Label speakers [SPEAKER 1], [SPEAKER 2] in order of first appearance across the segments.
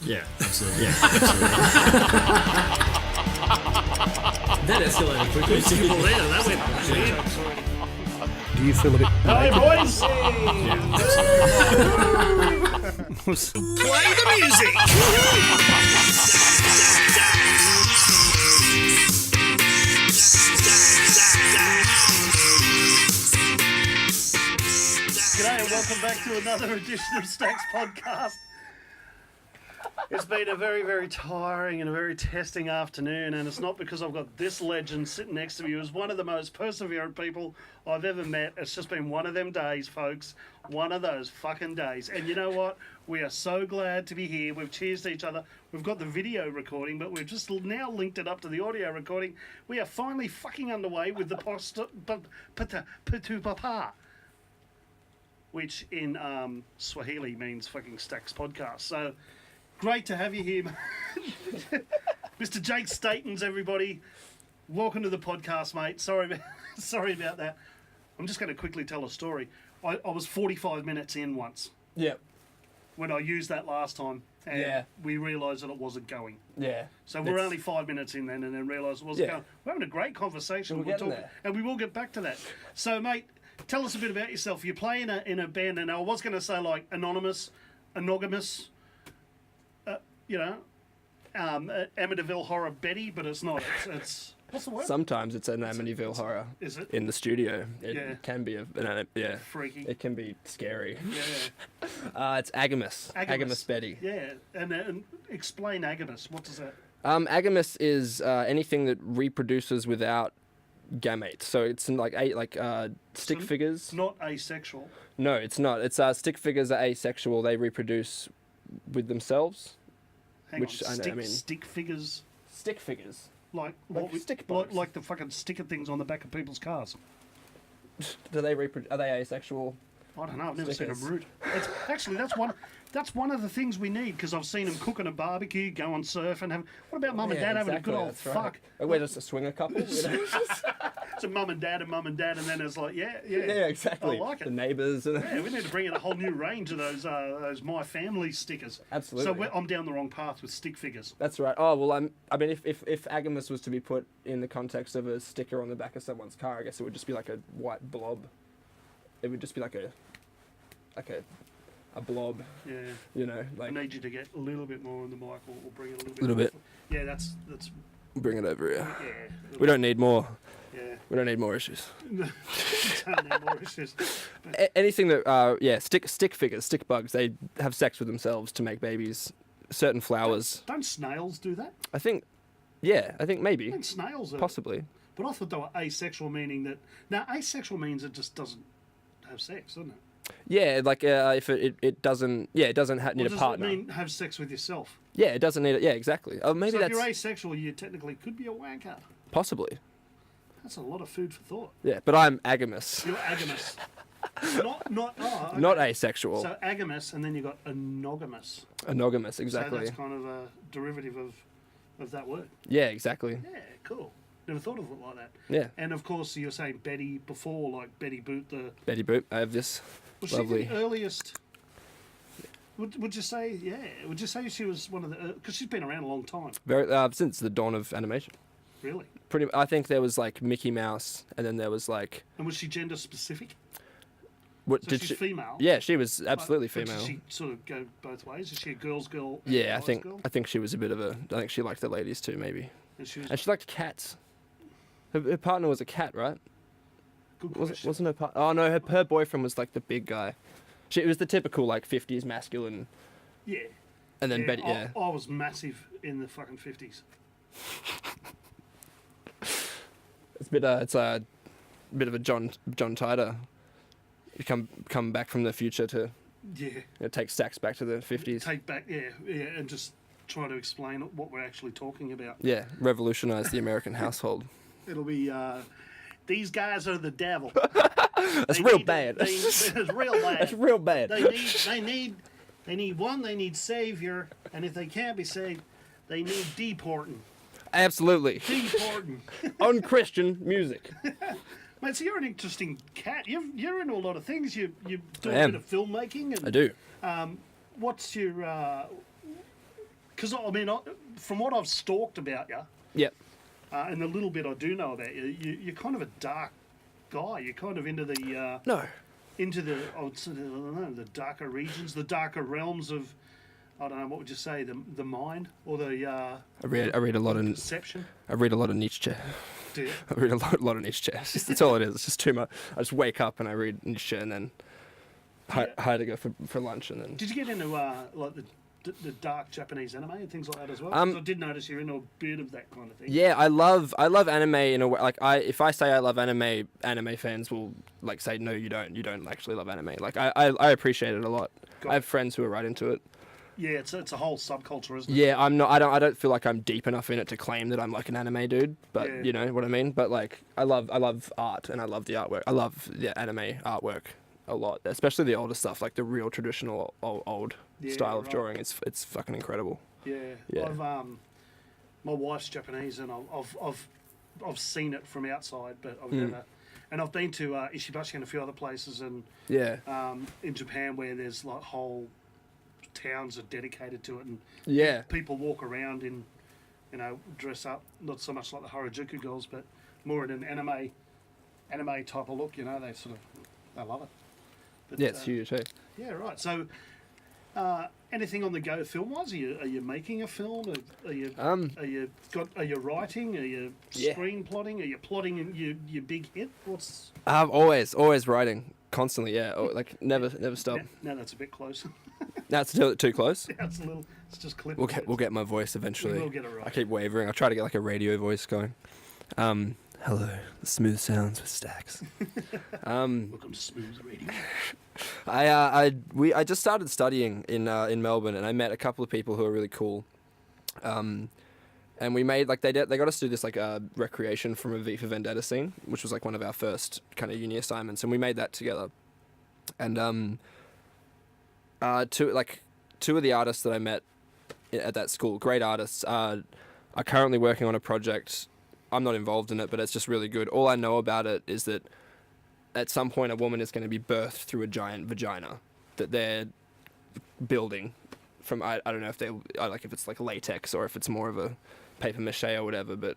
[SPEAKER 1] Yeah, absolutely. Yeah, absolutely. That escalated quickly. Well, yeah, that went weird.
[SPEAKER 2] Do you feel a bit...
[SPEAKER 3] Hey, boys!
[SPEAKER 1] Play the music!
[SPEAKER 3] G'day and welcome back to another edition of Stacks Podcast. It's been a very, very tiring and a very testing afternoon, and it's not because I've got this legend sitting next to me who's one of the most perseverant people I've ever met. It's just been one of them days, folks. One of those fucking days. And you know what? We are so glad to be here. We've cheersed each other. We've got the video recording, but we've just now linked it up to the audio recording. We are finally fucking underway with the papa, which in Swahili means fucking Stacks Podcast. So great to have you here, Mr. Jake Statons, everybody. Welcome to the podcast, mate. Sorry about that. I'm just going to quickly tell a story. I was 45 minutes in once.
[SPEAKER 2] Yeah.
[SPEAKER 3] When I used that last time, and we realised that it wasn't going.
[SPEAKER 2] Yeah.
[SPEAKER 3] So we're only 5 minutes in then, and then realised it wasn't going. We're having a great conversation.
[SPEAKER 2] We're getting there.
[SPEAKER 3] And we will get back to that. So, mate, tell us a bit about yourself. You play in a band, and I was going to say like anonymous, Agamous, Amityville Horror Betty, but it's not. It's what's the word?
[SPEAKER 4] Sometimes it's an Amityville horror.
[SPEAKER 3] Is it?
[SPEAKER 4] In the studio. It can be
[SPEAKER 3] Freaky.
[SPEAKER 4] It can be scary.
[SPEAKER 3] Yeah.
[SPEAKER 4] It's Agamous. Agamous Betty.
[SPEAKER 3] Yeah, and explain Agamous. What does that?
[SPEAKER 4] Agamous is anything that reproduces without gametes. So it's like stick figures.
[SPEAKER 3] Not asexual.
[SPEAKER 4] No, it's not. It's stick figures are asexual. They reproduce with themselves.
[SPEAKER 3] Hang on. Stick figures.
[SPEAKER 4] Stick figures.
[SPEAKER 3] Like
[SPEAKER 4] stick bugs.
[SPEAKER 3] like the fucking sticker things on the back of people's cars.
[SPEAKER 4] Do they reproduce? Are they asexual?
[SPEAKER 3] I don't know. I've never
[SPEAKER 4] Stickers.
[SPEAKER 3] seen them root. Actually, that's one of the things we need, because I've seen them cook on a barbecue, go on surf, and have. What about mum and dad having a good old fuck?
[SPEAKER 4] Right. We're just a swinger couple.
[SPEAKER 3] So mum and dad, and then it's like, yeah,
[SPEAKER 4] exactly.
[SPEAKER 3] I like it.
[SPEAKER 4] The neighbours.
[SPEAKER 3] Yeah, we need to bring in a whole new range of those My Family stickers.
[SPEAKER 4] Absolutely.
[SPEAKER 3] So I'm down the wrong path with stick figures.
[SPEAKER 4] That's right. Oh well, I mean, if Agamous was to be put in the context of a sticker on the back of someone's car, I guess it would just be like a white blob. It would just be like a blob.
[SPEAKER 3] Yeah.
[SPEAKER 4] You know, like.
[SPEAKER 3] I need you to get a little bit more on the mic, or bring it a
[SPEAKER 4] Little bit.
[SPEAKER 3] Yeah, that's.
[SPEAKER 4] Bring it over here.
[SPEAKER 3] Yeah.
[SPEAKER 4] We don't need more.
[SPEAKER 3] Yeah.
[SPEAKER 4] We don't need more issues.
[SPEAKER 3] Don't need more issues. But
[SPEAKER 4] Anything that, stick figures, stick bugs, they have sex with themselves to make babies. Certain flowers.
[SPEAKER 3] Don't snails do that?
[SPEAKER 4] I think maybe.
[SPEAKER 3] I think snails are.
[SPEAKER 4] Possibly.
[SPEAKER 3] But I thought they were asexual, meaning that. Now, asexual means it just doesn't have sex, doesn't it?
[SPEAKER 4] Yeah, like if it doesn't. Yeah, it doesn't need a partner.
[SPEAKER 3] Does it mean have sex with yourself?
[SPEAKER 4] Yeah, it doesn't need it. Yeah, exactly. Oh, maybe
[SPEAKER 3] so
[SPEAKER 4] that's.
[SPEAKER 3] If you're asexual, you technically could be a wanker.
[SPEAKER 4] Possibly.
[SPEAKER 3] That's a lot of food for thought.
[SPEAKER 4] Yeah, but I'm Agamous.
[SPEAKER 3] You're Agamous. Okay.
[SPEAKER 4] Not asexual.
[SPEAKER 3] So Agamous, and then you got anogamous.
[SPEAKER 4] Anogamous, exactly.
[SPEAKER 3] So that's kind of a derivative of that word.
[SPEAKER 4] Yeah, exactly.
[SPEAKER 3] Yeah, cool. Never thought of it like that.
[SPEAKER 4] Yeah.
[SPEAKER 3] And of course, you're saying Betty before, like Betty Boot.
[SPEAKER 4] Betty Boot. I have this lovely.
[SPEAKER 3] She the earliest? Would you say? Yeah. Would you say she was one of the? Because she's been around a long time.
[SPEAKER 4] Very since the dawn of animation.
[SPEAKER 3] Really?
[SPEAKER 4] I think there was like Mickey Mouse, and then there was like.
[SPEAKER 3] And was she gender specific?
[SPEAKER 4] What
[SPEAKER 3] So
[SPEAKER 4] did
[SPEAKER 3] she's
[SPEAKER 4] she?
[SPEAKER 3] female.
[SPEAKER 4] Yeah, she was absolutely
[SPEAKER 3] But
[SPEAKER 4] female.
[SPEAKER 3] Did she sort of go both ways? Is she a girl's girl? And
[SPEAKER 4] Yeah,
[SPEAKER 3] a
[SPEAKER 4] I
[SPEAKER 3] guy's girl?
[SPEAKER 4] think she was a bit of a. I think she liked the ladies too, maybe.
[SPEAKER 3] And she was.
[SPEAKER 4] And she liked cats. Her partner was a cat, right?
[SPEAKER 3] Good question.
[SPEAKER 4] Wasn't her partner? Oh no, her boyfriend was like the big guy. It was the typical like 50s masculine.
[SPEAKER 3] Yeah.
[SPEAKER 4] And then Betty,
[SPEAKER 3] I was massive in the fucking 50s.
[SPEAKER 4] It's a bit of a John Titor. You come back from the future to take Stacks back to the 50s.
[SPEAKER 3] Take back, and just try to explain what we're actually talking about.
[SPEAKER 4] Yeah, revolutionize the American household.
[SPEAKER 3] It'll be these guys are the devil.
[SPEAKER 4] That's real bad.
[SPEAKER 3] It's real bad.
[SPEAKER 4] That's real bad.
[SPEAKER 3] They need savior, and if they can't be saved, they need deporting.
[SPEAKER 4] Absolutely.
[SPEAKER 3] Deporting.
[SPEAKER 4] Unchristian music.
[SPEAKER 3] Mate, so you're an interesting cat. You're into a lot of things. You do
[SPEAKER 4] I
[SPEAKER 3] a
[SPEAKER 4] am.
[SPEAKER 3] bit of filmmaking. And,
[SPEAKER 4] I do.
[SPEAKER 3] What's your Because I mean, from what I've stalked about you,
[SPEAKER 4] Yep.
[SPEAKER 3] and the little bit I do know about you, you're kind of a dark guy. You're kind of into the
[SPEAKER 4] No.
[SPEAKER 3] into the I don't know, the darker regions, the darker realms of, I don't know, what would you say, the mind or the
[SPEAKER 4] I read a lot of
[SPEAKER 3] perception.
[SPEAKER 4] I read a lot of Nietzsche.
[SPEAKER 3] Do you?
[SPEAKER 4] I read a lot of Nietzsche. That's all it is. It's just too much. I just wake up and I read Nietzsche and then Heidegger for lunch and then.
[SPEAKER 3] Did you get into like the dark Japanese anime and things like that as well? 'Cause I did notice you're into a bit of that kind of thing.
[SPEAKER 4] Yeah, I love anime in a way. Like if I say I love anime fans will like say no, you don't actually love anime. Like I appreciate it a lot. I have friends who are right into it.
[SPEAKER 3] Yeah, it's a whole subculture, isn't it?
[SPEAKER 4] Yeah, I'm not. I don't feel like I'm deep enough in it to claim that I'm like an anime dude. But
[SPEAKER 3] Yeah.
[SPEAKER 4] you know what I mean. But like I love art and I love the artwork. I love the anime artwork a lot, especially the older stuff, like the real traditional old
[SPEAKER 3] Yeah,
[SPEAKER 4] style of
[SPEAKER 3] right.
[SPEAKER 4] drawing. It's fucking incredible.
[SPEAKER 3] Yeah.
[SPEAKER 4] Yeah.
[SPEAKER 3] I've my wife's Japanese, and I've seen it from outside, but I've never. And I've been to Ishibashi and a few other places, and
[SPEAKER 4] Yeah.
[SPEAKER 3] in Japan where there's like whole towns are dedicated to it, and
[SPEAKER 4] Yeah.
[SPEAKER 3] people walk around in, dress up, not so much like the Harajuku girls, but more in an anime type of look. They they love it. But,
[SPEAKER 4] Yeah, it's huge. Hey.
[SPEAKER 3] Yeah, right. So, anything on the go film wise? Are you making a film? Are you writing? Are you
[SPEAKER 4] Yeah.
[SPEAKER 3] screen plotting? Are you plotting your big hit? What's
[SPEAKER 4] I'm always writing constantly. Yeah, like never stop.
[SPEAKER 3] now that's a bit close.
[SPEAKER 4] That's still too close.
[SPEAKER 3] Yeah, it's just clipping.
[SPEAKER 4] We'll get my voice eventually.
[SPEAKER 3] We will get it right.
[SPEAKER 4] I keep wavering. I try to get like a radio voice going. Hello, the smooth sounds with Stacks.
[SPEAKER 3] Welcome to Smooth Radio.
[SPEAKER 4] I just started studying in Melbourne, and I met a couple of people who are really cool. And we made like they got us to do this like recreation from a V for Vendetta scene, which was like one of our first kind of uni assignments, and we made that together. And two of the artists that I met at that school, great artists, are currently working on a project. I'm not involved in it, but it's just really good. All I know about it is that at some point a woman is going to be birthed through a giant vagina that they're building from. I don't know if if it's like latex or if it's more of a paper mache or whatever, but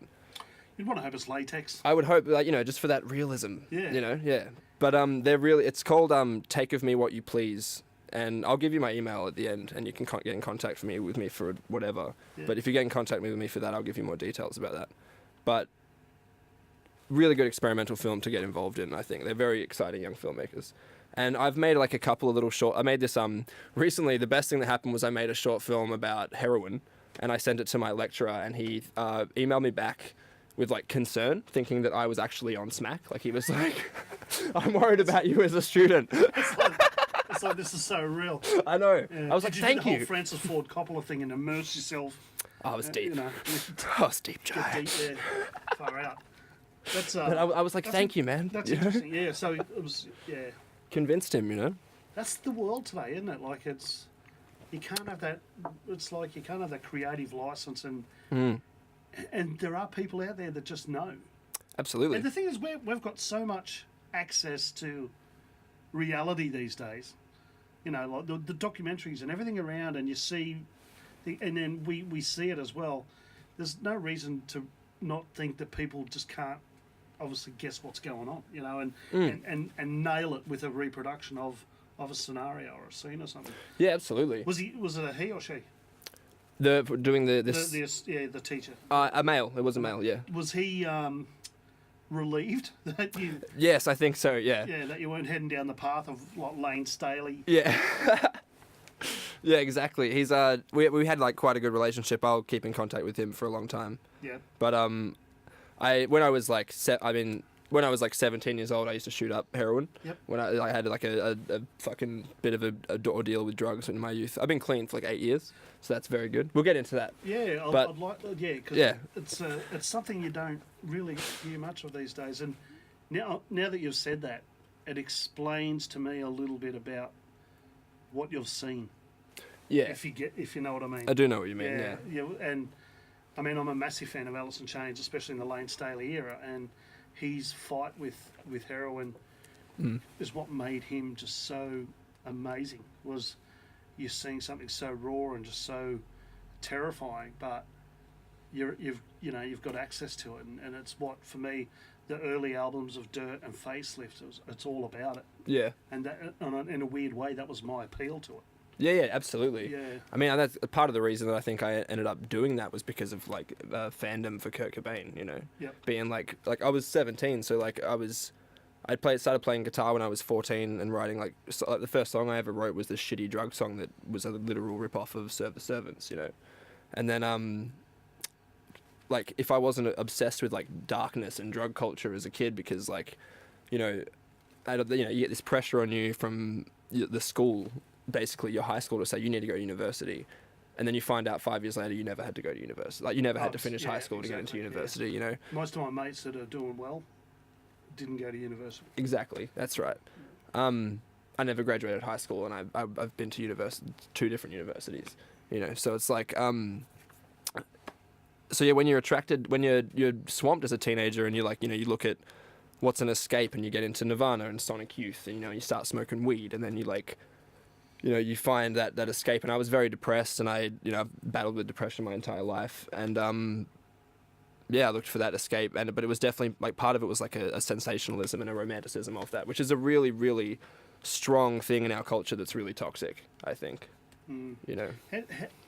[SPEAKER 3] You'd want to hope it's latex.
[SPEAKER 4] I would hope, like, just for that realism.
[SPEAKER 3] Yeah.
[SPEAKER 4] Yeah. But they're really. It's called Take of Me What You Please, and I'll give you my email at the end, and you can get in contact with me for whatever.
[SPEAKER 3] Yeah.
[SPEAKER 4] But if you get in contact with me for that, I'll give you more details about that. But really good experimental film to get involved in. I think they're very exciting young filmmakers. And I've made like a couple of little short. I made this recently. The best thing that happened was I made a short film about heroin, and I sent it to my lecturer, and he emailed me back with like concern, thinking that I was actually on smack. Like he was like, "I'm worried about you as a student."
[SPEAKER 3] It's like this is so real.
[SPEAKER 4] I know.
[SPEAKER 3] Yeah.
[SPEAKER 4] I was like,
[SPEAKER 3] Did
[SPEAKER 4] "Thank
[SPEAKER 3] do the
[SPEAKER 4] you."
[SPEAKER 3] whole Francis Ford Coppola thing and immerse yourself.
[SPEAKER 4] I was deep.
[SPEAKER 3] You know,
[SPEAKER 4] I was deep,
[SPEAKER 3] get
[SPEAKER 4] Jai.
[SPEAKER 3] deep there, far out. That's.
[SPEAKER 4] But I was like, "Thank you, man."
[SPEAKER 3] That's
[SPEAKER 4] You know?
[SPEAKER 3] interesting. Yeah. So it was. Yeah.
[SPEAKER 4] Convinced him,
[SPEAKER 3] That's the world today, isn't it? Like you can't have that. It's like you can't have that creative license, and there are people out there that just know.
[SPEAKER 4] Absolutely.
[SPEAKER 3] And the thing is, we've got so much access to reality these days. Like the documentaries and everything around, and you see, and then we see it as well. There's no reason to not think that people just can't obviously guess what's going on, and nail it with a reproduction of a scenario or a scene or something.
[SPEAKER 4] Yeah, absolutely.
[SPEAKER 3] Was it a he or she?
[SPEAKER 4] Doing the
[SPEAKER 3] The teacher.
[SPEAKER 4] a male. It was a male. Yeah.
[SPEAKER 3] Was he relieved that you?
[SPEAKER 4] Yes, I think so. Yeah.
[SPEAKER 3] Yeah, that you weren't heading down the path of like Lane Staley.
[SPEAKER 4] Yeah. Yeah, exactly. He's we had like quite a good relationship. I'll keep in contact with him for a long time.
[SPEAKER 3] Yeah.
[SPEAKER 4] But when I was like 17 years old, I used to shoot up heroin.
[SPEAKER 3] Yep.
[SPEAKER 4] When I had like a fucking bit of a ordeal with drugs in my youth. I've been clean for like 8 years, so that's very good. We'll get into that.
[SPEAKER 3] Yeah,
[SPEAKER 4] But-
[SPEAKER 3] I'd like, because
[SPEAKER 4] Yeah.
[SPEAKER 3] it's something you don't really hear much of these days. And now that you've said that, it explains to me a little bit about what you've seen.
[SPEAKER 4] Yeah.
[SPEAKER 3] If you know what I mean.
[SPEAKER 4] I do know what you mean. Yeah.
[SPEAKER 3] And I mean, I'm a massive fan of Alice in Chains, especially in the Lane Staley era, and his fight with heroin is what made him just so amazing. Was you're seeing something so raw and just so terrifying, but you've got access to it, and it's what, for me, the early albums of Dirt and Facelift, it's all about it.
[SPEAKER 4] Yeah.
[SPEAKER 3] And that, in a weird way, that was my appeal to it.
[SPEAKER 4] Yeah, absolutely.
[SPEAKER 3] Yeah.
[SPEAKER 4] I mean, that's part of the reason that I think I ended up doing that was because of like fandom for Kurt Cobain. You know, being like I was 17, so like started playing guitar when I was 14 and writing like the first song I ever wrote was this shitty drug song that was a literal rip off of Serve the Servants. You know, and then like if I wasn't obsessed with like darkness and drug culture as a kid, because like you get this pressure on you from the school, basically your high school, to say you need to go to university, and then you find out 5 years later you never had to go to university. Like you never had to finish high school to get into university. You know,
[SPEAKER 3] most of my mates that are doing well didn't go to university.
[SPEAKER 4] Exactly, that's right. I never graduated high school, and I've been to 2 different universities. You know, so it's like so yeah, when you're swamped as a teenager, and you look at what's an escape, and you get into Nirvana and Sonic Youth, and you start smoking weed, and then you find that escape. And I was very depressed, and I've battled with depression my entire life, and I looked for that escape, but it was definitely like part of it was like a sensationalism and a romanticism of that, which is a really, really strong thing in our culture that's really toxic, I think. You know.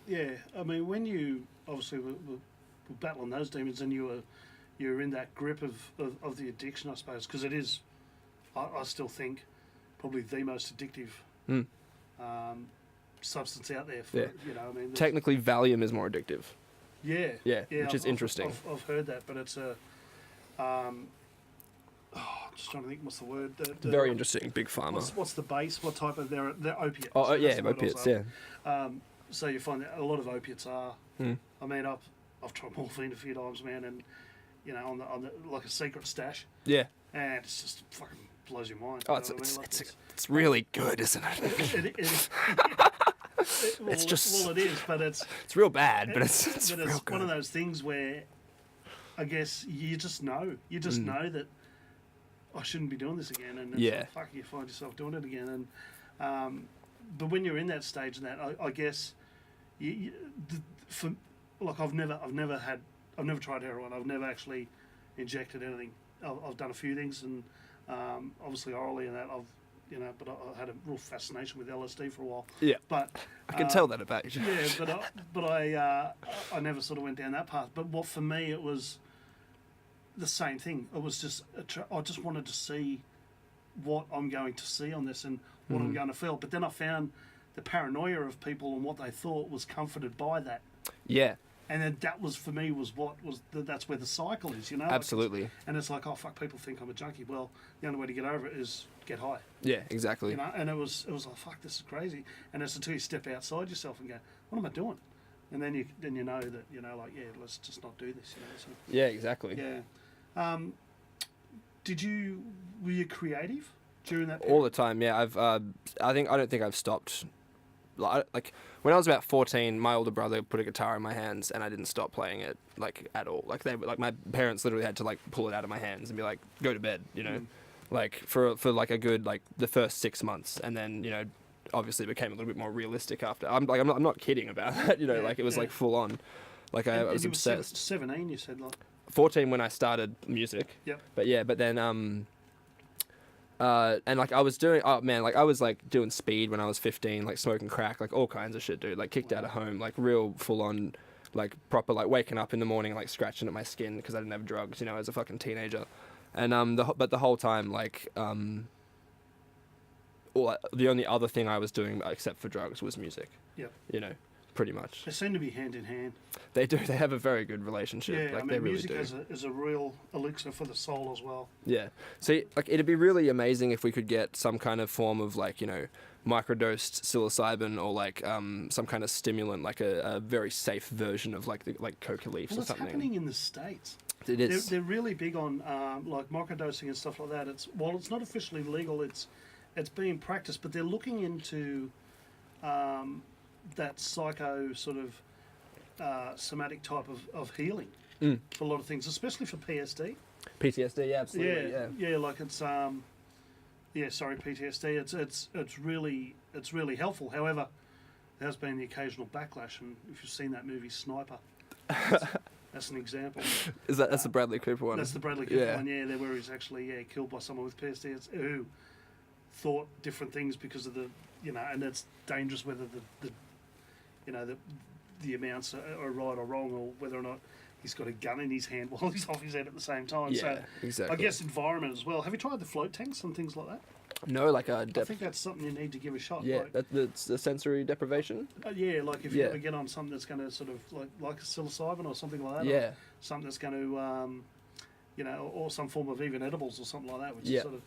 [SPEAKER 3] Yeah, I mean, when you obviously were battling those demons, and you're in that grip of the addiction, I suppose, because it is, I still think, probably the most addictive substance out there. For, I mean,
[SPEAKER 4] technically, Valium is more addictive.
[SPEAKER 3] Yeah,
[SPEAKER 4] which is interesting.
[SPEAKER 3] I've heard that, but it's a. I'm just trying to think. What's the word?
[SPEAKER 4] Very interesting. Big Pharma.
[SPEAKER 3] What's the base? What type of they're opiates?
[SPEAKER 4] Oh yeah, opiates. Yeah.
[SPEAKER 3] So you find that a lot of opiates are. I mean, I've tried morphine a few times, man, and on the like a secret stash. Yeah. And it's just fucking blows your mind.
[SPEAKER 4] Oh, it's really good, isn't it?
[SPEAKER 3] It is. It is, but it's
[SPEAKER 4] real bad, but it's real good.
[SPEAKER 3] One of those things where I guess you just know that I shouldn't be doing this again, and like, fuck, you find yourself doing it again, and but when you're in that stage, and that I guess I've never tried heroin. I've never actually injected anything. I've done a few things, and obviously orally, and that but I had a real fascination with LSD for a while. Yeah, but
[SPEAKER 4] I can tell that about you.
[SPEAKER 3] Yeah, but I never sort of went down that path. But what for me, it was the same thing. It was just I just wanted to see what I'm going to see on this and what I'm going to feel. But then I found the paranoia of people and what they thought was comforted by that. Yeah. And then that was, for me, that's where the cycle is,
[SPEAKER 4] Absolutely.
[SPEAKER 3] And it's like, oh, fuck, people think I'm a junkie. Well, the only way to get over it is get high.
[SPEAKER 4] Yeah, exactly.
[SPEAKER 3] And it was like, fuck, this is crazy. And it's until you step outside yourself and go, what am I doing? And then you know that, like, yeah, let's just not do this. So,
[SPEAKER 4] yeah, exactly.
[SPEAKER 3] Yeah. Were you creative during that period?
[SPEAKER 4] All the time, yeah. I don't think I've stopped. Like when I was about 14, my older brother put a guitar in my hands, and I didn't stop playing it like at all. Like my parents literally had to like pull it out of my hands and be like, "Go to bed," like for like a good like the first 6 months, and then obviously it became a little bit more realistic after. I'm not kidding about that. Like it was like full on. Like I was obsessed.
[SPEAKER 3] 17, you said, like
[SPEAKER 4] 14 when I started music.
[SPEAKER 3] Yep.
[SPEAKER 4] But then and like I was doing, I was like doing speed when I was 15, like smoking crack, like all kinds of shit, dude. Like kicked out of home, like real full on, like proper, like waking up in the morning, like scratching at my skin because I didn't have drugs, as a fucking teenager. And but the whole time, like the only other thing I was doing except for drugs was music.
[SPEAKER 3] Yep.
[SPEAKER 4] Pretty much.
[SPEAKER 3] They seem to be hand in hand.
[SPEAKER 4] They do. They have a very good relationship.
[SPEAKER 3] Yeah,
[SPEAKER 4] like, they really
[SPEAKER 3] music
[SPEAKER 4] do.
[SPEAKER 3] is a real elixir for the soul as well.
[SPEAKER 4] Yeah. So, like, it'd be really amazing if we could get some kind of form of, like, microdosed psilocybin or, like, some kind of stimulant, like a very safe version of, like, coca leaves or something.
[SPEAKER 3] It's happening in the States.
[SPEAKER 4] It is.
[SPEAKER 3] They're really big on, like, microdosing and stuff like that. While it's not officially legal, it's being practiced, but they're looking into that psycho sort of somatic type of healing for a lot of things, especially for PSD.
[SPEAKER 4] PTSD, yeah, absolutely.
[SPEAKER 3] Yeah, like it's PTSD. It's really helpful. However, there has been the occasional backlash, and if you've seen that movie Sniper, that's an example.
[SPEAKER 4] That's the Bradley Cooper one?
[SPEAKER 3] That's the Bradley Cooper one, yeah, where he's actually killed by someone with PTSD who thought different things because of the, and it's dangerous whether the amounts are right or wrong, or whether or not he's got a gun in his hand while he's off his head at the same time.
[SPEAKER 4] Yeah,
[SPEAKER 3] so
[SPEAKER 4] exactly.
[SPEAKER 3] I guess environment as well. Have you tried the float tanks and things like that?
[SPEAKER 4] No, like a
[SPEAKER 3] I think that's something you need to give a shot.
[SPEAKER 4] Yeah, that's the sensory deprivation.
[SPEAKER 3] Yeah, like if you ever get on something that's going to sort of like a psilocybin or something like that.
[SPEAKER 4] Yeah.
[SPEAKER 3] Or something that's going to, or some form of even edibles or something like that, which is sort of,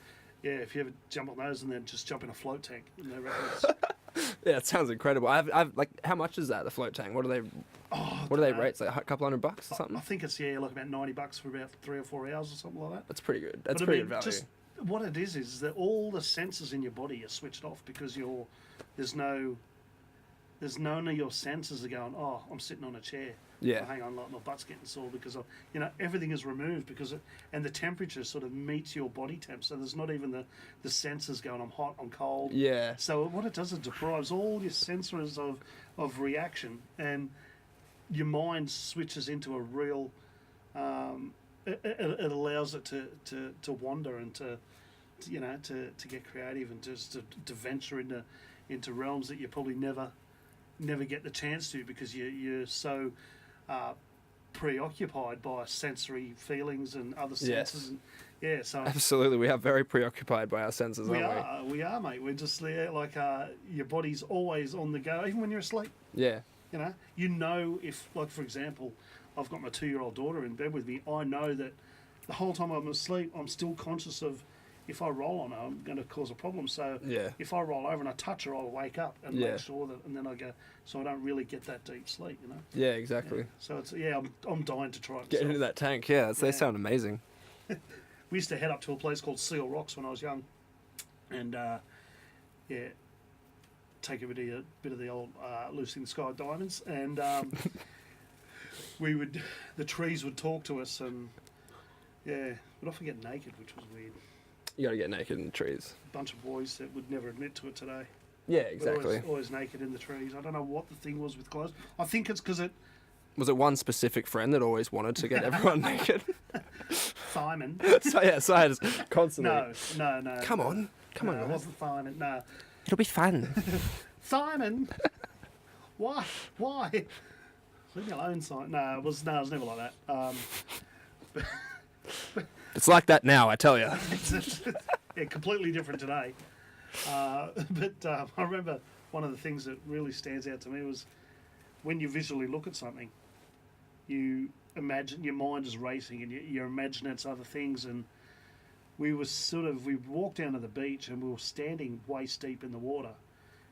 [SPEAKER 3] if you ever jump on those and then just jump in a float tank, and they reckon it's,
[SPEAKER 4] Yeah, it sounds incredible. I've like, how much is that, the float tank? What do they rate? It's like a couple $100 or something?
[SPEAKER 3] I think it's like about $90 for about 3 or 4 hours or something like that.
[SPEAKER 4] That's pretty good. That's pretty good value.
[SPEAKER 3] Just, what it is that all the senses in your body are switched off because there's none of your senses are going, oh, I'm sitting on a chair.
[SPEAKER 4] Yeah.
[SPEAKER 3] Oh, hang on, like my butt's getting sore because everything is removed and the temperature sort of meets your body temp. So there's not even the senses going, I'm hot, I'm cold.
[SPEAKER 4] Yeah.
[SPEAKER 3] So what it does is deprives all your sensors of reaction, and your mind switches into a real. It allows it to wander and to get creative and just to venture into realms that you probably never get the chance to because you're so preoccupied by sensory feelings and other senses.
[SPEAKER 4] Yes.
[SPEAKER 3] So
[SPEAKER 4] absolutely, we are very preoccupied by our senses, aren't we?
[SPEAKER 3] We are, mate. We're just like your body's always on the go, even when you're asleep.
[SPEAKER 4] Yeah.
[SPEAKER 3] If, like, for example, I've got my 2-year-old daughter in bed with me, I know that the whole time I'm asleep, I'm still conscious of if I roll on her, I'm going to cause a problem. So if I roll over and I touch her, I'll wake up and make sure that, and then I go, so I don't really get that deep sleep,
[SPEAKER 4] Yeah, exactly.
[SPEAKER 3] Yeah. So it's, I'm dying to try it.
[SPEAKER 4] Get into that tank, they sound amazing.
[SPEAKER 3] We used to head up to a place called Seal Rocks when I was young, and take a bit of the old Lucy in the Sky diamonds, and the trees would talk to us, and we'd often get naked, which was weird.
[SPEAKER 4] You gotta get naked in the trees.
[SPEAKER 3] A bunch of boys that would never admit to it today.
[SPEAKER 4] Yeah, exactly.
[SPEAKER 3] Always naked in the trees. I don't know what the thing was with clothes. I think it's because it...
[SPEAKER 4] Was it one specific friend that always wanted to get everyone naked?
[SPEAKER 3] Simon.
[SPEAKER 4] So I just constantly...
[SPEAKER 3] No.
[SPEAKER 4] Come on,
[SPEAKER 3] No,
[SPEAKER 4] guys.
[SPEAKER 3] it wasn't Simon, no.
[SPEAKER 4] It'll be fun.
[SPEAKER 3] Simon! Why? Leave me alone, Simon. No, it was never like that.
[SPEAKER 4] It's like that now, I tell you.
[SPEAKER 3] Completely different today. But I remember one of the things that really stands out to me was when you visually look at something, you imagine, your mind is racing and you imagine it's other things. And we walked down to the beach and we were standing waist deep in the water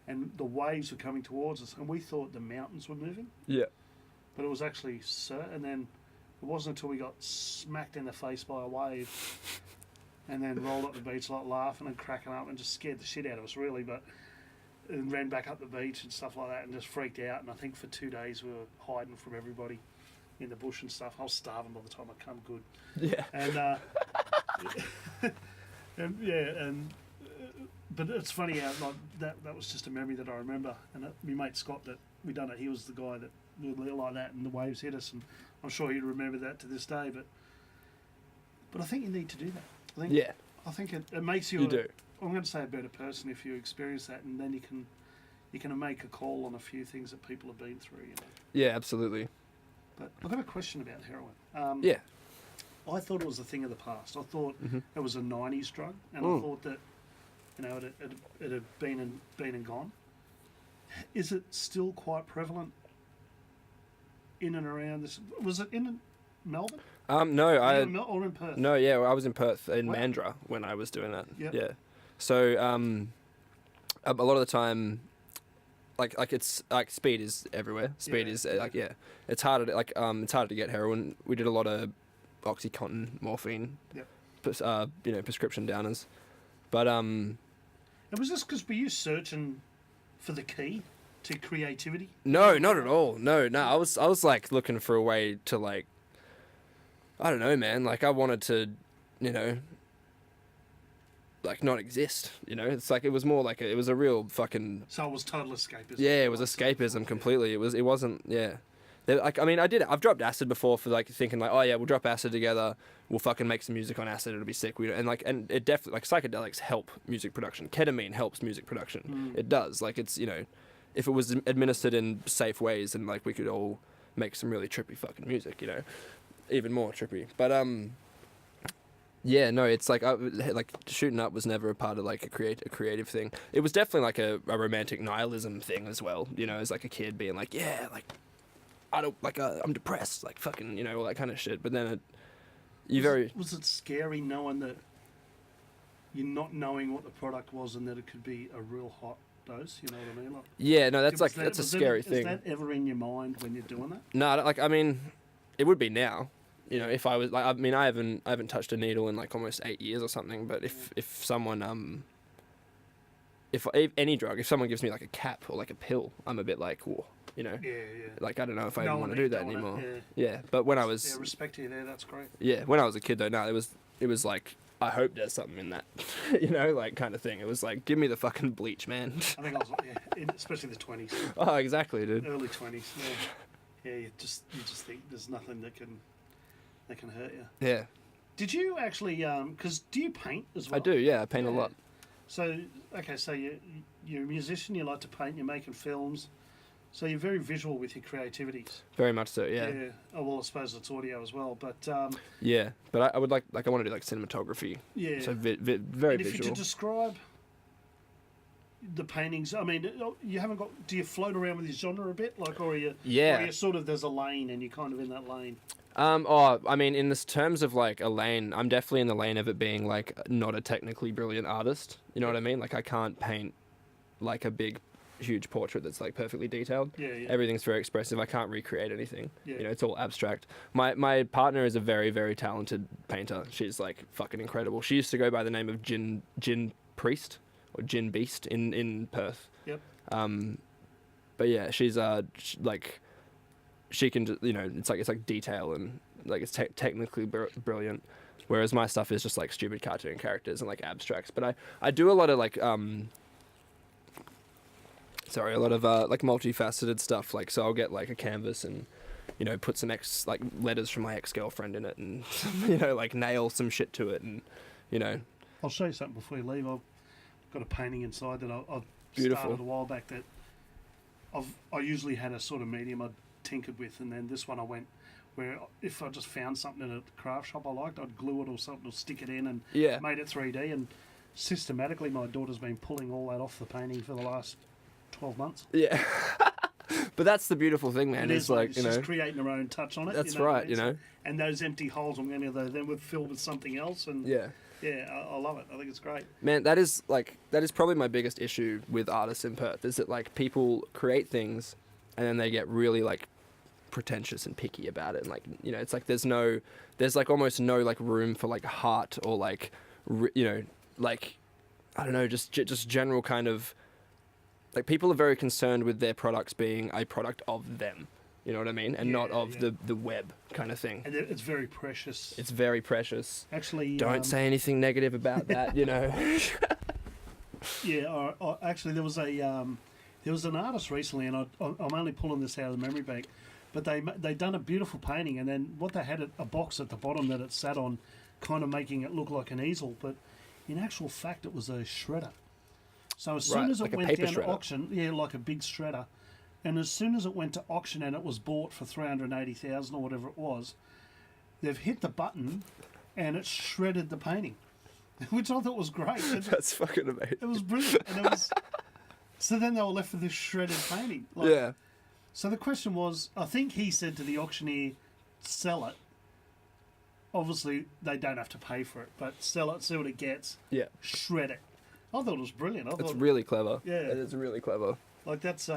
[SPEAKER 3] and the waves were coming towards us and we thought the mountains were moving.
[SPEAKER 4] Yeah.
[SPEAKER 3] But it was actually and then it wasn't until we got smacked in the face by a wave and then rolled up the beach like laughing and cracking up and just scared the shit out of us really, and ran back up the beach and stuff like that and just freaked out. And I think for 2 days we were hiding from everybody in the bush and stuff. I was starving by the time I come good.
[SPEAKER 4] Yeah.
[SPEAKER 3] And but it's funny how like that was just a memory that I remember. And my mate Scott, that we done it, he was the guy that we were like that and the waves hit us, and I'm sure he'd remember that to this day. But I think you need to do that. I think it makes you. I'm going to say a better person if you experience that, and then you can make a call on a few things that people have been through.
[SPEAKER 4] Yeah, absolutely.
[SPEAKER 3] But I've got a question about heroin. I thought it was a thing of the past. I thought it was a 90s drug, and I thought that it had been and gone. Is it still quite prevalent in and around this? Was it in Melbourne?
[SPEAKER 4] No,
[SPEAKER 3] or in Perth?
[SPEAKER 4] No, yeah, I was in Perth in Mandurah when I was doing that.
[SPEAKER 3] Yep.
[SPEAKER 4] Yeah. So a lot of the time, like it's like speed is everywhere. Speed is it's harder to get heroin. We did a lot of OxyContin, morphine, prescription downers, but
[SPEAKER 3] And was this because were you searching for the key to creativity?
[SPEAKER 4] No, not at all. No. I was like looking for a way to like, I don't know, man. Like I wanted to, like not exist. You know, it's like it was more like it was a real fucking.
[SPEAKER 3] So it was total escapism.
[SPEAKER 4] Yeah, it was escapism completely. It wasn't. Yeah. Like, I mean, I've dropped acid before for like thinking like, oh yeah, we'll drop acid together, we'll fucking make some music on acid, it'll be sick. And it definitely, like, psychedelics help music production. Ketamine helps music production. It does. Like, it's, you know, if it was administered in safe ways, and like we could all make some really trippy fucking music, you know, even more trippy. But yeah, no, it's like like shooting up was never a part of like a creative thing. It was definitely like a romantic nihilism thing as well, you know, as like a kid being like, yeah, like. I don't like. I'm depressed, like fucking, you know, all that kind of shit. But then
[SPEAKER 3] Was it scary knowing that you're not knowing what the product was and that it could be a real hot dose? You know what I mean? Like,
[SPEAKER 4] yeah, no, that's a scary thing.
[SPEAKER 3] Is that ever in your mind when you're doing that?
[SPEAKER 4] No, like I mean, it would be now. You know, if I was like, I mean, I haven't touched a needle in like almost 8 years or something. But if someone if any drug, if someone gives me like a cap or like a pill, I'm a bit like, whoa. You know, like I don't know if I even want to do that anymore. Yeah, but when I was
[SPEAKER 3] respect you there, that's great.
[SPEAKER 4] Yeah, when I was a kid though, no, it was like I hope there's something in that, you know, like kind of thing. It was like, give me the fucking bleach, man.
[SPEAKER 3] I think I was especially the 20s.
[SPEAKER 4] Oh, exactly, dude.
[SPEAKER 3] Early 20s. Yeah, you just think there's nothing that can hurt you.
[SPEAKER 4] Yeah.
[SPEAKER 3] Did you actually? Because do you paint as well?
[SPEAKER 4] I do. Yeah, I paint a lot.
[SPEAKER 3] So okay, so you're a musician. You like to paint. You're making films. So you're very visual with your creativities.
[SPEAKER 4] Very much so, yeah.
[SPEAKER 3] Yeah. Oh well, I suppose it's audio as well, but.
[SPEAKER 4] Yeah, but I would like I want to do like cinematography.
[SPEAKER 3] Yeah.
[SPEAKER 4] So very
[SPEAKER 3] and
[SPEAKER 4] visual.
[SPEAKER 3] If you could describe the paintings, I mean, you haven't got. Do you float around with your genre a bit, like, or are you?
[SPEAKER 4] Yeah.
[SPEAKER 3] Or are you sort of there's a lane and you're kind of in that lane.
[SPEAKER 4] I mean, in this terms of like a lane, I'm definitely in the lane of it being like not a technically brilliant artist. You know what I mean? Like I can't paint like a big huge portrait that's like perfectly detailed.
[SPEAKER 3] Yeah.
[SPEAKER 4] Everything's very expressive. I can't recreate anything.
[SPEAKER 3] Yeah.
[SPEAKER 4] You know, it's all abstract. My partner is a very, very talented painter. She's like fucking incredible. She used to go by the name of Gin Priest or Gin Beast in Perth.
[SPEAKER 3] Yep.
[SPEAKER 4] But yeah, she's like she can, you know, it's like detail and like it's technically brilliant. Whereas my stuff is just like stupid cartoon characters and like abstracts. But I do a lot of like a lot of like multifaceted stuff. Like, so I'll get like a canvas and, you know, put some like letters from my ex-girlfriend in it and, you know, like nail some shit to it and, you know.
[SPEAKER 3] I'll show you something before you leave. I've got a painting inside that I've
[SPEAKER 4] Beautiful.
[SPEAKER 3] started a while back that I usually had a sort of medium I'd tinkered with, and then this one I went where if I just found something in a craft shop I liked, I'd glue it or something or stick it in and made it 3D. And systematically my daughter's been pulling all that off the painting for the last 12 months.
[SPEAKER 4] Yeah. But that's the beautiful thing, man.
[SPEAKER 3] It's
[SPEAKER 4] like, you know,
[SPEAKER 3] just creating her own touch on it.
[SPEAKER 4] That's
[SPEAKER 3] you know,
[SPEAKER 4] right, you know.
[SPEAKER 3] And those empty holes I'm going to then we've filled with something else. And
[SPEAKER 4] yeah,
[SPEAKER 3] I love it. I think it's great.
[SPEAKER 4] Man, that is probably my biggest issue with artists in Perth is that like people create things and then they get really like pretentious and picky about it, and like, you know, it's like there's like almost no like room for like heart or like you know, like I don't know, just general kind of like people are very concerned with their products being a product of them, you know what I mean, and not of the web kind of thing.
[SPEAKER 3] And it's very precious.
[SPEAKER 4] It's very precious.
[SPEAKER 3] Actually,
[SPEAKER 4] don't say anything negative about that, you know.
[SPEAKER 3] Yeah, actually there was an artist recently, and I'm only pulling this out of the memory bank, but they done a beautiful painting, and then what they had a box at the bottom that it sat on, kind of making it look like an easel, but in actual fact it was a shredder. So as soon as it went down to auction, like a big shredder, and as soon as it went to auction and it was bought for 380,000 or whatever it was, they've hit the button and it shredded the painting, which I thought was great.
[SPEAKER 4] That's fucking amazing.
[SPEAKER 3] It was brilliant. And so then they were left with this shredded painting. Like,
[SPEAKER 4] yeah.
[SPEAKER 3] So the question was, I think he said to the auctioneer, sell it. Obviously, they don't have to pay for it, but sell it, see what it gets.
[SPEAKER 4] Yeah.
[SPEAKER 3] Shred it. I thought it was brilliant.
[SPEAKER 4] It's really clever.
[SPEAKER 3] Yeah.
[SPEAKER 4] It's really clever.
[SPEAKER 3] Like it's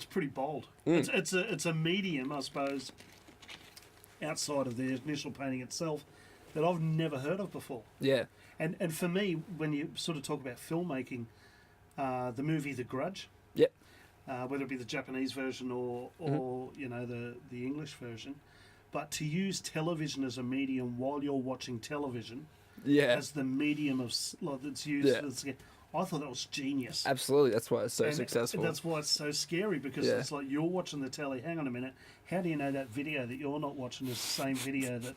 [SPEAKER 3] pretty bold. It's a medium, I suppose, outside of the initial painting itself, that I've never heard of before.
[SPEAKER 4] Yeah.
[SPEAKER 3] And for me, when you sort of talk about filmmaking, the movie The Grudge,
[SPEAKER 4] yep,
[SPEAKER 3] whether it be the Japanese version or you know the English version, but to use television as a medium while you're watching television,
[SPEAKER 4] Yeah.
[SPEAKER 3] as the medium that's used.
[SPEAKER 4] Yeah.
[SPEAKER 3] For the, I thought that was genius.
[SPEAKER 4] Absolutely, that's why it's so
[SPEAKER 3] And
[SPEAKER 4] successful.
[SPEAKER 3] That's why it's so scary, because
[SPEAKER 4] Yeah.
[SPEAKER 3] it's like you're watching the telly. Hang on a minute. How do you know that video that you're not watching is the same video that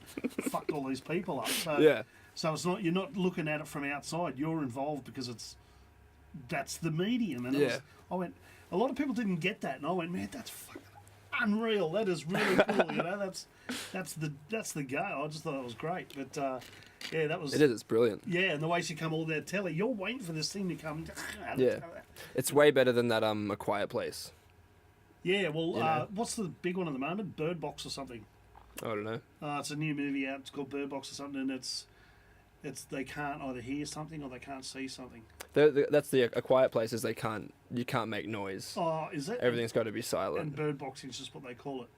[SPEAKER 3] fucked all these people up? So,
[SPEAKER 4] Yeah.
[SPEAKER 3] So it's not, you're not looking at it from outside. You're involved because that's the medium. And
[SPEAKER 4] Yeah.
[SPEAKER 3] I went. A lot of people didn't get that, and I went, man, that's fucking unreal. That is really cool. You know, that's the go. I just thought it was great. But yeah, that was.
[SPEAKER 4] It is. It's brilliant.
[SPEAKER 3] Yeah, and the way she come all that telly, you're waiting for this thing to come.
[SPEAKER 4] Yeah. It's way better than that A Quiet Place.
[SPEAKER 3] Yeah, well,
[SPEAKER 4] You know?
[SPEAKER 3] what's the big one at the moment? Bird Box or something.
[SPEAKER 4] I don't know.
[SPEAKER 3] It's a new movie out. It's called Bird Box or something, and it's they can't either hear something or they can't see something.
[SPEAKER 4] That's A Quiet Place is you can't make noise.
[SPEAKER 3] Oh, is it?
[SPEAKER 4] Everything's got to be silent.
[SPEAKER 3] And bird boxing is just what they call it.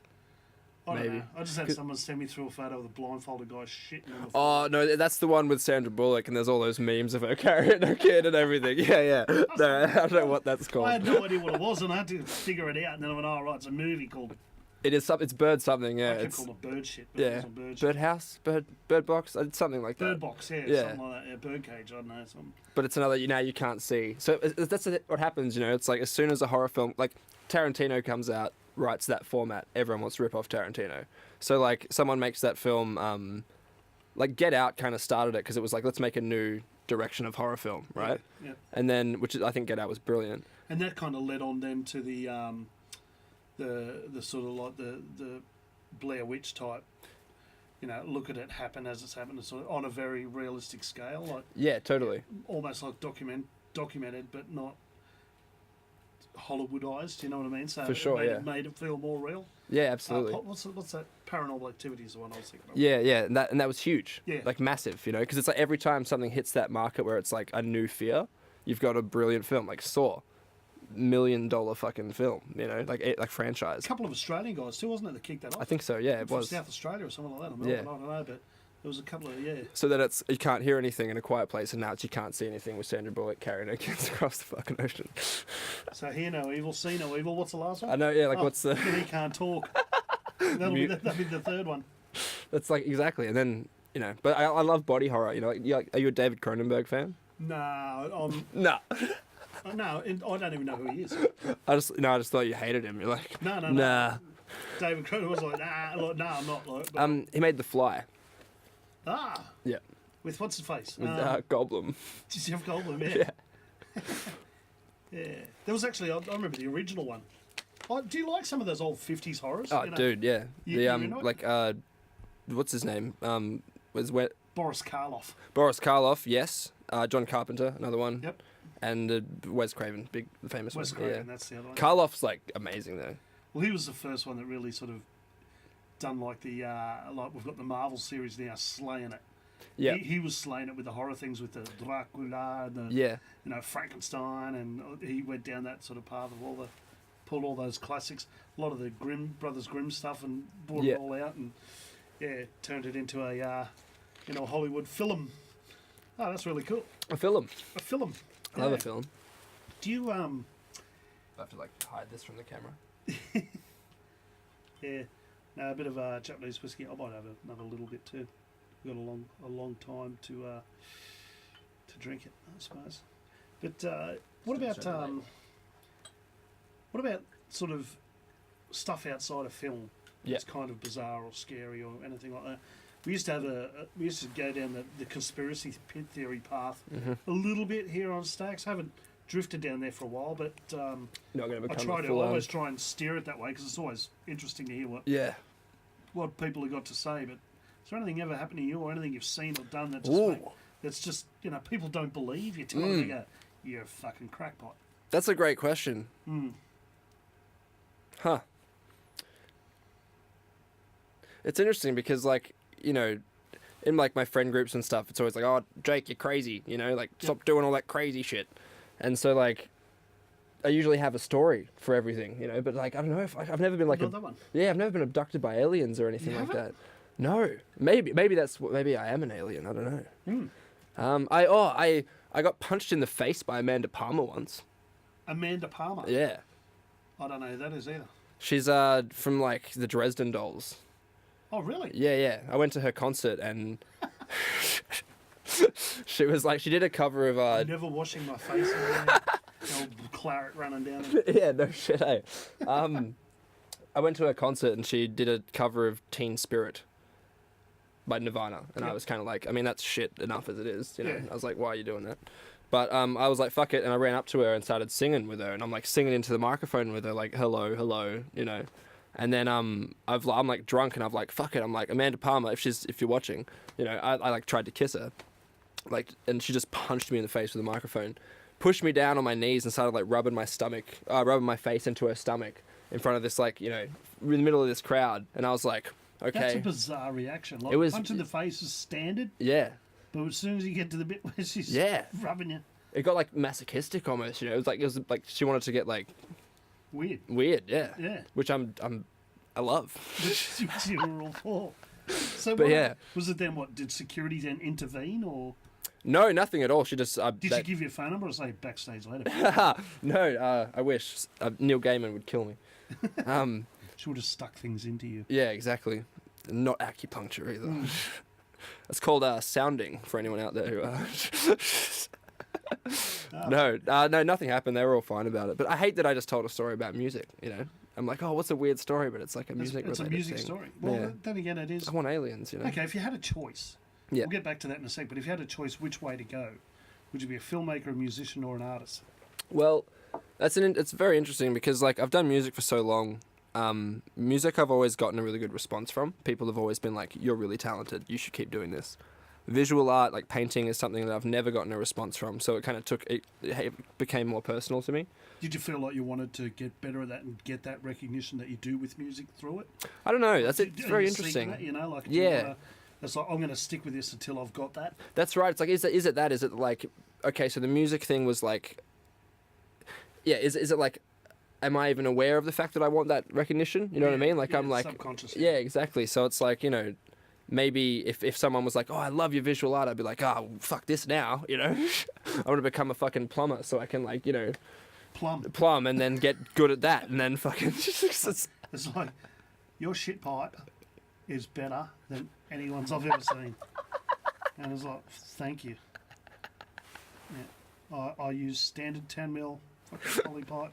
[SPEAKER 3] I don't
[SPEAKER 4] Maybe.
[SPEAKER 3] know. I just had someone send me through a photo of the blindfolded guy shitting on the floor.
[SPEAKER 4] Oh no, that's the one with Sandra Bullock, and there's all those memes of her carrying her kid and everything. Yeah. No, I don't know what that's called.
[SPEAKER 3] I had no idea what it was, and I had to figure it out. And then I went, "Oh, right, it's a movie called."
[SPEAKER 4] It's bird something. Yeah,
[SPEAKER 3] I kept
[SPEAKER 4] it's
[SPEAKER 3] calling it bird shit. But
[SPEAKER 4] yeah.
[SPEAKER 3] it wasn't bird shit.
[SPEAKER 4] Bird house, bird box, something like that.
[SPEAKER 3] Bird box, yeah,
[SPEAKER 4] Yeah.
[SPEAKER 3] something like that. Yeah, bird cage. I don't know. Something.
[SPEAKER 4] But it's another you can't see. So that's what happens. It's like as soon as a horror film like Tarantino comes out, writes that format, everyone wants to rip off Tarantino. So like someone makes that film, like Get Out kind of started it because it was like let's make a new direction of horror film, right?
[SPEAKER 3] Yeah.
[SPEAKER 4] And then I think Get Out was brilliant.
[SPEAKER 3] And that kind of led on then to the sort of like the Blair Witch type. Look at it happen as it's happened, sort of on a very realistic scale, like
[SPEAKER 4] Yeah, totally.
[SPEAKER 3] almost like documented, but not Hollywoodized. You know what I mean? So
[SPEAKER 4] For sure,
[SPEAKER 3] it made it feel more real.
[SPEAKER 4] Yeah, absolutely.
[SPEAKER 3] What's that? Paranormal Activity is the one I was thinking of.
[SPEAKER 4] Yeah, and that was huge.
[SPEAKER 3] Yeah.
[SPEAKER 4] Like massive, because it's like every time something hits that market where it's like a new fear, you've got a brilliant film like Saw, $1 million fucking film, like franchise.
[SPEAKER 3] A couple of Australian guys too, wasn't it, that kicked that off?
[SPEAKER 4] I think so. Yeah, it
[SPEAKER 3] From
[SPEAKER 4] was.
[SPEAKER 3] South Australia or something like that. I
[SPEAKER 4] Yeah.
[SPEAKER 3] don't know, but there was a couple of
[SPEAKER 4] So that you can't hear anything in A Quiet Place, and now you can't see anything with Sandra Bullock carrying her kids across the fucking ocean.
[SPEAKER 3] So hear no evil, see no evil. What's the last one?
[SPEAKER 4] I know. Yeah, like what's the?
[SPEAKER 3] He can't talk. that'll be the third one.
[SPEAKER 4] That's like exactly, and then but I love body horror. Are you a David Cronenberg fan?
[SPEAKER 3] No,
[SPEAKER 4] No.
[SPEAKER 3] no, I don't even know who he is.
[SPEAKER 4] I just thought you hated him. You're like,
[SPEAKER 3] No.
[SPEAKER 4] nah.
[SPEAKER 3] David Cronenberg was like, nah, I'm not. Like, but,
[SPEAKER 4] He made The Fly. Yeah.
[SPEAKER 3] with what's his face?
[SPEAKER 4] With Goldblum.
[SPEAKER 3] Jeff Goldblum,
[SPEAKER 4] Yeah.
[SPEAKER 3] Yeah. There was actually, I remember the original one. Do you like some of those old 50s horrors?
[SPEAKER 4] Oh, dude, yeah.
[SPEAKER 3] You into it?
[SPEAKER 4] Like what's his name?
[SPEAKER 3] Boris Karloff.
[SPEAKER 4] Boris Karloff, yes. John Carpenter, another one.
[SPEAKER 3] Yep.
[SPEAKER 4] And Wes Craven, the famous
[SPEAKER 3] Wes
[SPEAKER 4] one.
[SPEAKER 3] Craven,
[SPEAKER 4] Yeah.
[SPEAKER 3] that's the other one.
[SPEAKER 4] Karloff's like amazing though.
[SPEAKER 3] Well, he was the first one that really sort of done like the like we've got the Marvel series now slaying it.
[SPEAKER 4] Yeah.
[SPEAKER 3] He was slaying it with the horror things, with the Dracula and the
[SPEAKER 4] Yeah.
[SPEAKER 3] Frankenstein, and he went down that sort of path of pulled all those classics, a lot of the Brothers Grimm stuff, and brought it all out, and turned it into a Hollywood film. Oh, that's really cool.
[SPEAKER 4] A film.
[SPEAKER 3] A film.
[SPEAKER 4] I love a film.
[SPEAKER 3] Do you
[SPEAKER 4] I have to like hide this from the camera.
[SPEAKER 3] Yeah, no, a bit of Japanese whiskey. I might have another little bit too. We've got a long time to drink it, I suppose. But what about sort of stuff outside of film?
[SPEAKER 4] Yeah.
[SPEAKER 3] That's kind of bizarre or scary or anything like that. We used to have we used to go down the conspiracy theory path a little bit here on Stacks. Haven't drifted down there for a while, but
[SPEAKER 4] Not going to
[SPEAKER 3] I
[SPEAKER 4] become
[SPEAKER 3] try
[SPEAKER 4] a
[SPEAKER 3] to
[SPEAKER 4] full
[SPEAKER 3] always try and steer it that way, because it's always interesting to hear what people have got to say. But is there anything ever happened to you, or anything you've seen or done that's just people don't believe you? Tell them, they go, "You're a fucking crackpot."
[SPEAKER 4] That's a great question. Huh. It's interesting because in like my friend groups and stuff, it's always like, "Oh, Jake, you're crazy," stop doing all that crazy shit. And so I usually have a story for everything, but like I don't know if I've never been like
[SPEAKER 3] Another one.
[SPEAKER 4] I've never been abducted by aliens or anything
[SPEAKER 3] You
[SPEAKER 4] like
[SPEAKER 3] haven't?
[SPEAKER 4] that. No, maybe I am an alien. I don't know. I got punched in the face by Amanda Palmer once.
[SPEAKER 3] Amanda Palmer.
[SPEAKER 4] Yeah,
[SPEAKER 3] I don't know who that is either.
[SPEAKER 4] she's from like the Dresden Dolls.
[SPEAKER 3] Oh, really?
[SPEAKER 4] Yeah. I went to her concert and She was like, she did a cover of
[SPEAKER 3] I'm never washing my face in there. Old claret running down it.
[SPEAKER 4] yeah, no shit, eh? I went to her concert and she did a cover of Teen Spirit by Nirvana, and I was kind of like, I mean, that's shit enough as it is, you know.
[SPEAKER 3] Yeah.
[SPEAKER 4] I was like, why are you doing that? But I was like, fuck it, and I ran up to her and started singing with her, and I'm like singing into the microphone with her, like, hello, hello, you know. And then I'm like drunk, and I'm like, fuck it, I'm like, Amanda Palmer, if you're watching, you know, I like tried to kiss her, like, and she just punched me in the face with the microphone, pushed me down on my knees, and started like rubbing my face into her stomach in front of this, like, you know, in the middle of this crowd, and I was like, okay.
[SPEAKER 3] That's a bizarre reaction. Like,
[SPEAKER 4] It was-
[SPEAKER 3] punch in the face is standard,
[SPEAKER 4] Yeah.
[SPEAKER 3] but as soon as you get to the bit where she's rubbing you,
[SPEAKER 4] It got like masochistic almost, you know. It was like she wanted to get like
[SPEAKER 3] weird.
[SPEAKER 4] yeah.
[SPEAKER 3] Yeah.
[SPEAKER 4] Which I love.
[SPEAKER 3] Which you were all for. So,
[SPEAKER 4] But
[SPEAKER 3] what,
[SPEAKER 4] yeah.
[SPEAKER 3] was it then? What did security then intervene, or
[SPEAKER 4] No, nothing at all. She just
[SPEAKER 3] did she give you a phone number or say backstage later?
[SPEAKER 4] No, I wish Neil Gaiman would kill me.
[SPEAKER 3] She would have stuck things into you.
[SPEAKER 4] Yeah, exactly. Not acupuncture either. It's called sounding for anyone out there who. No, nothing happened. They were all fine about it. But I hate that I just told a story about music. You know, I'm like, oh, what's a weird story? But it's like a music.
[SPEAKER 3] It's a music story. Well, then again, it is.
[SPEAKER 4] I want aliens. You know.
[SPEAKER 3] Okay, if you had a choice,
[SPEAKER 4] Yeah.
[SPEAKER 3] we'll get back to that in a sec. But if you had a choice, which way to go? Would you be a filmmaker, a musician, or an artist?
[SPEAKER 4] Well, it's very interesting because like I've done music for so long. Music I've always gotten a really good response from. People have always been like, "You're really talented. You should keep doing this." Visual art, like painting, is something that I've never gotten a response from. So it kind of it became more personal to me.
[SPEAKER 3] Did you feel like you wanted to get better at that and get that recognition that you do with music through it?
[SPEAKER 4] I don't know. It's
[SPEAKER 3] Are
[SPEAKER 4] very
[SPEAKER 3] you seeking
[SPEAKER 4] interesting.
[SPEAKER 3] that, you know, like
[SPEAKER 4] Yeah.
[SPEAKER 3] it's like I'm going to stick with this until I've got that.
[SPEAKER 4] That's right. It's like, is it that? Is it like, okay, so the music thing was like, yeah, is it like, am I even aware of the fact that I want that recognition? You know what I mean? Like,
[SPEAKER 3] yeah,
[SPEAKER 4] I'm like,
[SPEAKER 3] subconsciously.
[SPEAKER 4] yeah, exactly. So it's like, you know, maybe if someone was like, oh, I love your visual art, I'd be like, oh, fuck this now, you know? I want to become a fucking plumber so I can, like, you know, plumb and then get good at that and then fucking...
[SPEAKER 3] It's like, your shit pipe is better than anyone's I've ever seen. And it's like, thank you. Yeah. I use standard 10mm fucking poly pipe.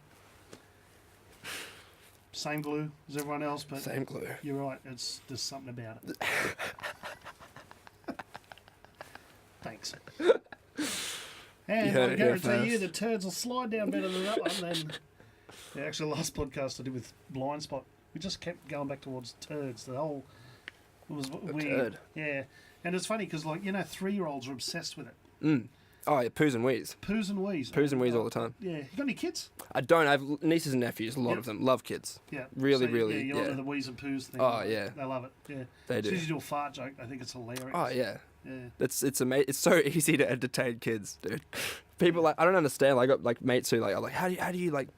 [SPEAKER 3] Same glue as everyone else, but
[SPEAKER 4] Same glue.
[SPEAKER 3] you're right, there's something about it. Thanks. And
[SPEAKER 4] heard
[SPEAKER 3] I
[SPEAKER 4] it here
[SPEAKER 3] guarantee you the
[SPEAKER 4] first.
[SPEAKER 3] turds will slide down better than that one. Then the actual last podcast I did with Blind Spot, we just kept going back towards turds. The whole it was weird.
[SPEAKER 4] turd.
[SPEAKER 3] Yeah, and it's funny because 3-year-olds are obsessed with it.
[SPEAKER 4] Oh, yeah, poos and wheeze.
[SPEAKER 3] Poos and wheeze.
[SPEAKER 4] Poos and wheeze all the time.
[SPEAKER 3] Yeah, you got any kids?
[SPEAKER 4] I don't. I have nieces and nephews, a lot
[SPEAKER 3] Yep.
[SPEAKER 4] of them. Love kids.
[SPEAKER 3] Yeah,
[SPEAKER 4] Really,
[SPEAKER 3] so,
[SPEAKER 4] really,
[SPEAKER 3] Yeah, you're
[SPEAKER 4] yeah.
[SPEAKER 3] into the wheeze and poos thing.
[SPEAKER 4] Oh, yeah.
[SPEAKER 3] They love it. Yeah,
[SPEAKER 4] They
[SPEAKER 3] as soon
[SPEAKER 4] do.
[SPEAKER 3] as you do a fart joke, I think it's hilarious.
[SPEAKER 4] Oh, yeah.
[SPEAKER 3] Yeah.
[SPEAKER 4] It's amazing. It's so easy to entertain kids, dude. People like, I don't understand. I got like mates who like are like, how do you like,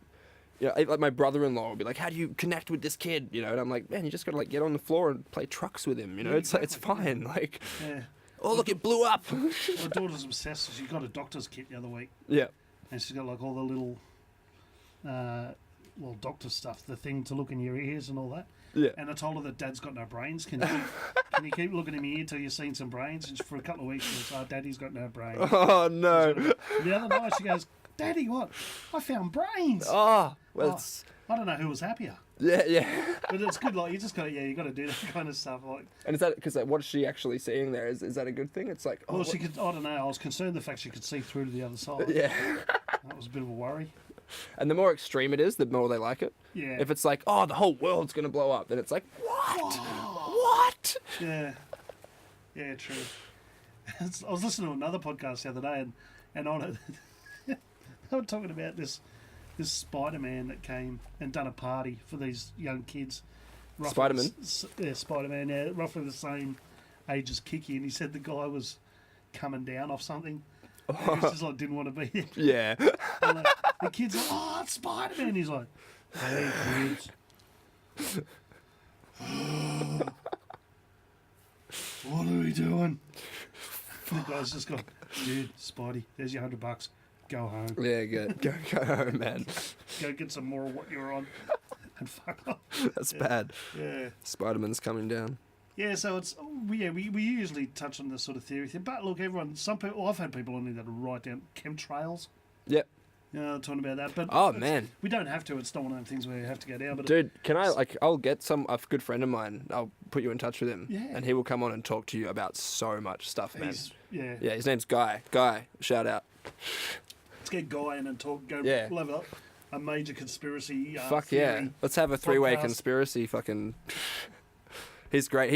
[SPEAKER 4] you know, like my brother-in-law will be like, how do you connect with this kid, you know? And I'm like, man, you just gotta like get on the floor and play trucks with him, you know?
[SPEAKER 3] Yeah,
[SPEAKER 4] It's like, it's fine. Like,
[SPEAKER 3] Yeah.
[SPEAKER 4] oh look, it blew up.
[SPEAKER 3] My daughter's obsessed. She got a doctor's kit the other week,
[SPEAKER 4] Yeah.
[SPEAKER 3] and she's got like all the little, doctor stuff, the thing to look in your ears and all that.
[SPEAKER 4] Yeah.
[SPEAKER 3] And I told her that Dad's got no brains. Can you keep looking in my ear till you've seen some brains? And for a couple of weeks, she goes, "Oh, Daddy's got no brains."
[SPEAKER 4] Oh no.
[SPEAKER 3] The other night, she goes, "Daddy, what? I found brains."
[SPEAKER 4] Oh, well,
[SPEAKER 3] Oh,
[SPEAKER 4] it's,
[SPEAKER 3] I don't know who was happier,
[SPEAKER 4] yeah.
[SPEAKER 3] but it's good. Like you just got to, you got to do that kind of stuff. Like,
[SPEAKER 4] And is that because like, what is she actually seeing there? Is that a good thing? It's like, oh,
[SPEAKER 3] well,
[SPEAKER 4] what-
[SPEAKER 3] she could. I don't know. I was concerned the fact she could see through to the other side.
[SPEAKER 4] yeah.
[SPEAKER 3] That was a bit of a worry.
[SPEAKER 4] And the more extreme it is, the more they like it.
[SPEAKER 3] Yeah.
[SPEAKER 4] If it's like, oh, the whole world's gonna blow up, then it's like, what? What?
[SPEAKER 3] Yeah. Yeah, true. I was listening to another podcast the other day, and on it, they were talking about this Spider-Man that came and done a party for these young kids. roughly
[SPEAKER 4] Spider-Man?
[SPEAKER 3] Yeah, Spider-Man, yeah, roughly the same age as Kiki, and he said the guy was coming down off something. And he was just like, didn't want to be there.
[SPEAKER 4] Yeah.
[SPEAKER 3] And, like, the kid's like, "Oh, it's Spider-Man." He's like, "Hey, kids. What are we doing?" The guy's just gone, "Dude, Spidey, there's your $100. Go home.
[SPEAKER 4] Yeah, good. Go home, man.
[SPEAKER 3] Go get some more of what you're on and fuck off."
[SPEAKER 4] That's bad.
[SPEAKER 3] Yeah.
[SPEAKER 4] Spider-Man's coming down.
[SPEAKER 3] Yeah, so it's we usually touch on this sort of theory thing, but look, some people, I've had people on here that write down chemtrails.
[SPEAKER 4] Yep.
[SPEAKER 3] Talking about that, but
[SPEAKER 4] Oh man,
[SPEAKER 3] we don't have to. It's not one of them things where you have to go down. But
[SPEAKER 4] dude, can I I'll get a good friend of mine. I'll put you in touch with him,
[SPEAKER 3] Yeah.
[SPEAKER 4] and he will come on and talk to you about so much stuff, man.
[SPEAKER 3] Yeah.
[SPEAKER 4] His name's Guy. Guy, shout out.
[SPEAKER 3] Let's get Guy in and talk.
[SPEAKER 4] Yeah.
[SPEAKER 3] We'll have a major conspiracy.
[SPEAKER 4] Fuck yeah,
[SPEAKER 3] theory
[SPEAKER 4] let's have a three-way
[SPEAKER 3] podcast.
[SPEAKER 4] conspiracy. Fucking. He's great.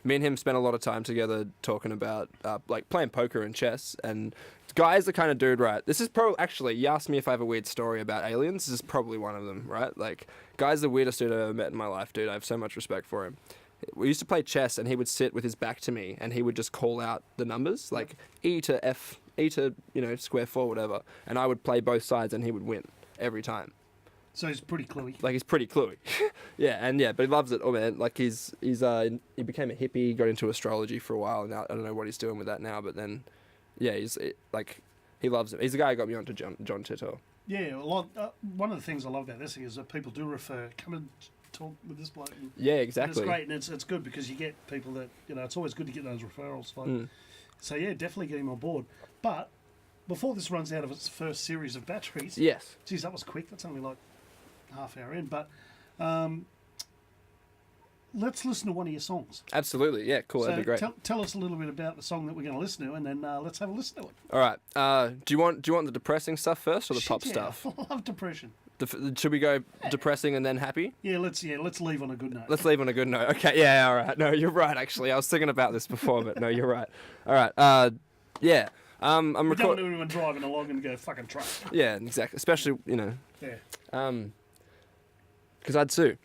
[SPEAKER 4] Me and him spent a lot of time together talking about like playing poker and chess. And Guy's the kind of dude, right? This is actually, you asked me if I have a weird story about aliens. This is probably one of them, right? Like, Guy's the weirdest dude I've ever met in my life, dude. I have so much respect for him. We used to play chess, and he would sit with his back to me, and he would just call out the numbers, like E to F, E to square 4, whatever. And I would play both sides, and he would win every time.
[SPEAKER 3] So he's pretty cluey.
[SPEAKER 4] Like, he's pretty cluey. but he loves it. Oh man, like he became a hippie, got into astrology for a while, and now I don't know what he's doing with that now, but then he loves it. He's the guy who got me onto John Tittle.
[SPEAKER 3] Yeah, one of the things I love about this thing is that people do come and talk with this bloke.
[SPEAKER 4] Yeah, exactly.
[SPEAKER 3] And it's great, and it's good because you get people that it's always good to get those referrals. So yeah, definitely get him on board. But before this runs out of its first series of batteries,
[SPEAKER 4] yes,
[SPEAKER 3] geez, that was quick. That's only like half hour in, but let's listen to one of your songs.
[SPEAKER 4] Absolutely, yeah, cool. That'd be great.
[SPEAKER 3] Tell us a little bit about the song that we're going to listen to, and then let's have a listen to it.
[SPEAKER 4] All right. Do you want the depressing stuff first or the pop
[SPEAKER 3] Yeah,
[SPEAKER 4] stuff?
[SPEAKER 3] I love depression.
[SPEAKER 4] Should we go depressing and then happy?
[SPEAKER 3] Yeah, let's leave on a good note.
[SPEAKER 4] Let's leave on a good note. Okay, yeah, all right. No, you're right. Actually, I was thinking about this before, but no, you're right. All right. Yeah. I'm
[SPEAKER 3] We don't
[SPEAKER 4] recording.
[SPEAKER 3] want anyone driving along and go fucking truck.
[SPEAKER 4] Yeah, exactly. Especially
[SPEAKER 3] Yeah.
[SPEAKER 4] Because I'd sue.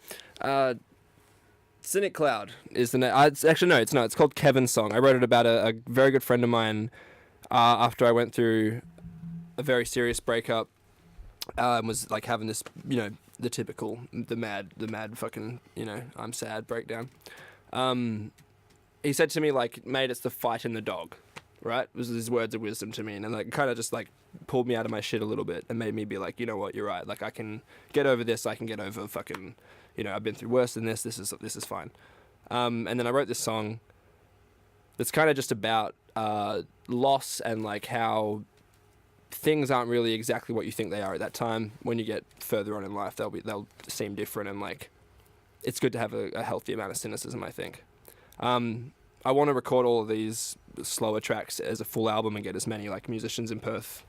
[SPEAKER 4] Cynic Cloud is the name. It's called Kevin's Song. I wrote it about a very good friend of mine after I went through a very serious breakup. Was like having this, the typical, the mad fucking, I'm sad breakdown. He said to me, like, mate, it's the fight in the dog, right? It was his words of wisdom to me, and like kind of just like pulled me out of my shit a little bit and made me be like, you know what, you're right. Like, I can get over this. I can get over fucking, I've been through worse than this. This is fine. And then I wrote this song that's kind of just about loss and like how things aren't really exactly what you think they are at that time. When you get further on in life, they'll seem different, and like it's good to have a healthy amount of cynicism, I think. I want to record all of these slower tracks as a full album and get as many like musicians in Perth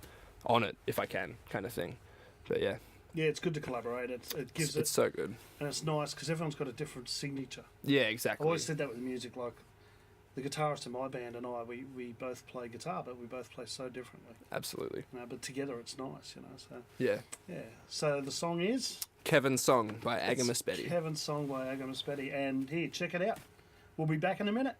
[SPEAKER 4] on it if I can, kind of thing. But yeah.
[SPEAKER 3] Yeah, it's good to collaborate. It's
[SPEAKER 4] so good.
[SPEAKER 3] And it's nice because everyone's got a different signature.
[SPEAKER 4] Yeah,
[SPEAKER 3] I
[SPEAKER 4] exactly.
[SPEAKER 3] always said that with music, like the guitarist in my band and I, we both play guitar, but we both play so differently.
[SPEAKER 4] Absolutely.
[SPEAKER 3] But together it's nice, So
[SPEAKER 4] Yeah.
[SPEAKER 3] yeah. So the song is
[SPEAKER 4] Kevin's Song by Agamous Betty.
[SPEAKER 3] Kevin's Song by Agamous Betty, and here, check it out. We'll be back in a minute.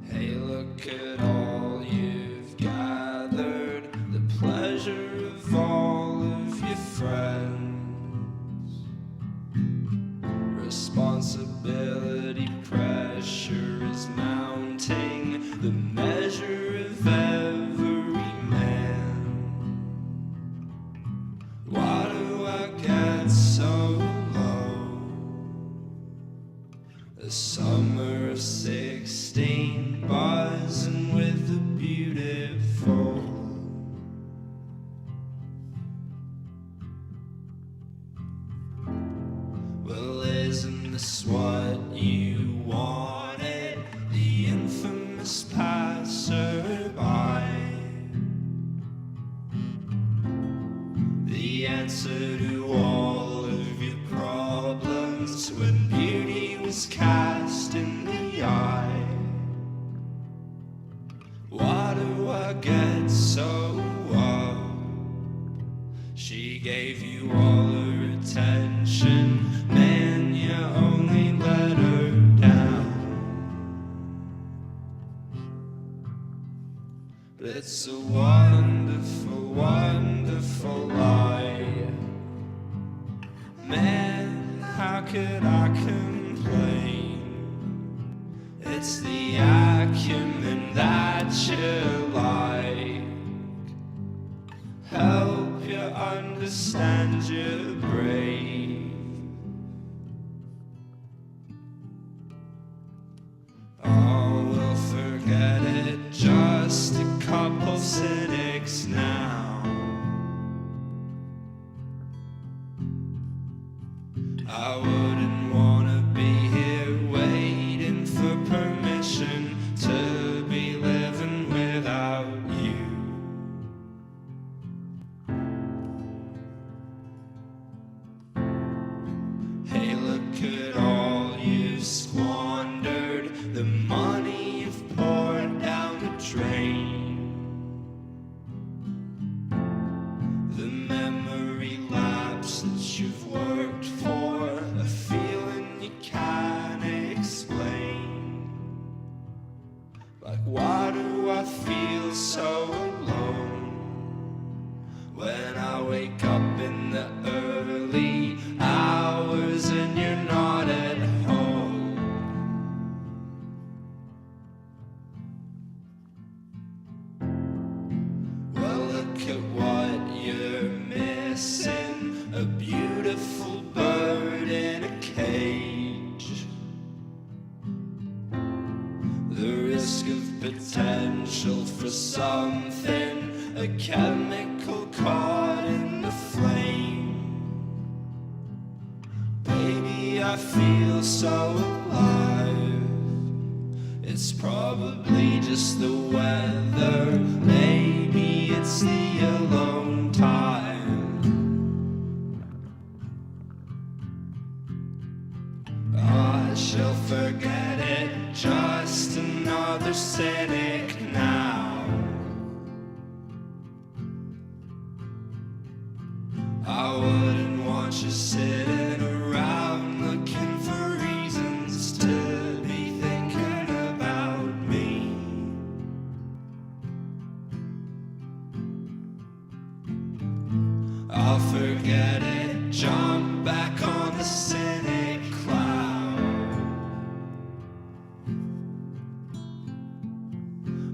[SPEAKER 4] Hey, look at all you've gathered, the pleasure of all of your friends. Responsibility pressure is mounting, the measure of every man. Why do I get so low? The summer of 16, buzzing with the beautiful. Well, isn't this what you wanted? The infamous passerby. The answer to all of your problems when beauty was cast in the eye. Why do I get so up? She gave you all her attention, man, you only let her down.
[SPEAKER 5] It's a wonderful, wonderful life. Man, how could I complain? It's the acumen that you like. Help you understand your brave. Oh, we'll forget it, just a couple cynics now. I wouldn't wanna be here waiting for permission to be living without you. Hey, look at all you've squandered, the money you've poured down the drain, the memory lapse that you've worked for, a feeling you can't explain. Like, why do I feel so alone when I wake up in the early hours and you're not at home? Well, look at what you're missing, a beautiful bird in a cage. The risk of potential for something, a chemical caught in the flame. Baby, I feel so alive. It's probably just the weather, maybe it's the alone time. I shall forget it, just another cynic now. I wouldn't want you sitting around looking for reasons to be thinking about me. I'll forget it, jump back on the cynic cloud.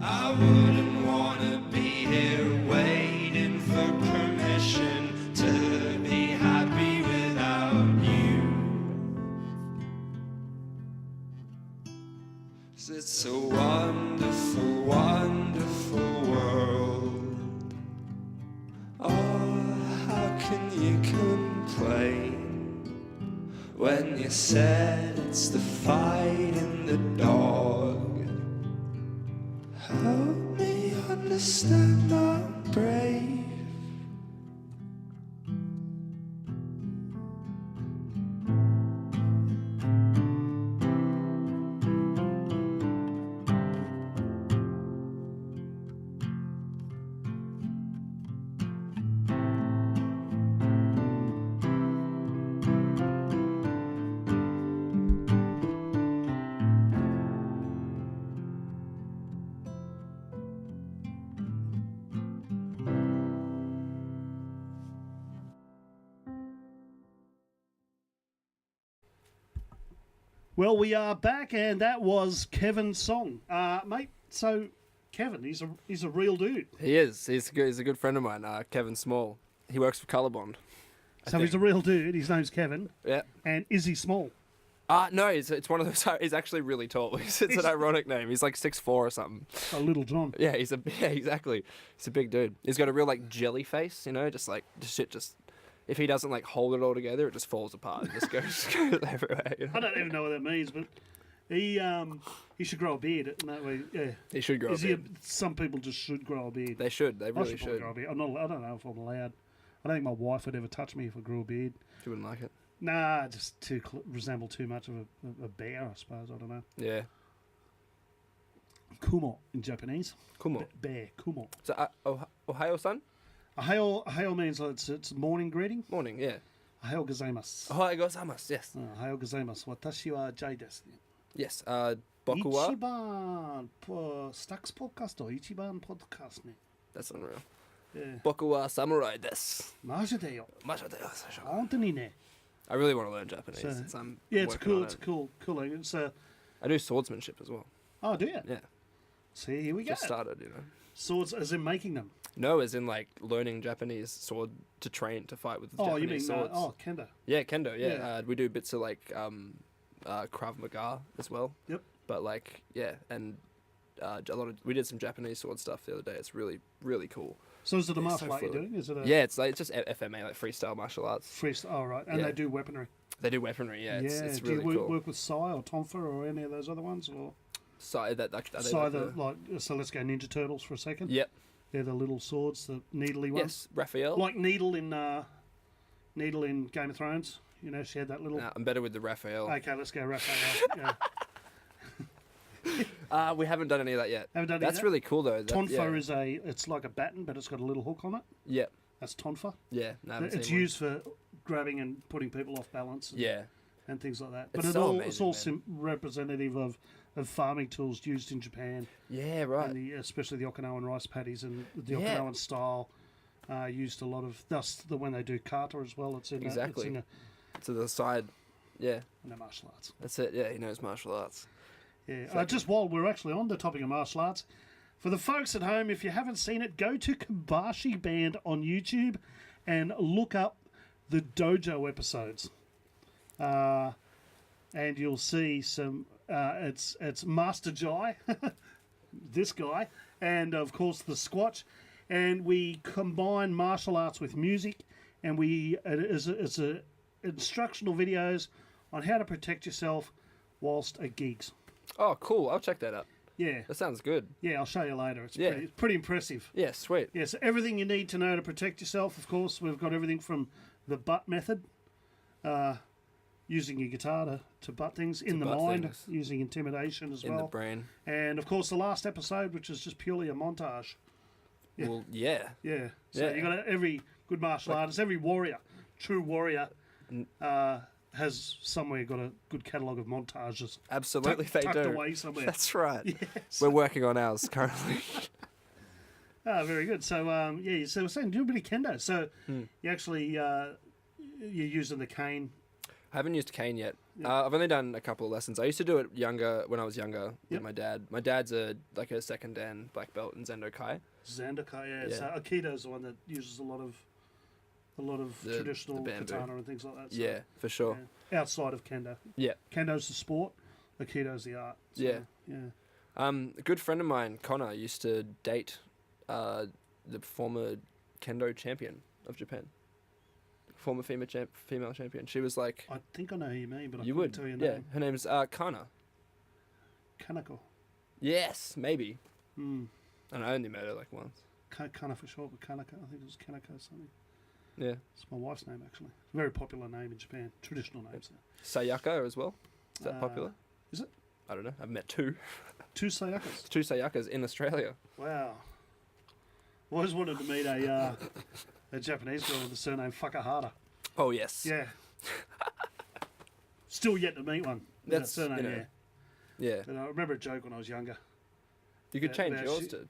[SPEAKER 5] I wouldn't wanna be here waiting for permission to be happy without you. 'Cause it's a wonderful, wonderful world. Oh, how can you complain when you said it's the fight in the dog? Help me understand I'm brave.
[SPEAKER 3] Well, we are back, and that was Kevin's song, mate. So, Kevin, he's a real dude.
[SPEAKER 4] He is. He's a good friend of mine, Kevin Small. He works for Colorbond.
[SPEAKER 3] So he's a real dude. His name's Kevin.
[SPEAKER 4] Yeah.
[SPEAKER 3] And is he small?
[SPEAKER 4] No, it's one of those. He's actually really tall. It's an ironic name. He's like 6'4" or something.
[SPEAKER 3] A little John.
[SPEAKER 4] Yeah, exactly. He's a big dude. He's got a real like jelly face, you know, just if he doesn't like hold it all together, it just falls apart and just goes everywhere. You know?
[SPEAKER 3] I don't even know what that means, but he should grow a beard, and that way, yeah.
[SPEAKER 4] He should grow a beard.
[SPEAKER 3] Some people just should grow a beard.
[SPEAKER 4] They should. They
[SPEAKER 3] I
[SPEAKER 4] really
[SPEAKER 3] should. Grow a beard. I don't know if I'm allowed. I don't think my wife would ever touch me if I grew a beard.
[SPEAKER 4] She wouldn't like it.
[SPEAKER 3] Nah, just resemble too much of a bear, I suppose. I don't know.
[SPEAKER 4] Yeah.
[SPEAKER 3] Kumo in Japanese.
[SPEAKER 4] Kumo.
[SPEAKER 3] Bear. Kumo.
[SPEAKER 4] So, Ohio-san?
[SPEAKER 3] Ohio means it's morning greeting.
[SPEAKER 4] Morning, yeah.
[SPEAKER 3] Ohio gozaimasu.
[SPEAKER 4] Ohio gozaimasu, yes.
[SPEAKER 3] Ohio gozaimasu. Watashi wa Jai desu.
[SPEAKER 4] Yes. Bokuwa.
[SPEAKER 3] Ichiban Stacks podcast or Ichiban podcast ね。
[SPEAKER 4] That's unreal.
[SPEAKER 3] Yeah.
[SPEAKER 4] Bokuwa samurai desu.
[SPEAKER 3] マジでよ。
[SPEAKER 4] Masha
[SPEAKER 3] 本当にね。
[SPEAKER 4] I really want to learn Japanese.
[SPEAKER 3] So-
[SPEAKER 4] So I'm
[SPEAKER 3] Yeah, it's
[SPEAKER 4] working
[SPEAKER 3] cool.
[SPEAKER 4] on
[SPEAKER 3] It's
[SPEAKER 4] it.
[SPEAKER 3] cool. It's
[SPEAKER 4] I do swordsmanship as well.
[SPEAKER 3] oh, do you?
[SPEAKER 4] Yeah,
[SPEAKER 3] See, here we go.
[SPEAKER 4] just started,
[SPEAKER 3] Swords, as in making them.
[SPEAKER 4] No, as in like learning Japanese sword to train to fight with
[SPEAKER 3] Oh,
[SPEAKER 4] Japanese
[SPEAKER 3] you mean
[SPEAKER 4] swords.
[SPEAKER 3] kendo?
[SPEAKER 4] Yeah, kendo. Yeah,
[SPEAKER 3] Yeah.
[SPEAKER 4] we do bits of like Krav Maga as well.
[SPEAKER 3] Yep.
[SPEAKER 4] But like, yeah, and we did some Japanese sword stuff the other day. It's really, really cool.
[SPEAKER 3] So is it a
[SPEAKER 4] Yeah,
[SPEAKER 3] martial
[SPEAKER 4] so
[SPEAKER 3] art you're
[SPEAKER 4] fluid.
[SPEAKER 3] doing? Is it a
[SPEAKER 4] Yeah, it's just FMA, like freestyle martial arts.
[SPEAKER 3] freestyle? Oh, right. And
[SPEAKER 4] Yeah.
[SPEAKER 3] they do weaponry.
[SPEAKER 4] They do weaponry. Yeah, it's
[SPEAKER 3] do
[SPEAKER 4] really
[SPEAKER 3] you
[SPEAKER 4] cool.
[SPEAKER 3] work with Sai or Tonfa or any of those other ones? Or
[SPEAKER 4] So that are they
[SPEAKER 3] Sai,
[SPEAKER 4] like
[SPEAKER 3] so let's go Ninja Turtles for a second.
[SPEAKER 4] Yep.
[SPEAKER 3] They're the little swords, the needly ones.
[SPEAKER 4] Yes, Raphael.
[SPEAKER 3] Like Needle in Game of Thrones. You know, she had that little.
[SPEAKER 4] Nah, I'm better with the Raphael.
[SPEAKER 3] Okay, let's go Raphael. Yeah.
[SPEAKER 4] We haven't done any of that yet.
[SPEAKER 3] Haven't done any of
[SPEAKER 4] That's
[SPEAKER 3] that?
[SPEAKER 4] really cool though.
[SPEAKER 3] Tonfa is it's like a baton, but it's got a little hook on it.
[SPEAKER 4] Yeah,
[SPEAKER 3] That's Tonfa.
[SPEAKER 4] yeah. No, I haven't
[SPEAKER 3] It's
[SPEAKER 4] seen one.
[SPEAKER 3] used for grabbing and putting people off balance.
[SPEAKER 4] Yeah,
[SPEAKER 3] And things like that.
[SPEAKER 4] It's
[SPEAKER 3] But
[SPEAKER 4] so
[SPEAKER 3] it's all
[SPEAKER 4] amazing,
[SPEAKER 3] representative of farming tools used in Japan,
[SPEAKER 4] yeah, right.
[SPEAKER 3] and especially the Okinawan rice paddies and the
[SPEAKER 4] Yeah.
[SPEAKER 3] Okinawan style. Used a lot of when they do kata as well. It's in
[SPEAKER 4] Exactly.
[SPEAKER 3] it's in
[SPEAKER 4] To the side. Yeah,
[SPEAKER 3] a martial arts.
[SPEAKER 4] that's it. Yeah, he knows martial arts.
[SPEAKER 3] Yeah. Just while we're actually on the topic of martial arts, for the folks at home, if you haven't seen it, go to Kabashi Band on YouTube and look up the dojo episodes, and you'll see some. It's Master Jai, this guy, and of course the Squatch, and we combine martial arts with music, and it's a instructional videos on how to protect yourself whilst at gigs.
[SPEAKER 4] Oh, cool. I'll check that out.
[SPEAKER 3] Yeah,
[SPEAKER 4] That sounds good.
[SPEAKER 3] yeah, I'll show you later. It's
[SPEAKER 4] Yeah.
[SPEAKER 3] pretty impressive.
[SPEAKER 4] Yeah, sweet.
[SPEAKER 3] Yeah, so everything you need to know to protect yourself. Of course, we've got everything from the butt method, using your guitar to butt things in the
[SPEAKER 4] butt
[SPEAKER 3] mind,
[SPEAKER 4] things.
[SPEAKER 3] using intimidation as
[SPEAKER 4] In the
[SPEAKER 3] well,
[SPEAKER 4] brain.
[SPEAKER 3] and of course the last episode, which is just purely a montage. Yeah.
[SPEAKER 4] Well, yeah.
[SPEAKER 3] Yeah, so
[SPEAKER 4] Yeah.
[SPEAKER 3] you got every good martial artist, every warrior, true warrior, has somewhere got a good catalogue of montages.
[SPEAKER 4] Absolutely, they
[SPEAKER 3] tucked
[SPEAKER 4] do.
[SPEAKER 3] away somewhere.
[SPEAKER 4] That's right.
[SPEAKER 3] Yes.
[SPEAKER 4] We're working on ours currently.
[SPEAKER 3] Very good. So so we're saying do a bit of kendo. So
[SPEAKER 4] Hmm.
[SPEAKER 3] you actually you're using the cane.
[SPEAKER 4] I haven't used cane yet. I've only done a couple of lessons. I used to do it when I was younger
[SPEAKER 3] Yep.
[SPEAKER 4] with my dad. My dad's a second dan black belt in Zendo Kai.
[SPEAKER 3] Zandakai, yeah.
[SPEAKER 4] Yeah.
[SPEAKER 3] So Aikido's the one that uses a lot of
[SPEAKER 4] The
[SPEAKER 3] traditional
[SPEAKER 4] bamboo.
[SPEAKER 3] katana and things like that. So,
[SPEAKER 4] Yeah, for sure.
[SPEAKER 3] yeah. Outside of kendo.
[SPEAKER 4] Yeah.
[SPEAKER 3] Kendo's the sport, Aikido's the art. So,
[SPEAKER 4] Yeah.
[SPEAKER 3] Yeah.
[SPEAKER 4] A good friend of mine, Connor, used to date the former kendo champion of Japan. Former female champion. She was like,
[SPEAKER 3] I think I know who you mean, but I
[SPEAKER 4] you
[SPEAKER 3] couldn't
[SPEAKER 4] would.
[SPEAKER 3] tell your
[SPEAKER 4] Yeah,
[SPEAKER 3] name.
[SPEAKER 4] her name's Kana.
[SPEAKER 3] Kanako.
[SPEAKER 4] Yes, maybe.
[SPEAKER 3] Hmm.
[SPEAKER 4] And I only met her like once.
[SPEAKER 3] Kana for short, but Kanako. I think it was Kanako something.
[SPEAKER 4] Yeah.
[SPEAKER 3] It's my wife's name, actually. It's a very popular name in Japan. Traditional name. So.
[SPEAKER 4] Sayaka as well. Is that popular?
[SPEAKER 3] Is it?
[SPEAKER 4] I don't know. I've met two.
[SPEAKER 3] 2 Sayakas.
[SPEAKER 4] Two Sayakas in Australia.
[SPEAKER 3] Wow. I always wanted to meet a Japanese girl with the surname Fakahara.
[SPEAKER 4] Oh, yes.
[SPEAKER 3] Yeah. Still yet to meet one. With
[SPEAKER 4] That's,
[SPEAKER 3] that surname,
[SPEAKER 4] you know,
[SPEAKER 3] yeah.
[SPEAKER 4] Yeah.
[SPEAKER 3] And I remember a joke when I was younger.
[SPEAKER 4] You could change
[SPEAKER 3] now
[SPEAKER 4] yours
[SPEAKER 3] she-
[SPEAKER 4] to...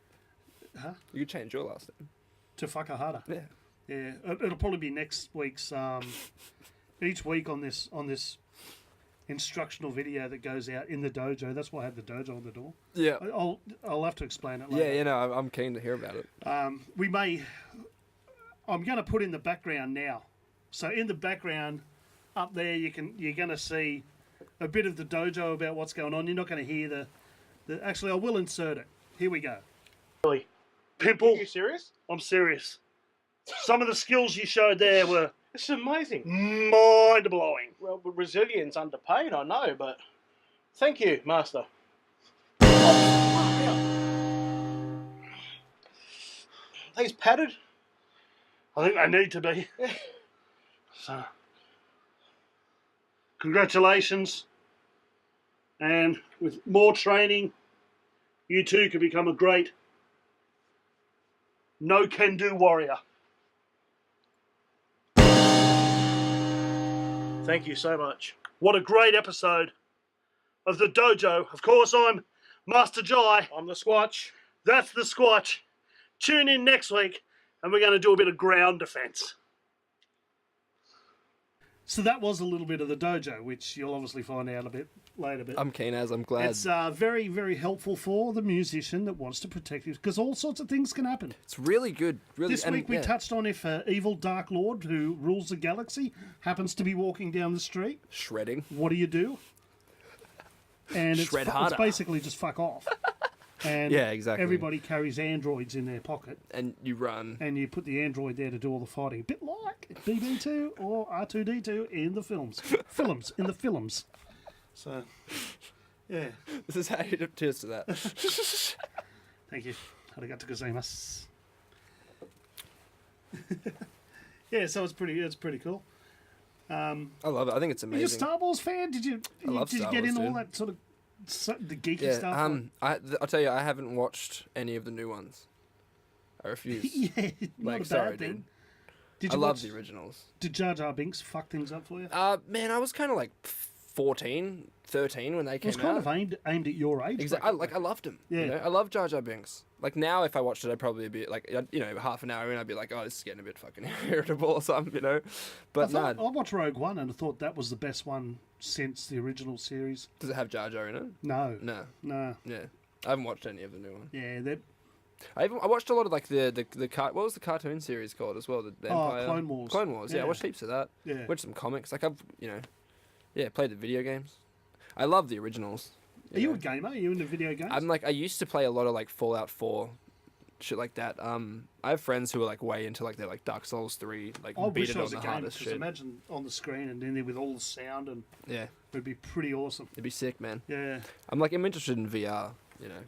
[SPEAKER 3] Huh?
[SPEAKER 4] You could change your last name.
[SPEAKER 3] To Fakahara.
[SPEAKER 4] Yeah.
[SPEAKER 3] Yeah. It'll probably be next week's. Each week on this instructional video that goes out in the dojo. That's why I have the dojo on the door.
[SPEAKER 4] Yeah.
[SPEAKER 3] I'll have to explain it
[SPEAKER 4] Yeah,
[SPEAKER 3] later.
[SPEAKER 4] you know, I'm keen to hear about it.
[SPEAKER 3] I'm going to put in the background now. So in the background, up there, you're going to see a bit of the dojo about what's going on. You're not going to hear the. Actually, I will insert it. Here we go. Really, Pimple.
[SPEAKER 6] Are you serious?
[SPEAKER 3] I'm serious. Some of the skills you showed there were
[SPEAKER 6] It's amazing.
[SPEAKER 3] mind blowing.
[SPEAKER 6] Well, Brazilians underpaid, I know, but thank you, Master. These padded?
[SPEAKER 3] I think they need to be. So, congratulations. And with more training, you too can become a great no-can-do warrior.
[SPEAKER 6] Thank you so much.
[SPEAKER 3] What a great episode. of the dojo. Of course, I'm Master Jai.
[SPEAKER 6] I'm the Squatch.
[SPEAKER 3] That's the Squatch. Tune in next week, and we're going to do a bit of ground defence. So that was a little bit of the dojo, which you'll obviously find out a bit later. But
[SPEAKER 4] I'm keen as I'm glad.
[SPEAKER 3] it's very, very helpful for the musician that wants to protect you, because all sorts of things can happen.
[SPEAKER 4] It's really good. Really.
[SPEAKER 3] This week we touched on if an evil Dark Lord who rules the galaxy happens to be walking down the street.
[SPEAKER 4] Shredding.
[SPEAKER 3] What do you do? And
[SPEAKER 4] Shred
[SPEAKER 3] it's
[SPEAKER 4] harder.
[SPEAKER 3] basically just fuck off. And
[SPEAKER 4] Yeah, exactly.
[SPEAKER 3] everybody carries androids in their pocket,
[SPEAKER 4] And you run.
[SPEAKER 3] and you put the android there to do all the fighting. A bit like BB2 or R2D2 in the films. In the films. So, yeah.
[SPEAKER 4] This is how you cheers to that.
[SPEAKER 3] Thank you. Arigato gozaimasu. Yeah, so it's pretty cool.
[SPEAKER 4] I love it. I think it's
[SPEAKER 3] Are you a
[SPEAKER 4] amazing.
[SPEAKER 3] Star Wars fan? Did you
[SPEAKER 4] love
[SPEAKER 3] did you
[SPEAKER 4] Star
[SPEAKER 3] get
[SPEAKER 4] Wars,
[SPEAKER 3] into all
[SPEAKER 4] dude.
[SPEAKER 3] that sort of the geeky
[SPEAKER 4] Yeah.
[SPEAKER 3] stuff?
[SPEAKER 4] I'll tell you, I haven't watched any of the new ones. I refuse.
[SPEAKER 3] Yeah, not
[SPEAKER 4] Like,
[SPEAKER 3] a
[SPEAKER 4] sorry,
[SPEAKER 3] bad thing.
[SPEAKER 4] dude.
[SPEAKER 3] Did
[SPEAKER 4] I
[SPEAKER 3] you
[SPEAKER 4] love
[SPEAKER 3] watch,
[SPEAKER 4] the originals.
[SPEAKER 3] Did Jar Jar Binks fuck things up for you?
[SPEAKER 4] Man, I was kind of like 14, 13 when they
[SPEAKER 3] It
[SPEAKER 4] came
[SPEAKER 3] was kind
[SPEAKER 4] out.
[SPEAKER 3] of aimed at your age.
[SPEAKER 4] Exactly. I loved them.
[SPEAKER 3] Yeah.
[SPEAKER 4] You know? I love Jar Jar Binks. Like now, if I watched it, I'd probably be like, half an hour in, I'd be like, oh, this is getting a bit fucking irritable or something, you know.
[SPEAKER 3] I
[SPEAKER 4] But
[SPEAKER 3] thought,
[SPEAKER 4] nah,
[SPEAKER 3] I watched Rogue One and I thought that was the best one since the original series.
[SPEAKER 4] does it have Jar Jar in it?
[SPEAKER 3] No,
[SPEAKER 4] No.
[SPEAKER 3] no,
[SPEAKER 4] Yeah. I haven't watched any of the new one.
[SPEAKER 3] yeah, that
[SPEAKER 4] I watched a lot of like what was the cartoon series called as well? The Empire.
[SPEAKER 3] Clone Wars.
[SPEAKER 4] Clone Wars. Yeah, I
[SPEAKER 3] Yeah.
[SPEAKER 4] watched heaps of that.
[SPEAKER 3] yeah.
[SPEAKER 4] Watched some comics. Like played the video games. I love the originals.
[SPEAKER 3] Are you
[SPEAKER 4] know?
[SPEAKER 3] a gamer? Are you into video games?
[SPEAKER 4] I used to play a lot of like Fallout 4, shit like that. I have friends who are like way into like they're like Dark Souls 3, like
[SPEAKER 3] I
[SPEAKER 4] beat
[SPEAKER 3] wish
[SPEAKER 4] it
[SPEAKER 3] I
[SPEAKER 4] on
[SPEAKER 3] was
[SPEAKER 4] the
[SPEAKER 3] a gamer,
[SPEAKER 4] hardest
[SPEAKER 3] because
[SPEAKER 4] shit.
[SPEAKER 3] imagine on the screen and in there with all the sound, and
[SPEAKER 4] Yeah,
[SPEAKER 3] it'd be pretty awesome.
[SPEAKER 4] it'd be sick, man.
[SPEAKER 3] Yeah,
[SPEAKER 4] I'm interested in VR. You know,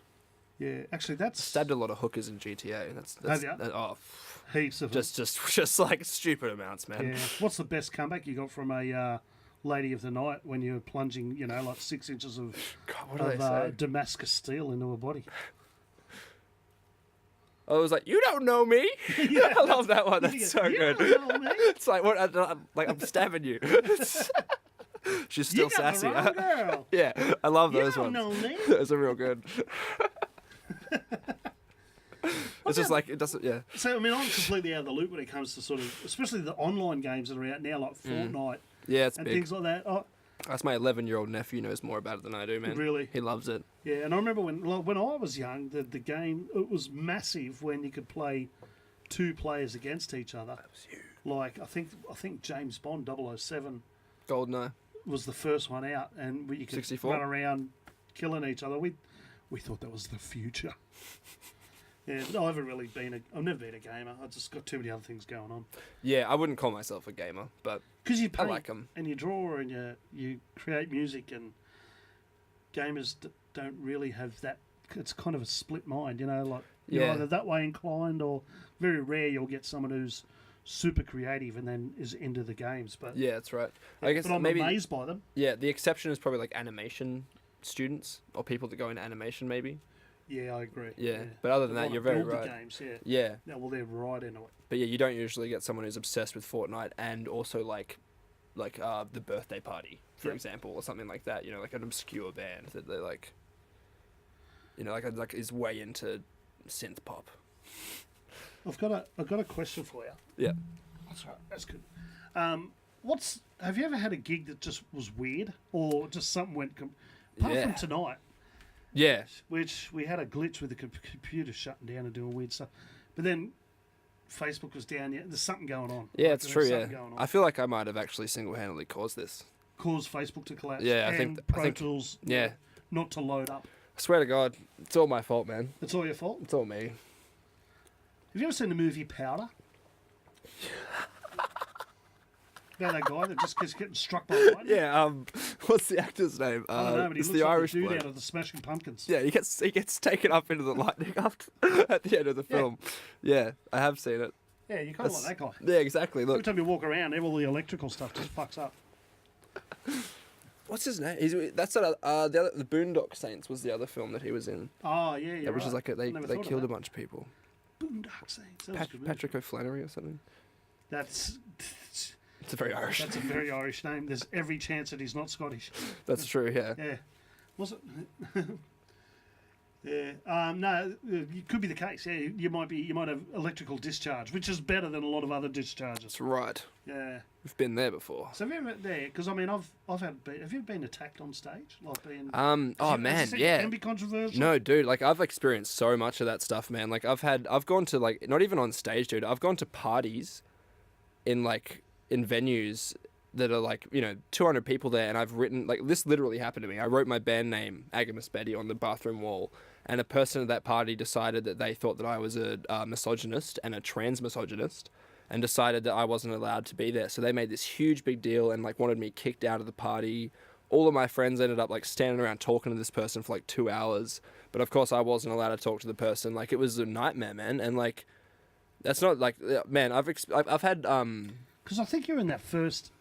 [SPEAKER 3] yeah. Actually, that's
[SPEAKER 4] stabbed a lot of hookers in GTA. That's
[SPEAKER 3] Have ya?
[SPEAKER 4] oh,
[SPEAKER 3] heaps of
[SPEAKER 4] just like stupid amounts, man.
[SPEAKER 3] Yeah. What's the best comeback you got from a lady of the night when you were plunging, like 6 inches of,
[SPEAKER 4] God, what do they say?
[SPEAKER 3] Damascus steel into her body?
[SPEAKER 4] I was like, you don't know me.
[SPEAKER 3] Yeah,
[SPEAKER 4] I love that one. That's
[SPEAKER 3] You
[SPEAKER 4] so good.
[SPEAKER 3] don't know me.
[SPEAKER 4] It's like what? I'm stabbing you. She's still
[SPEAKER 3] You got
[SPEAKER 4] sassy.
[SPEAKER 3] the wrong girl.
[SPEAKER 4] Yeah, I love
[SPEAKER 3] You
[SPEAKER 4] those
[SPEAKER 3] don't
[SPEAKER 4] ones.
[SPEAKER 3] know me.
[SPEAKER 4] Those are real good. It's just like it doesn't. Yeah.
[SPEAKER 3] So, I mean, I'm completely out of the loop when it comes to sort of, especially the online games that are out now, like Fortnite
[SPEAKER 4] Yeah, it's
[SPEAKER 3] and
[SPEAKER 4] big.
[SPEAKER 3] things like that. Oh,
[SPEAKER 4] That's my 11-year-old nephew knows more about it than I do, man.
[SPEAKER 3] Really?
[SPEAKER 4] He loves it.
[SPEAKER 3] yeah, and I remember when I was young, the game, it was massive when you could play 2 players against each other. That was huge. Like, I think James Bond 007
[SPEAKER 4] Goldeneye.
[SPEAKER 3] was the first one out, and you could
[SPEAKER 4] 64?
[SPEAKER 3] run around killing each other. We thought that was the future. Yeah, but I've never been a gamer. I've just got too many other things going on.
[SPEAKER 4] Yeah, I wouldn't call myself a gamer, but
[SPEAKER 3] Because you
[SPEAKER 4] I
[SPEAKER 3] paint
[SPEAKER 4] like 'em.
[SPEAKER 3] and you draw and you create music, and gamers don't really have that. It's kind of a split mind, like you're
[SPEAKER 4] Yeah.
[SPEAKER 3] either that way inclined, or very rare you'll get someone who's super creative and then is into the games. But
[SPEAKER 4] yeah, that's right. I guess
[SPEAKER 3] but I'm
[SPEAKER 4] maybe
[SPEAKER 3] amazed by them.
[SPEAKER 4] yeah. The exception is probably like animation students or people that go into animation, maybe.
[SPEAKER 3] Yeah, I agree.
[SPEAKER 4] Yeah, but other than
[SPEAKER 3] They
[SPEAKER 4] that,
[SPEAKER 3] wanna
[SPEAKER 4] you're very
[SPEAKER 3] build the
[SPEAKER 4] right.
[SPEAKER 3] games, yeah.
[SPEAKER 4] Yeah,
[SPEAKER 3] Yeah, well, they're right into it.
[SPEAKER 4] but yeah, you don't usually get someone who's obsessed with Fortnite and also like the birthday party, for
[SPEAKER 3] Yep.
[SPEAKER 4] example, or something like that. Like an obscure band that they like. Like is way into synth pop.
[SPEAKER 3] I've got a question for you.
[SPEAKER 4] Yeah.
[SPEAKER 3] That's right. That's good. Have you ever had a gig that just was weird, or just something went apart
[SPEAKER 4] Yeah.
[SPEAKER 3] from tonight,
[SPEAKER 4] Yeah.
[SPEAKER 3] which we had a glitch with the computer shutting down and doing weird stuff, but then Facebook was down. Yeah, there's something going on.
[SPEAKER 4] Yeah,
[SPEAKER 3] Like,
[SPEAKER 4] it's
[SPEAKER 3] there's
[SPEAKER 4] true. Yeah,
[SPEAKER 3] something going on.
[SPEAKER 4] I feel like I might have actually single-handedly caused this.
[SPEAKER 3] Caused Facebook to collapse.
[SPEAKER 4] Yeah, I
[SPEAKER 3] and
[SPEAKER 4] think-
[SPEAKER 3] Pro Tools.
[SPEAKER 4] yeah.
[SPEAKER 3] Not to load up.
[SPEAKER 4] I swear to God, it's all my fault, man.
[SPEAKER 3] It's all your fault.
[SPEAKER 4] It's all me.
[SPEAKER 3] Have you ever seen the movie Powder? About that guy that just keeps getting struck by lightning?
[SPEAKER 4] Yeah. What's the actor's name?
[SPEAKER 3] I don't know, but he
[SPEAKER 4] it's
[SPEAKER 3] looks
[SPEAKER 4] the
[SPEAKER 3] like
[SPEAKER 4] Irish
[SPEAKER 3] the dude
[SPEAKER 4] bloke.
[SPEAKER 3] out of the Smashing Pumpkins.
[SPEAKER 4] Yeah, he gets taken up into the lightning after at the end of the film. Yeah, I have seen it.
[SPEAKER 3] Yeah, you kind of like that guy.
[SPEAKER 4] Yeah, exactly.
[SPEAKER 3] Every
[SPEAKER 4] Look,
[SPEAKER 3] time you walk around, all the electrical stuff just fucks up.
[SPEAKER 4] what's his name? That's the Boondock Saints was the other film that he was in.
[SPEAKER 3] Oh, yeah, yeah.
[SPEAKER 4] Which is like they
[SPEAKER 3] Never thought of
[SPEAKER 4] killed a
[SPEAKER 3] that.
[SPEAKER 4] bunch of people.
[SPEAKER 3] Boondock Saints. That was a good movie.
[SPEAKER 4] Patrick O'Flannery or something.
[SPEAKER 3] That's
[SPEAKER 4] It's a very Irish.
[SPEAKER 3] a very Irish name. There's every chance that he's not Scottish.
[SPEAKER 4] That's true. Yeah.
[SPEAKER 3] Yeah. Was it? Yeah. No, it could be the case. Yeah, you might have electrical discharge, which is better than a lot of other discharges.
[SPEAKER 4] That's right.
[SPEAKER 3] Yeah.
[SPEAKER 4] We've been there before.
[SPEAKER 3] So have you ever there? Because I mean, have you been attacked on stage? Like being
[SPEAKER 4] Oh man, yeah.
[SPEAKER 3] It can be controversial.
[SPEAKER 4] No, dude, like I've experienced so much of that stuff, man. Like I've gone to like, not even on stage, dude. I've gone to parties in venues that are like, 200 people there, and I've written, like, this literally happened to me. I wrote my band name, Agamous Betty, on the bathroom wall, and a person at that party decided that they thought that I was a misogynist and a trans misogynist, and decided that I wasn't allowed to be there. So they made this huge big deal and like wanted me kicked out of the party. All of my friends ended up like standing around talking to this person for like 2 hours, but of course I wasn't allowed to talk to the person. Like, it was a nightmare, man. And like, that's not like, man, I've had
[SPEAKER 3] Because I think you're in that first.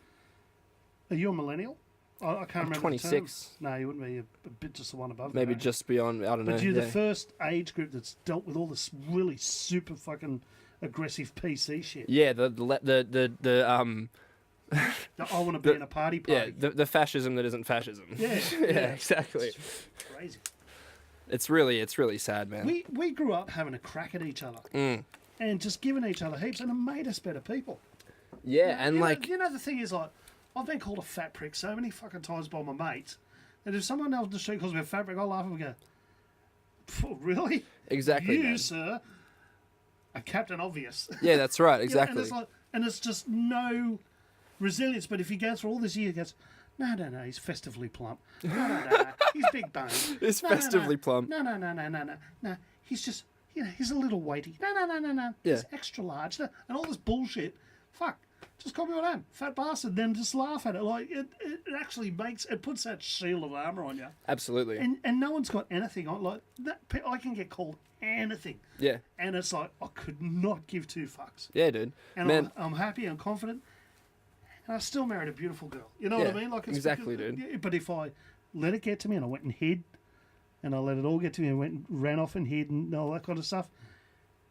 [SPEAKER 3] Are you a millennial? I can't remember.
[SPEAKER 4] 26.
[SPEAKER 3] The term. No, you wouldn't be a bit just the one above.
[SPEAKER 4] maybe
[SPEAKER 3] me,
[SPEAKER 4] just beyond. I don't know.
[SPEAKER 3] But you're
[SPEAKER 4] yeah.
[SPEAKER 3] the first age group that's dealt with all this really super fucking aggressive PC shit.
[SPEAKER 4] Yeah, the
[SPEAKER 3] I want to be in a party.
[SPEAKER 4] yeah, the fascism that isn't fascism.
[SPEAKER 3] Yeah,
[SPEAKER 4] yeah, exactly.
[SPEAKER 3] It's crazy.
[SPEAKER 4] It's really sad, man.
[SPEAKER 3] We grew up having a crack at each other and just giving each other heaps, and it made us better people.
[SPEAKER 4] Yeah, and like,
[SPEAKER 3] the thing is, like, I've been called a fat prick so many fucking times by my mates that if someone else in the street calls me a fat prick, I'll laugh and go, really?
[SPEAKER 4] exactly,
[SPEAKER 3] You,
[SPEAKER 4] man.
[SPEAKER 3] sir, are Captain Obvious.
[SPEAKER 4] Yeah, that's right,
[SPEAKER 3] You know,
[SPEAKER 4] exactly.
[SPEAKER 3] and it's just no resilience. But if he goes for all this year, he goes, no, he's festively plump. No, he's big boned.
[SPEAKER 4] It's festively plump.
[SPEAKER 3] No, he's just, he's a little weighty. No.
[SPEAKER 4] Yeah.
[SPEAKER 3] He's extra large. No, and all this bullshit. Fuck. Just call me what I am, fat bastard. Then just laugh at it. Like it actually puts that shield of armor on you.
[SPEAKER 4] Absolutely.
[SPEAKER 3] And no one's got anything on. Like that, I can get called anything.
[SPEAKER 4] Yeah.
[SPEAKER 3] And it's like I could not give two fucks.
[SPEAKER 4] Yeah, dude.
[SPEAKER 3] And
[SPEAKER 4] Man,
[SPEAKER 3] I'm happy, I'm confident, and I still married a beautiful girl. You know what I
[SPEAKER 4] Yeah,
[SPEAKER 3] mean? Like it's
[SPEAKER 4] exactly,
[SPEAKER 3] because,
[SPEAKER 4] dude.
[SPEAKER 3] yeah, but if I let it get to me and I went and hid, and I let it all get to me and went and ran off and hid and all that kind of stuff,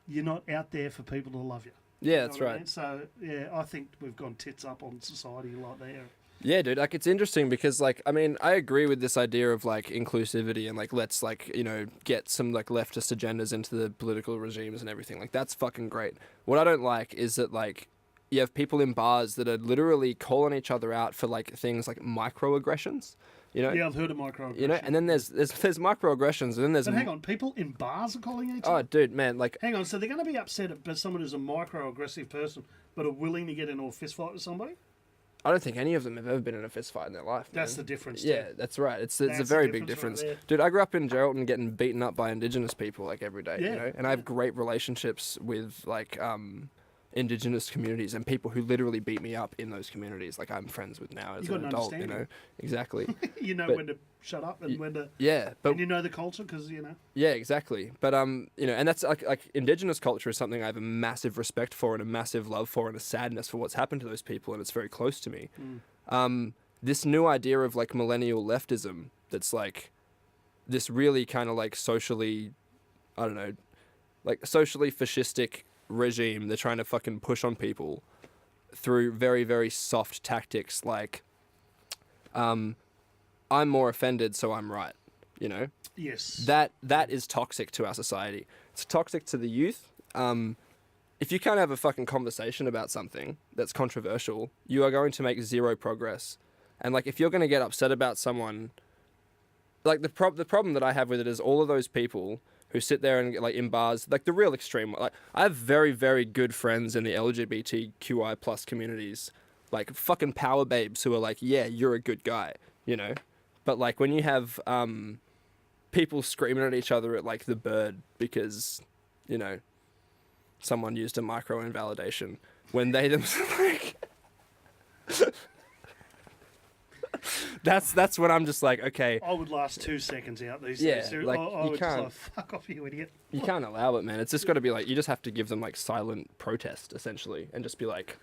[SPEAKER 3] you're not out there for people to love you.
[SPEAKER 4] yeah,
[SPEAKER 3] You know
[SPEAKER 4] that's
[SPEAKER 3] what I
[SPEAKER 4] right.
[SPEAKER 3] mean? So yeah, I think we've gone tits up on society a lot there.
[SPEAKER 4] Yeah, dude, like, it's interesting because, like, I mean, I agree with this idea of, like, inclusivity and, like, let's, like, get some, like, leftist agendas into the political regimes and everything. Like, that's fucking great. What I don't like is that, like, you have people in bars that are literally calling each other out for, like, things like microaggressions,
[SPEAKER 3] Yeah, I've heard of microaggressions.
[SPEAKER 4] and then there's microaggressions, and then there's...
[SPEAKER 3] But hang on, people in bars are calling each
[SPEAKER 4] Oh,
[SPEAKER 3] other?
[SPEAKER 4] dude, man, like...
[SPEAKER 3] Hang on, so they're going to be upset at someone who's a microaggressive person but are willing to get into a fist fight with somebody?
[SPEAKER 4] I don't think any of them have ever been in a fist fight in their life.
[SPEAKER 3] That's
[SPEAKER 4] man.
[SPEAKER 3] the difference.
[SPEAKER 4] Yeah,
[SPEAKER 3] too.
[SPEAKER 4] that's right. It's
[SPEAKER 3] That's
[SPEAKER 4] a
[SPEAKER 3] the
[SPEAKER 4] very big
[SPEAKER 3] difference
[SPEAKER 4] difference.
[SPEAKER 3] right
[SPEAKER 4] Dude, I grew up in Geraldton getting beaten up by Indigenous people like every day,
[SPEAKER 3] Yeah,
[SPEAKER 4] and I have great relationships with like Indigenous communities and people who literally beat me up in those communities. Like, I'm friends with now as
[SPEAKER 3] You
[SPEAKER 4] an
[SPEAKER 3] got an
[SPEAKER 4] adult,
[SPEAKER 3] understanding.
[SPEAKER 4] Exactly.
[SPEAKER 3] You know
[SPEAKER 4] But-
[SPEAKER 3] when to shut up and when to...
[SPEAKER 4] Yeah, but
[SPEAKER 3] And you know the culture because,
[SPEAKER 4] yeah, exactly. But and that's like Indigenous culture is something I have a massive respect for and a massive love for and a sadness for what's happened to those people, and it's very close to me. This new idea of like millennial leftism that's like this really kind of like socially, I don't know, like socially fascistic regime they're trying to fucking push on people through very, very soft tactics like I'm more offended so I'm right,
[SPEAKER 3] Yes.
[SPEAKER 4] that is toxic to our society. It's toxic to the youth. If you can't have a fucking conversation about something that's controversial, you are going to make zero progress. And like, if you're going to get upset about someone, like the problem that I have with it is all of those people who sit there and like in bars, like the real extreme. Like, I have very, very good friends in the LGBTQI plus communities, like fucking power babes who are like, yeah, you're a good guy, But like when you have people screaming at each other at like the Bird because, someone used a micro invalidation when they themselves like that's when I'm just like, okay,
[SPEAKER 3] I would last 2 seconds out these
[SPEAKER 4] Yeah,
[SPEAKER 3] days.
[SPEAKER 4] like,
[SPEAKER 3] I
[SPEAKER 4] you
[SPEAKER 3] would
[SPEAKER 4] can't.
[SPEAKER 3] just like, fuck off, you idiot.
[SPEAKER 4] you can't allow it, man. It's just got to be like, you just have to give them like silent protest essentially and just be like,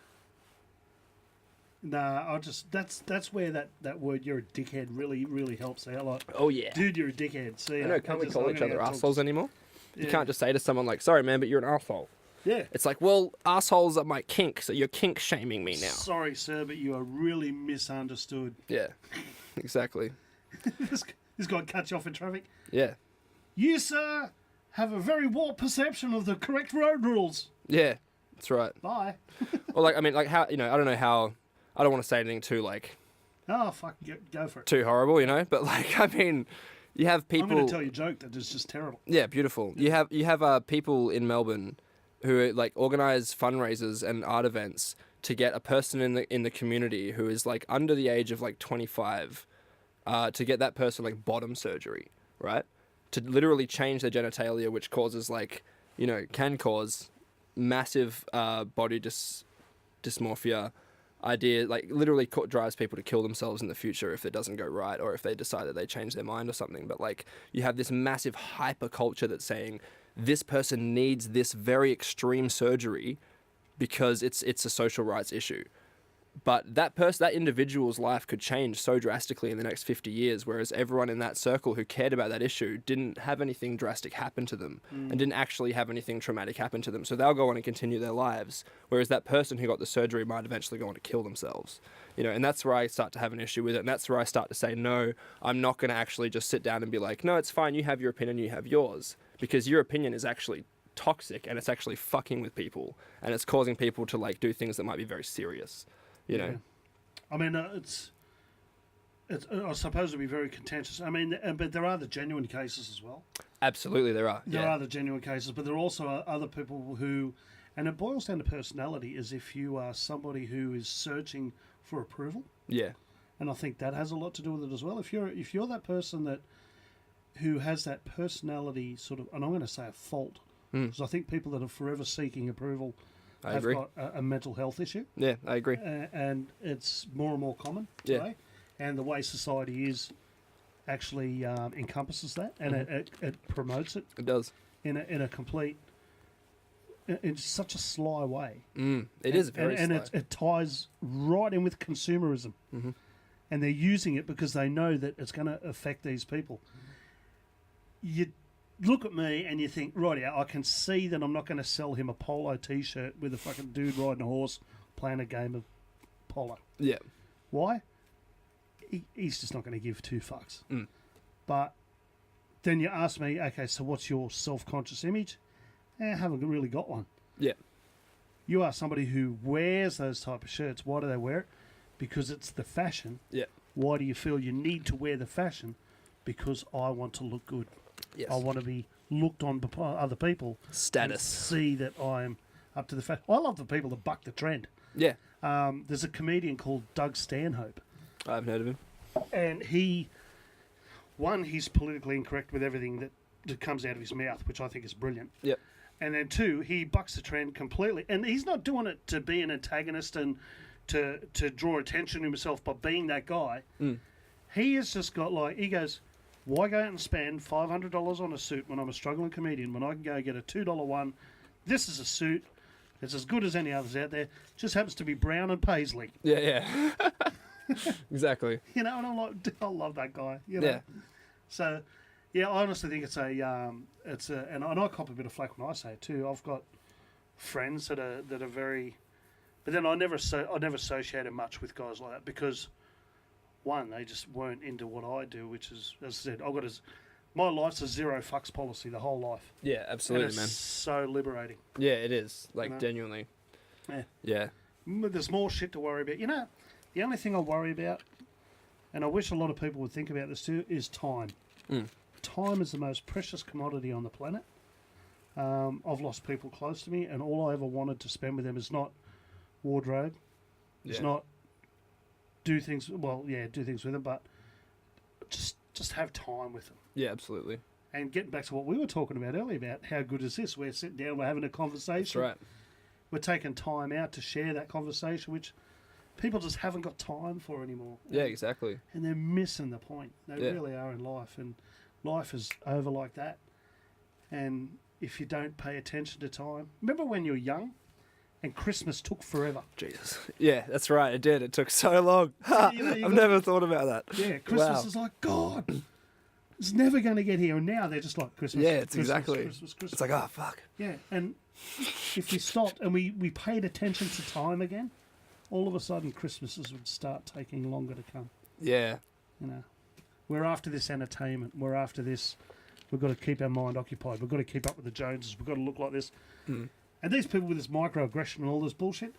[SPEAKER 3] Nah, that's where that word "you're a dickhead" really, really helps out. Like,
[SPEAKER 4] oh yeah,
[SPEAKER 3] dude, you're a dickhead. See,
[SPEAKER 4] I know, can't we call each other assholes anymore? You
[SPEAKER 3] Yeah.
[SPEAKER 4] can't just say to someone like, sorry man, but you're an asshole.
[SPEAKER 3] Yeah.
[SPEAKER 4] It's like, well, assholes are my kink, so you're kink shaming me now.
[SPEAKER 3] Sorry, sir, but you are really misunderstood.
[SPEAKER 4] Yeah, exactly.
[SPEAKER 3] This guy cuts you off in traffic.
[SPEAKER 4] Yeah.
[SPEAKER 3] You, sir, have a very warped perception of the correct road rules.
[SPEAKER 4] Yeah. That's right.
[SPEAKER 3] Bye.
[SPEAKER 4] Or like, I mean, like how, I don't know how, I don't want to say anything too like
[SPEAKER 3] Oh, fuck, go for it.
[SPEAKER 4] too horrible, but like, I mean, you have people.
[SPEAKER 3] I'm going to tell you a joke that is just terrible.
[SPEAKER 4] Yeah, beautiful. You have people in Melbourne who like organize fundraisers and art events to get a person in the community who is like under the age of like 25, to get that person like bottom surgery, right? To literally change their genitalia, which causes like, can cause massive body dysmorphia. Idea like literally drives people to kill themselves in the future if it doesn't go right, or if they decide that they change their mind or something. But like, you have this massive hyper culture that's saying this person needs this very extreme surgery because it's a social rights issue. But that individual's life could change so drastically in the next 50 years, whereas everyone in that circle who cared about that issue didn't have anything drastic happen to them and didn't actually have anything traumatic happen to them. So they'll go on and continue their lives, whereas that person who got the surgery might eventually go on to kill themselves. And that's where I start to have an issue with it. And that's where I start to say, no, I'm not going to actually just sit down and be like, no, it's fine. You have your opinion, you have yours, because your opinion is actually toxic and it's actually fucking with people and it's causing people to like do things that might be very serious.
[SPEAKER 3] Yeah. I mean, it's I suppose it'd be very contentious. I mean, but there are the genuine cases as well.
[SPEAKER 4] Absolutely, there are.
[SPEAKER 3] There are the genuine cases, but there are also other people who, and it boils down to personality, is if you are somebody who is searching for approval.
[SPEAKER 4] Yeah.
[SPEAKER 3] And I think that has a lot to do with it as well. If you're that person who has that personality sort of, and I'm going to say a fault, because I think people that are forever seeking approval have got a mental health issue.
[SPEAKER 4] Yeah, I agree.
[SPEAKER 3] And it's more and more common today. And the way society is actually encompasses that, and it promotes it.
[SPEAKER 4] It does.
[SPEAKER 3] In a complete, in such a sly way.
[SPEAKER 4] It is very sly.
[SPEAKER 3] And it ties right in with consumerism. Mm-hmm. And they're using it because they know that it's going to affect these people. You look at me and you think, right, I can see that I'm not going to sell him a polo T-shirt with a fucking dude riding a horse playing a game of polo.
[SPEAKER 4] Yeah.
[SPEAKER 3] Why? He's just not going to give two fucks. But then you ask me, okay, so what's your self-conscious image? I haven't really got one.
[SPEAKER 4] Yeah.
[SPEAKER 3] You are somebody who wears those type of shirts. Why do they wear it? Because it's the fashion.
[SPEAKER 4] Yeah.
[SPEAKER 3] Why do you feel you need to wear the fashion? Because I want to look good.
[SPEAKER 4] Yes.
[SPEAKER 3] I want to be looked on by other people.
[SPEAKER 4] Status.
[SPEAKER 3] See that I'm up to the fashion. I love the people that buck the trend.
[SPEAKER 4] Yeah.
[SPEAKER 3] There's a comedian called Doug Stanhope.
[SPEAKER 4] I haven't heard of him.
[SPEAKER 3] And he's politically incorrect with everything that comes out of his mouth, which I think is brilliant.
[SPEAKER 4] Yep.
[SPEAKER 3] And then two, he bucks the trend completely. And he's not doing it to be an antagonist and to draw attention to himself by being that guy. He has just got he goes, why go out and spend $500 on a suit when I'm a struggling comedian when I can go get a $2 one? This is a suit. It's as good as any others out there. Just happens to be brown and paisley.
[SPEAKER 4] Yeah. Exactly.
[SPEAKER 3] And I'm like, I love that guy.
[SPEAKER 4] Yeah.
[SPEAKER 3] So, yeah, I honestly think it's and I cop a bit of flack when I say it too. I've got friends that are very, but then I never associated much with guys like that because, one, they just weren't into what I do, which is, as I said, my life's a zero fucks policy the whole life.
[SPEAKER 4] Yeah, absolutely,
[SPEAKER 3] and
[SPEAKER 4] man.
[SPEAKER 3] It's so liberating.
[SPEAKER 4] Yeah, it is. Genuinely.
[SPEAKER 3] Yeah.
[SPEAKER 4] Yeah.
[SPEAKER 3] But there's more shit to worry about. The only thing I worry about, and I wish a lot of people would think about this too, is time. Time is the most precious commodity on the planet. I've lost people close to me, and all I ever wanted to spend with them is not wardrobe. It's not do things with them, but just have time with them.
[SPEAKER 4] Yeah, absolutely.
[SPEAKER 3] And getting back to what we were talking about earlier about how good is this? We're sitting down, we're having a conversation.
[SPEAKER 4] That's right.
[SPEAKER 3] We're taking time out to share that conversation, which people just haven't got time for anymore.
[SPEAKER 4] Yeah, exactly.
[SPEAKER 3] And they're missing the point. They really are in life, and life is over like that. And if you don't pay attention to time, remember when you were young? And Christmas took forever.
[SPEAKER 4] Jesus. Yeah, that's right. It did. It took so long. I've never thought about that.
[SPEAKER 3] Yeah, Christmas is like, God, it's never going to get here. And now they're just like, Christmas.
[SPEAKER 4] Yeah, it's
[SPEAKER 3] Christmas,
[SPEAKER 4] exactly.
[SPEAKER 3] Christmas.
[SPEAKER 4] It's like, oh, fuck.
[SPEAKER 3] Yeah, and if you stopped and we paid attention to time again, all of a sudden Christmases would start taking longer to come.
[SPEAKER 4] Yeah.
[SPEAKER 3] We're after this entertainment. We're after this. We've got to keep our mind occupied. We've got to keep up with the Joneses. We've got to look like this.
[SPEAKER 4] Mm.
[SPEAKER 3] And these people with this microaggression and all this bullshit,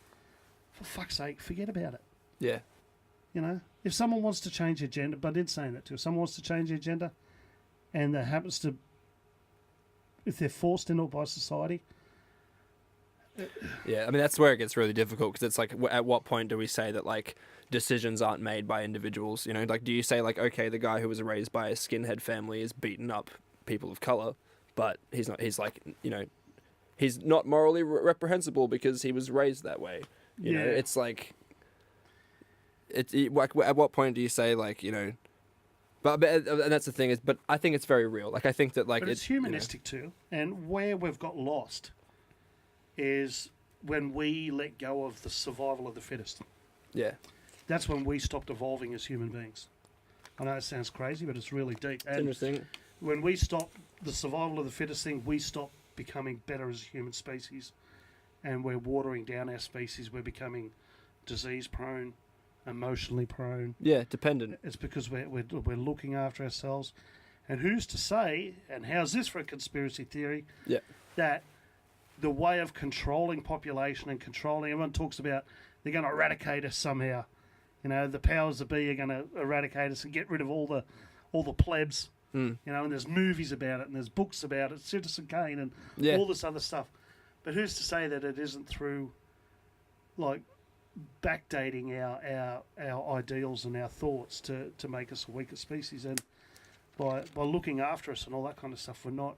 [SPEAKER 3] for fuck's sake, forget about it.
[SPEAKER 4] Yeah.
[SPEAKER 3] You know, if someone wants to change their gender, but I did say that too. If someone wants to change their gender, and that happens to, if they're forced into it by society.
[SPEAKER 4] Yeah, I mean, that's where it gets really difficult, because it's like, at what point do we say that, like, decisions aren't made by individuals? You know, like, do you say, like, okay, the guy who was raised by a skinhead family is beating up people of color, but he's not, he's like, you know, he's not morally reprehensible because he was raised that way. You know, it's like, like, at what point do you say, like, you know, but and that's the thing is, but I think it's very real. Like, I think that, like,
[SPEAKER 3] but it's humanistic too, and where we've got lost is when we let go of the survival of the fittest.
[SPEAKER 4] Yeah.
[SPEAKER 3] That's when we stopped evolving as human beings. I know it sounds crazy, but it's really deep. And
[SPEAKER 4] Interesting.
[SPEAKER 3] when we stop the survival of the fittest thing, we stop becoming better as a human species, and we're watering down our species. We're becoming disease prone, emotionally prone.
[SPEAKER 4] Yeah, dependent.
[SPEAKER 3] It's because we're looking after ourselves. And who's to say, and how's this for a conspiracy theory, that the way of controlling population and controlling, everyone talks about they're going to eradicate us somehow. You know, the powers that be are going to eradicate us and get rid of all the plebs. You know, and there's movies about it, and there's books about it, Citizen Kane, and all this other stuff. But who's to say that it isn't through, like, backdating our ideals and our thoughts to make us a weaker species, and by looking after us and all that kind of stuff, we're not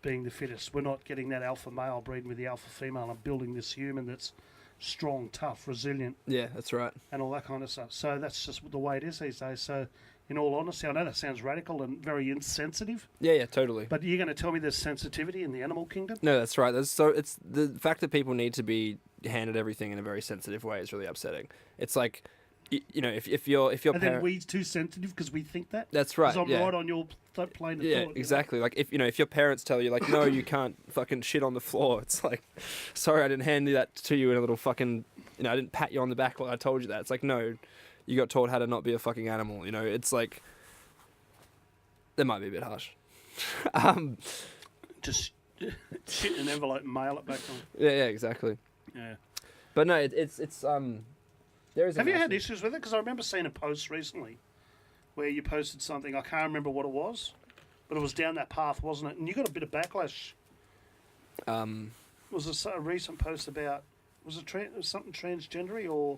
[SPEAKER 3] being the fittest. We're not getting that alpha male breeding with the alpha female and building this human that's strong, tough, resilient.
[SPEAKER 4] Yeah, that's right.
[SPEAKER 3] And all that kind of stuff. So that's just the way it is these days. So, in all honesty, I know that sounds radical and very insensitive.
[SPEAKER 4] Yeah, totally.
[SPEAKER 3] But you're going to tell me there's sensitivity in the animal kingdom?
[SPEAKER 4] No, that's right. So it's the fact that people need to be handed everything in a very sensitive way is really upsetting. It's like, you know, if your
[SPEAKER 3] and then we too sensitive because we think that.
[SPEAKER 4] That's right.
[SPEAKER 3] Because I'm right on your plane of thought.
[SPEAKER 4] Exactly. Like, if your parents tell you, like, no, you can't fucking shit on the floor, it's like, sorry, I didn't hand that to you in a little fucking, you know, I didn't pat you on the back while I told you that. It's like, no, you got taught how to not be a fucking animal. You know, it's like, that might be a bit harsh.
[SPEAKER 3] Just shit in an envelope and mail it back on.
[SPEAKER 4] Yeah, exactly.
[SPEAKER 3] Yeah.
[SPEAKER 4] But no, it's there is.
[SPEAKER 3] Have you had issues with it? Because I remember seeing a post recently where you posted something. I can't remember what it was, but it was down that path, wasn't it? And you got a bit of backlash. Was it a recent post about something transgendery or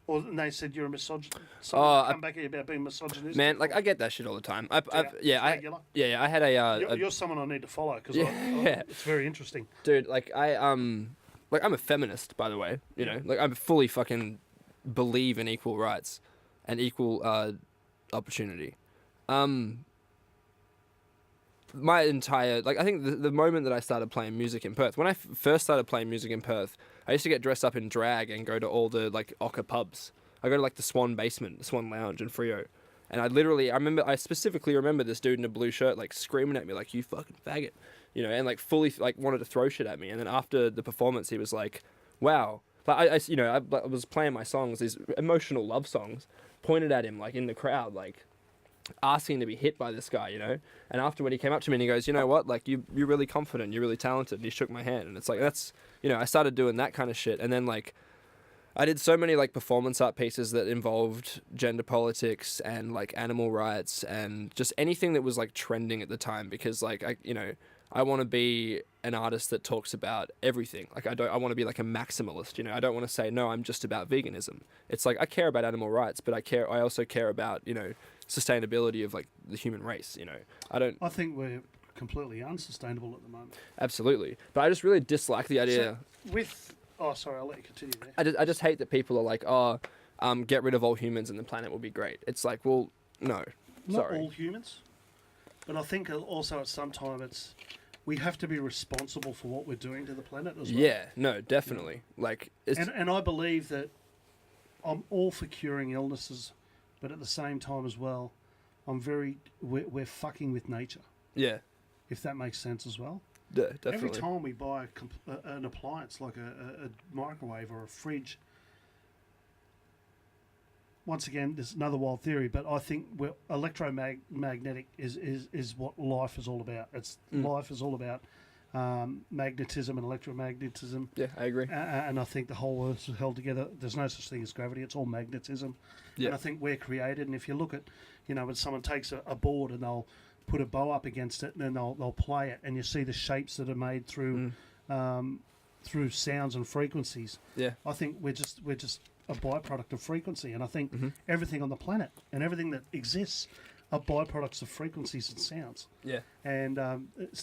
[SPEAKER 3] and they said you're a misogynist? Come back here about being misogynistic.
[SPEAKER 4] Man, like, I get that shit all the time. I had
[SPEAKER 3] You're someone I need to follow because it's very interesting,
[SPEAKER 4] dude. Like, I'm a feminist, by the way. You know, like, I fully fucking believe in equal rights and equal opportunity. My entire, like, I think the moment that I started playing music in Perth, when I first started playing music in Perth, I used to get dressed up in drag and go to all the, like, Ochre pubs. I go to, like, the Swan Basement, the Swan Lounge in Freo. And I specifically remember this dude in a blue shirt, like, screaming at me, like, you fucking faggot. You know, and, like, fully, like, wanted to throw shit at me. And then after the performance, he was like, wow. Like, I was playing my songs, these emotional love songs, pointed at him, like, in the crowd, like, asking to be hit by this guy, you know? And afterward, he came up to me and he goes, you know what? Like, you're really confident, you're really talented. And he shook my hand. And it's like, that's, you know, I started doing that kind of shit. And then, like, I did so many, like, performance art pieces that involved gender politics and, like, animal rights and just anything that was, like, trending at the time. Because, like, I want to be an artist that talks about everything. Like, I want to be like a maximalist, you know? I don't want to say, no, I'm just about veganism. It's like, I care about animal rights, but I also care about, you know, sustainability of, like, the human race, you know? I
[SPEAKER 3] think we're completely unsustainable at the moment.
[SPEAKER 4] Absolutely. But I just really dislike the idea.
[SPEAKER 3] Sorry, I'll let you continue there.
[SPEAKER 4] I just hate that people are like, get rid of all humans and the planet will be great. It's like, well, no.
[SPEAKER 3] Not all humans. But I think also at some time we have to be responsible for what we're doing to the planet as well.
[SPEAKER 4] Yeah, no, definitely. Like,
[SPEAKER 3] and I believe that I'm all for curing illnesses, but at the same time as well, we're fucking with nature.
[SPEAKER 4] Yeah.
[SPEAKER 3] If that makes sense as well.
[SPEAKER 4] Yeah, definitely.
[SPEAKER 3] Every time we buy an appliance like a microwave or a fridge, once again, there's another wild theory, but I think electromagnetic is what life is all about. Life is all about magnetism and electromagnetism.
[SPEAKER 4] Yeah, I agree.
[SPEAKER 3] And I think the whole Earth is held together. There's no such thing as gravity. It's all magnetism.
[SPEAKER 4] Yeah.
[SPEAKER 3] And I think we're created. And if you look at, when someone takes a board and they'll put a bow up against it and then they'll play it, and you see the shapes that are made through sounds and frequencies.
[SPEAKER 4] Yeah.
[SPEAKER 3] I think we're just a byproduct of frequency, and I think everything on the planet and everything that exists are byproducts of frequencies and sounds.
[SPEAKER 4] Yeah.
[SPEAKER 3] And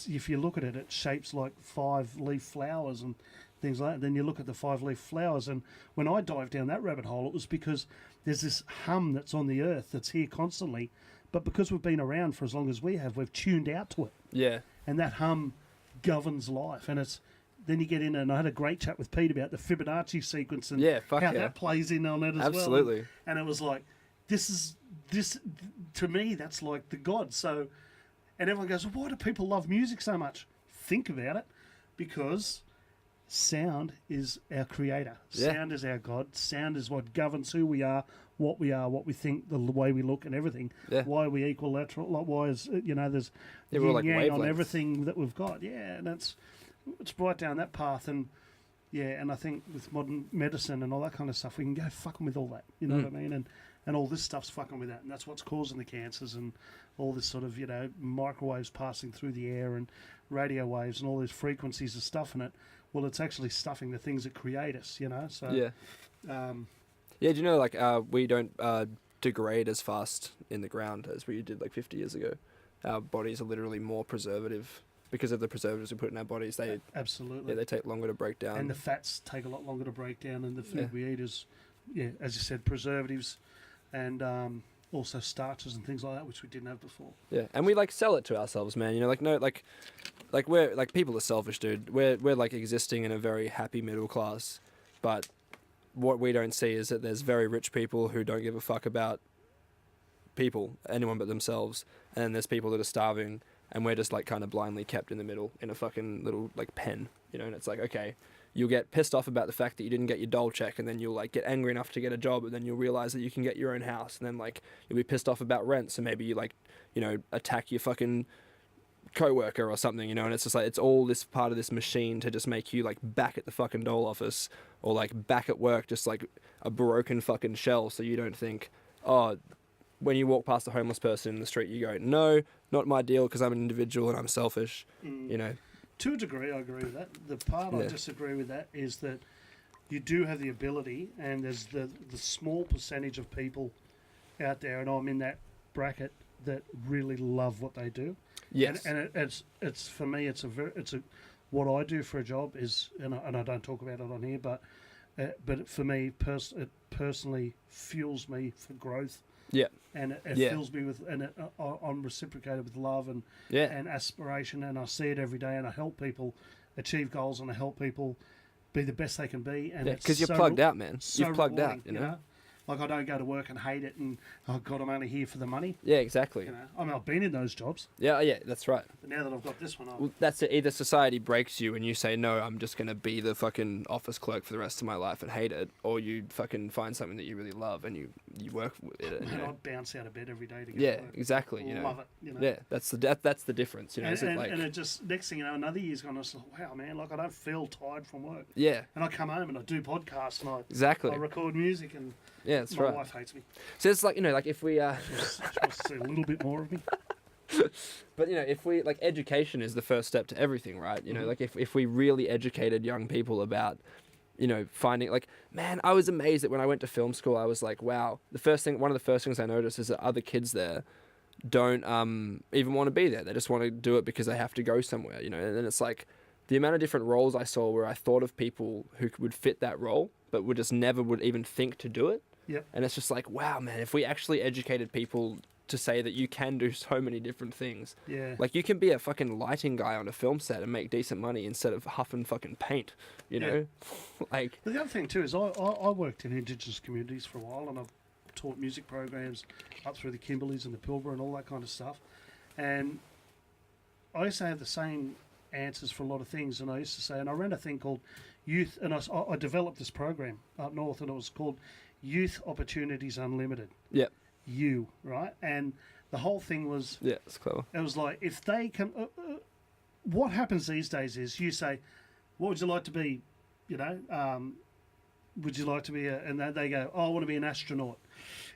[SPEAKER 3] if you look at it, it's shapes like 5-leaf flowers and things like that. Then you look at the 5-leaf flowers, and when I dived down that rabbit hole, it was because there's this hum that's on the earth that's here constantly, but because we've been around for as long as we have, we've tuned out to it.
[SPEAKER 4] Yeah.
[SPEAKER 3] And that hum governs life, and it's. Then you get in, and I had a great chat with Pete about the Fibonacci sequence and how that plays in on it as well.
[SPEAKER 4] Absolutely.
[SPEAKER 3] And it was like, this to me, that's like the God. So, and everyone goes, well, why do people love music so much? Think about it, because sound is our creator.
[SPEAKER 4] Yeah.
[SPEAKER 3] Sound is our God. Sound is what governs who we are, what we think, the way we look, and everything.
[SPEAKER 4] Yeah.
[SPEAKER 3] Why are we equilateral? Why is there's
[SPEAKER 4] we're like
[SPEAKER 3] yin-yang on
[SPEAKER 4] wavelengths.
[SPEAKER 3] everything that we've got. Yeah, and it's right down that path. And and I think with modern medicine and all that kind of stuff, we can go fucking with all that. You know what I mean? And all this stuff's fucking with that, and that's what's causing the cancers and all this sort of microwaves passing through the air and radio waves and all these frequencies of stuff in it. Well, it's actually stuffing the things that create us. So
[SPEAKER 4] Yeah. Yeah. Do you know, like, we don't degrade as fast in the ground as we did like 50 years ago. Our bodies are literally more preservative because of the preservatives we put in our bodies. They
[SPEAKER 3] absolutely.
[SPEAKER 4] Yeah, they take longer to break down.
[SPEAKER 3] And the fats take a lot longer to break down, and the food we eat is, as you said, preservatives, and also starches and things like that, which we didn't have before.
[SPEAKER 4] Yeah, and we like sell it to ourselves, man. Like we're like, people are selfish, dude. We're like existing in a very happy middle class, but what we don't see is that there's very rich people who don't give a fuck about anyone but themselves, and then there's people that are starving, and we're just like kind of blindly kept in the middle in a fucking little like pen, and it's like, okay, you'll get pissed off about the fact that you didn't get your dole check, and then you'll like get angry enough to get a job, and then you'll realize that you can get your own house, and then like you'll be pissed off about rent, so maybe you like attack your fucking co-worker or something, and it's just like, it's all this part of this machine to just make you like back at the fucking dole office or like back at work, just like a broken fucking shell, so you don't think, oh, when you walk past a homeless person in the street, you go, no, not my deal, because I'm an individual and I'm selfish.
[SPEAKER 3] To a degree, I agree with that. The part I disagree with that is that you do have the ability, and there's the small percentage of people out there, and I'm in that bracket, that really love what they do.
[SPEAKER 4] Yes.
[SPEAKER 3] And it's for me, what I do for a job is, and I don't talk about it on here, but for me, it personally fuels me for growth.
[SPEAKER 4] Yeah.
[SPEAKER 3] And it fills me with, and I'm reciprocated with love and aspiration, and I see it every day, and I help people achieve goals, and I help people be the best they can be. And
[SPEAKER 4] because you're plugged out, man. You've plugged out, you know?
[SPEAKER 3] Like, I don't go to work and hate it and, oh God, I'm only here for the money.
[SPEAKER 4] Yeah, exactly.
[SPEAKER 3] I mean, I've been in those jobs.
[SPEAKER 4] Yeah, that's right.
[SPEAKER 3] But now that I've got this one,
[SPEAKER 4] well, that's it. Either society breaks you and you say, no, I'm just going to be the fucking office clerk for the rest of my life and hate it, or you fucking find something that you really love and you work with it.
[SPEAKER 3] Man, I bounce out of bed every day to get to work.
[SPEAKER 4] Exactly.
[SPEAKER 3] Love it.
[SPEAKER 4] Yeah, that's the difference.
[SPEAKER 3] And it just, next thing you know, another year's gone, I was like, wow, man, like, I don't feel tired from work.
[SPEAKER 4] Yeah.
[SPEAKER 3] And I come home and I do podcasts and
[SPEAKER 4] I
[SPEAKER 3] record music, and
[SPEAKER 4] that's
[SPEAKER 3] my
[SPEAKER 4] right.
[SPEAKER 3] wife hates me.
[SPEAKER 4] So it's like, like if we
[SPEAKER 3] She wants to see a little bit more of me.
[SPEAKER 4] But if we like, education is the first step to everything, right? Like if we really educated young people about finding, like, man, I was amazed that when I went to film school, I was like, wow, one of the first things I noticed is that other kids there don't even want to be there. They just want to do it because they have to go somewhere, and then it's like the amount of different roles I saw where I thought of people who would fit that role but would just never would even think to do it.
[SPEAKER 3] Yep.
[SPEAKER 4] And it's just like, wow, man, if we actually educated people to say that you can do so many different things.
[SPEAKER 3] Yeah.
[SPEAKER 4] Like, you can be a fucking lighting guy on a film set and make decent money instead of huffing fucking paint, you know? Like,
[SPEAKER 3] but the other thing too is I worked in Indigenous communities for a while, and I've taught music programs up through the Kimberleys and the Pilbara and all that kind of stuff. And I used to have the same answers for a lot of things, and I used to say, and I ran a thing called Youth, and I developed this program up north, and it was called youth opportunities unlimited.
[SPEAKER 4] Yeah.
[SPEAKER 3] Right? And the whole thing was,
[SPEAKER 4] Yeah, it's clever.
[SPEAKER 3] it was like, if they can, what happens these days is you say, what would you like to be, would you like to be and they go, oh, I want to be an astronaut.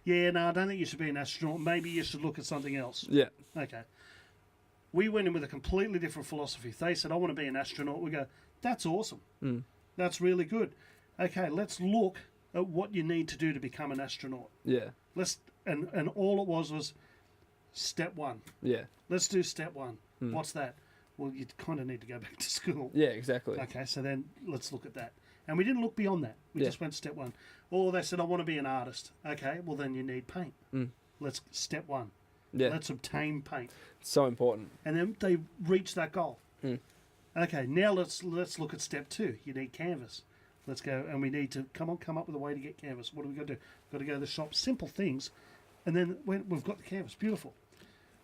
[SPEAKER 3] Yeah, no, I don't think you should be an astronaut. Maybe you should look at something else.
[SPEAKER 4] Yeah.
[SPEAKER 3] Okay. We went in with a completely different philosophy. If they said, I want to be an astronaut, we go, that's awesome. That's really good. Okay, let's look at what you need to do to become an astronaut.
[SPEAKER 4] Yeah.
[SPEAKER 3] And all it was step one.
[SPEAKER 4] Yeah.
[SPEAKER 3] Let's do step one. What's that? Well, you kind of need to go back to school.
[SPEAKER 4] Yeah, exactly.
[SPEAKER 3] Okay, so then let's look at that. And we didn't look beyond that. We just went step one. Or they said, I want to be an artist. Okay, well then you need paint. Let's step one.
[SPEAKER 4] Yeah.
[SPEAKER 3] Let's obtain paint.
[SPEAKER 4] So important.
[SPEAKER 3] And then they reach that goal. Okay, now let's look at step two. You need canvas. Let's go, and we need to come up with a way to get canvas. What do we got to do? Got to go to the shop. Simple things, and then when we've got the canvas, beautiful.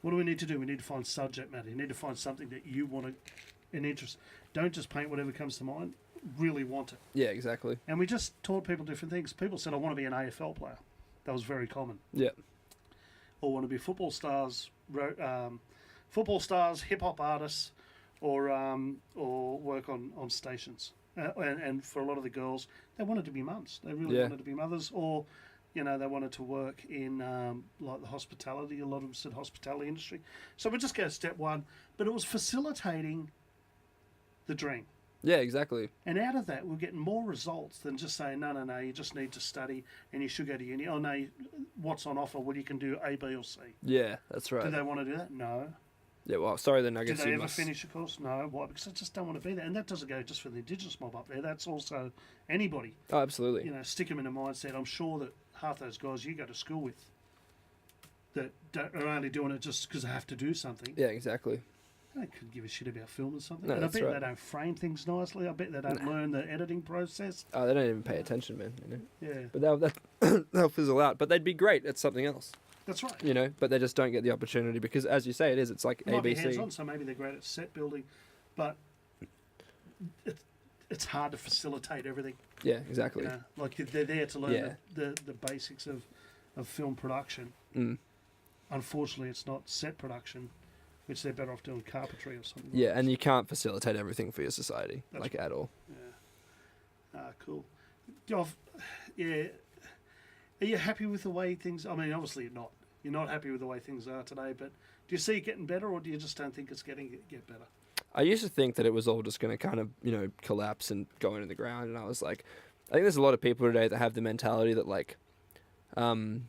[SPEAKER 3] What do we need to do? We need to find subject matter. You need to find something that you want to, an interest. Don't just paint whatever comes to mind. Really want it.
[SPEAKER 4] Yeah, exactly.
[SPEAKER 3] And we just taught people different things. People said, I want to be an AFL player. That was very common.
[SPEAKER 4] Yeah.
[SPEAKER 3] Or want to be football stars, hip hop artists, or work on stations. And for a lot of the girls, they wanted to be mums. They really wanted to be mothers, or they wanted to work in like the hospitality. A lot of them said hospitality industry. So we just go step one, but it was facilitating the dream.
[SPEAKER 4] Yeah, exactly.
[SPEAKER 3] And out of that, we're getting more results than just saying, no, you just need to study and you should go to uni. Oh, no, what's on offer? Well, you can do A, B, or C.
[SPEAKER 4] Yeah, that's right.
[SPEAKER 3] Do they want to do that? No.
[SPEAKER 4] Yeah, well, sorry then, I guess
[SPEAKER 3] Do they
[SPEAKER 4] you
[SPEAKER 3] ever
[SPEAKER 4] must...
[SPEAKER 3] finish a course? No. Why? Because they just don't want to be there. And that doesn't go just for the Indigenous mob up there. That's also anybody.
[SPEAKER 4] Oh, absolutely.
[SPEAKER 3] Stick them in a mindset. I'm sure that half those guys you go to school with that are only doing it just because they have to do something.
[SPEAKER 4] Yeah, exactly.
[SPEAKER 3] They couldn't give a shit about filming something.
[SPEAKER 4] No,
[SPEAKER 3] and I
[SPEAKER 4] that's
[SPEAKER 3] bet
[SPEAKER 4] right.
[SPEAKER 3] they don't frame things nicely. I bet they don't learn the editing process.
[SPEAKER 4] Oh, they don't even pay attention, man.
[SPEAKER 3] Yeah.
[SPEAKER 4] But they'll fizzle out. But they'd be great at something else.
[SPEAKER 3] That's right.
[SPEAKER 4] But they just don't get the opportunity because, as you say, it's like
[SPEAKER 3] It might be
[SPEAKER 4] ABC.
[SPEAKER 3] hands-on, so maybe they're great at set building, but it's hard to facilitate everything.
[SPEAKER 4] Yeah, exactly.
[SPEAKER 3] Like they're there to learn
[SPEAKER 4] Yeah.
[SPEAKER 3] the basics of film production. Unfortunately, it's not set production, which they're better off doing carpentry or something.
[SPEAKER 4] Yeah, and you can't facilitate everything for your society,
[SPEAKER 3] That's
[SPEAKER 4] like at all.
[SPEAKER 3] Cool. Yeah. Are you happy with the way things? I mean, obviously you're not. You're not happy with the way things are today, but do you see it getting better, or do you just don't think it's get better?
[SPEAKER 4] I used to think that it was all just going to kind of, collapse and go into the ground. And I was like, I think there's a lot of people today that have the mentality that, like, the